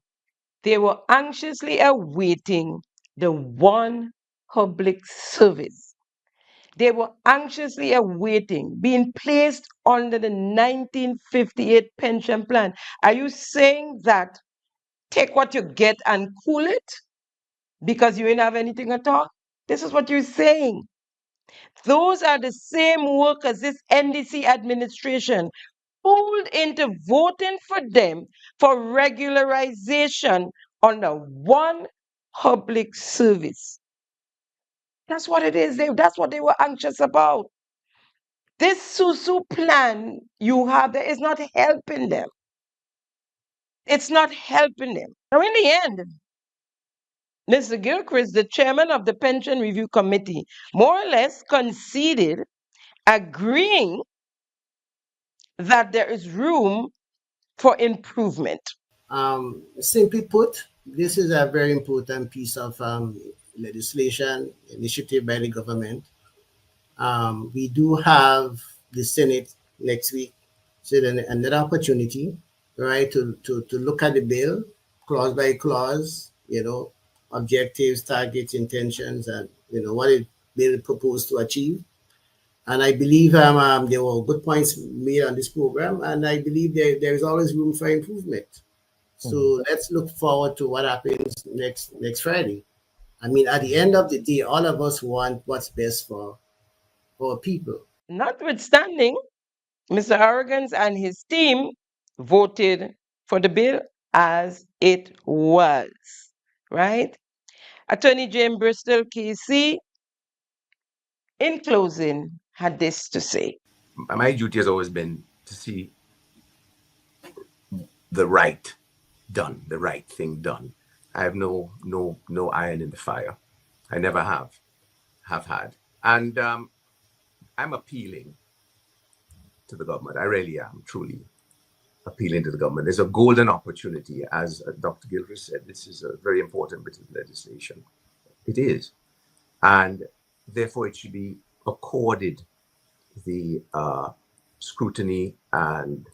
They were anxiously awaiting the one public service. They were anxiously awaiting being placed under the 1958 pension plan. Are you saying that take what you get and cool it because you ain't have anything at all? This is what you're saying. Those are the same workers this NDC administration pulled into voting for them for regularization under one public service. That's what it is. That's what they were anxious about. This SUSU plan you have there is not helping them. It's not helping them. Now, in the end, Mr. Gilchrist, the chairman of the Pension Review Committee, more or less conceded, agreeing that there is room for improvement. Simply put, this is a very important piece of legislation initiative by the government. We do have the Senate next week, so then another opportunity, right, to look at the bill clause by clause, objectives, targets, intentions, and what it bill proposed to achieve. And I believe there were good points made on this program, and I believe there is always room for improvement. So let's look forward to what happens next Friday. I mean, at the end of the day, all of us want what's best for people. Notwithstanding, Mr. Arrogance and his team voted for the bill as it was, right? Attorney Jane Bristol, KC, in closing, had this to say. My duty has always been to see the right done, the right thing done. I have no iron in the fire. I never have had. And I'm appealing to the government. I really am, truly appealing to the government. There's a golden opportunity, as Dr. Gilchrist said. This is a very important bit of legislation. It is. And therefore, it should be accorded the scrutiny, and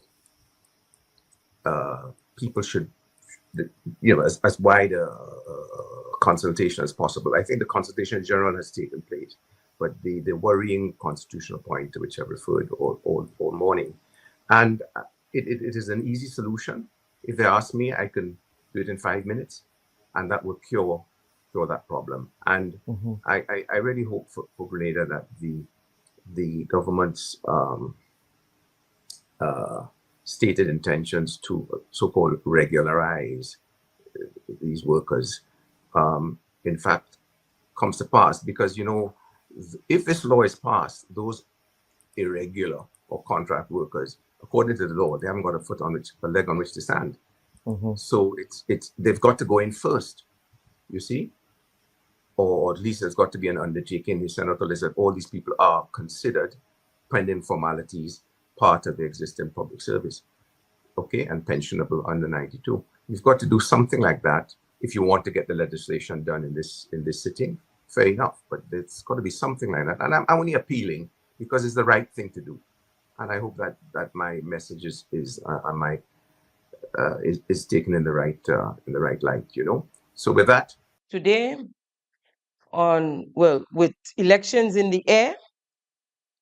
people should, as wide a consultation as possible. I think the consultation in general has taken place, but the worrying constitutional point to which I've referred all morning. And it is an easy solution. If they ask me, I can do it in 5 minutes, and that would cure that problem. And I really hope for Grenada that the government's stated intentions to so-called regularize these workers, in fact, comes to pass. Because, you know, if this law is passed, those irregular or contract workers, according to the law, they haven't got a leg on which to stand. So they've got to go in first, you see, or at least there's got to be an undertaking. The senator list that all these people are considered, pending formalities, part of the existing public service, okay, and pensionable under 92. You've got to do something like that if you want to get the legislation done in this sitting. Fair enough, but it's got to be something like that. And I'm only appealing because it's the right thing to do. And I hope that my message is taken in the right light, you know. So with that, Today, with elections in the air,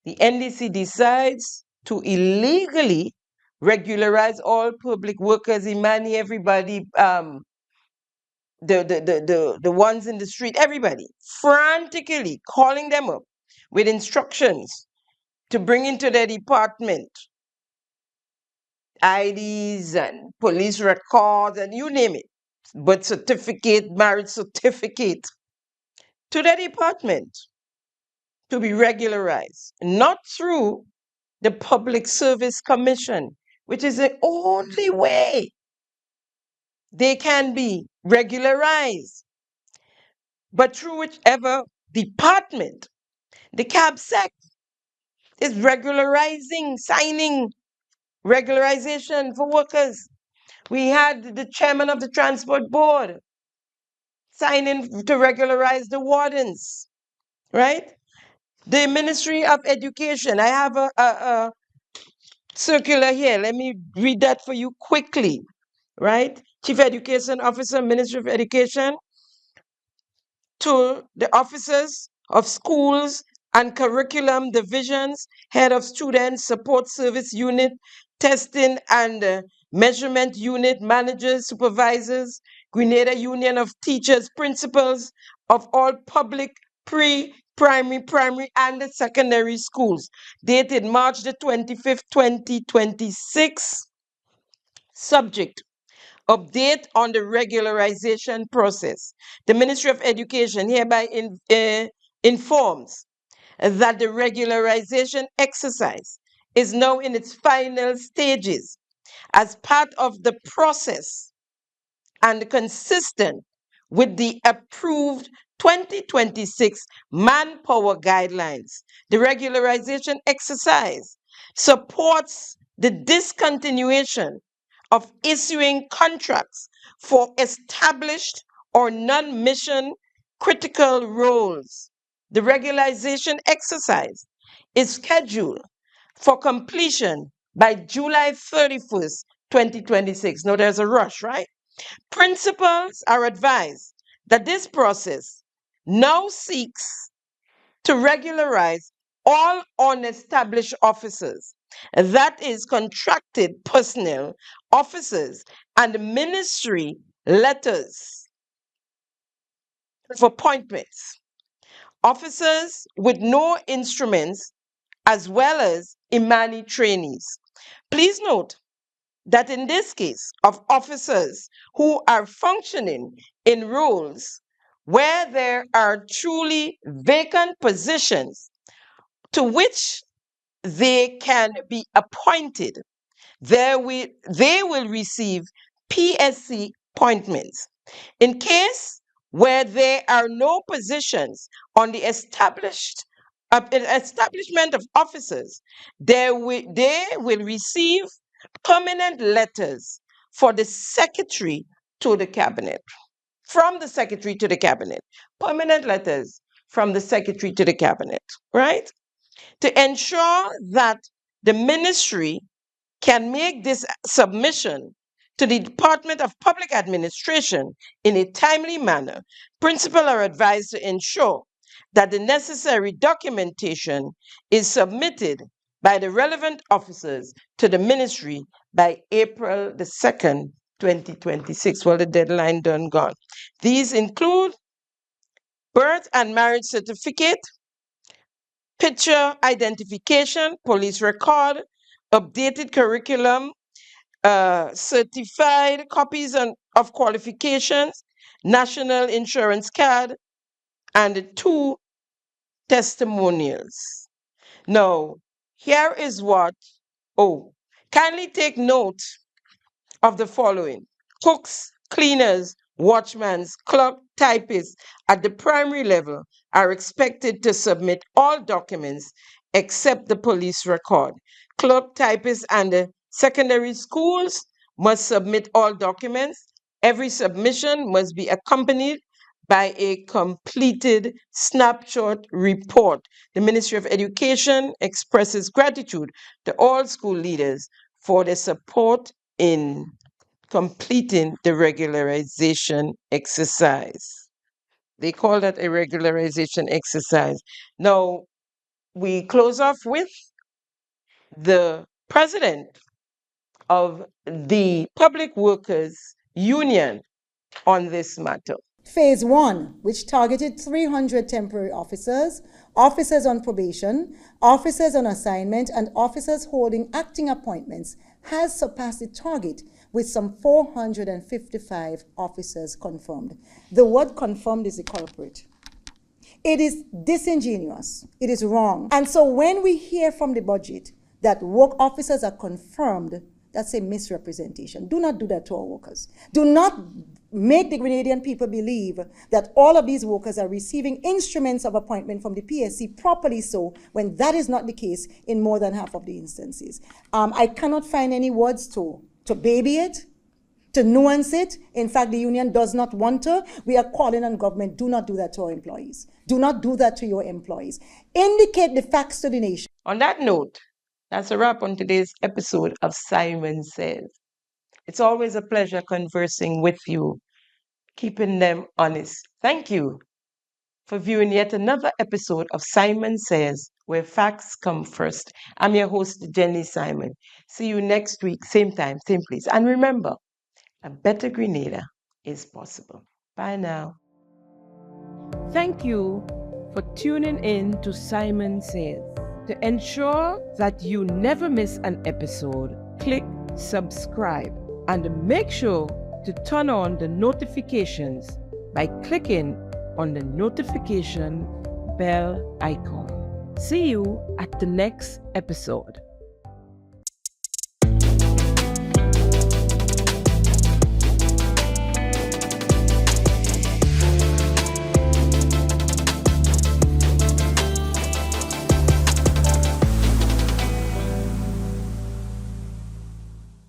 the NDC decides to illegally regularize all public workers, Imani, everybody, the ones in the street, everybody, frantically calling them up with instructions to bring into their department IDs and police records and you name it, birth certificate, marriage certificate, to the department to be regularized, not through the Public Service Commission, which is the only way they can be regularized, but through whichever department. The CABSEC is signing regularization for workers. We had the chairman of the transport board signing to regularize the wardens, right? The Ministry of Education, I have a circular here. Let me read that for you quickly, right? Chief Education Officer, Ministry of Education, to the officers of schools and curriculum divisions, head of student support service unit, testing and measurement unit, managers, supervisors, Grenada Union of Teachers, principals of all public pre-primary, primary, and secondary schools, dated March the 25th, 2026. Subject: update on the regularization process. The Ministry of Education hereby informs that the regularization exercise is now in its final stages as part of the process and consistent with the approved 2026 manpower guidelines. The regularization exercise supports the discontinuation of issuing contracts for established or non-mission critical roles. The regularization exercise is scheduled for completion by July 31st, 2026. Now there's a rush, right? Principals are advised that this process now seeks to regularize all unestablished officers, that is, contracted personnel, officers, and ministry letters of appointments, officers with no instruments, as well as Imani trainees. Please note that in this case of officers who are functioning in roles where there are truly vacant positions to which they can be appointed, they will receive PSC appointments. In case where there are no positions on the establishment of officers, they will receive permanent letters for the secretary to the cabinet, from the secretary to the cabinet, permanent letters from the secretary to the cabinet, right? To ensure that the ministry can make this submission to the Department of Public Administration in a timely manner, principals are advised to ensure that the necessary documentation is submitted by the relevant officers to the ministry by April the 2nd, 2026. Well, the deadline done gone. These include birth and marriage certificate, picture identification, police record, updated curriculum, certified copies of qualifications, national insurance card, and 2 testimonials. Now, here is what, kindly take note of the following. Cooks, cleaners, watchmen, clerk, typists at the primary level are expected to submit all documents except the police record. Clerk, typists, and the secondary schools must submit all documents. Every submission must be accompanied by a completed snapshot report. The Ministry of Education expresses gratitude to all school leaders for their support in completing the regularization exercise. They call that a regularization exercise. Now, we close off with the president of the Public Workers Union on this matter. Phase 1, which targeted 300 temporary officers, officers on probation, officers on assignment, and officers holding acting appointments, has surpassed the target with some 455 officers confirmed. The word confirmed is the culprit. It is disingenuous. It is wrong. And so when we hear from the budget that work officers are confirmed, that's a misrepresentation. Do not do that to our workers. Do not make the Grenadian people believe that all of these workers are receiving instruments of appointment from the PSC properly so, when that is not the case in more than half of the instances. I cannot find any words to baby it, to nuance it. In fact, the union does not want to. We are calling on government, do not do that to our employees. Do not do that to your employees. Indicate the facts to the nation. On that note, that's a wrap on today's episode of Simon Says. It's always a pleasure conversing with you, keeping them honest. Thank you for viewing yet another episode of Simon Says, where facts come first. I'm your host, Jenny Simon. See you next week, same time, same place. And remember, a better Grenada is possible. Bye now. Thank you for tuning in to Simon Says. To ensure that you never miss an episode, click subscribe and make sure to turn on the notifications by clicking on the notification bell icon. See you at the next episode.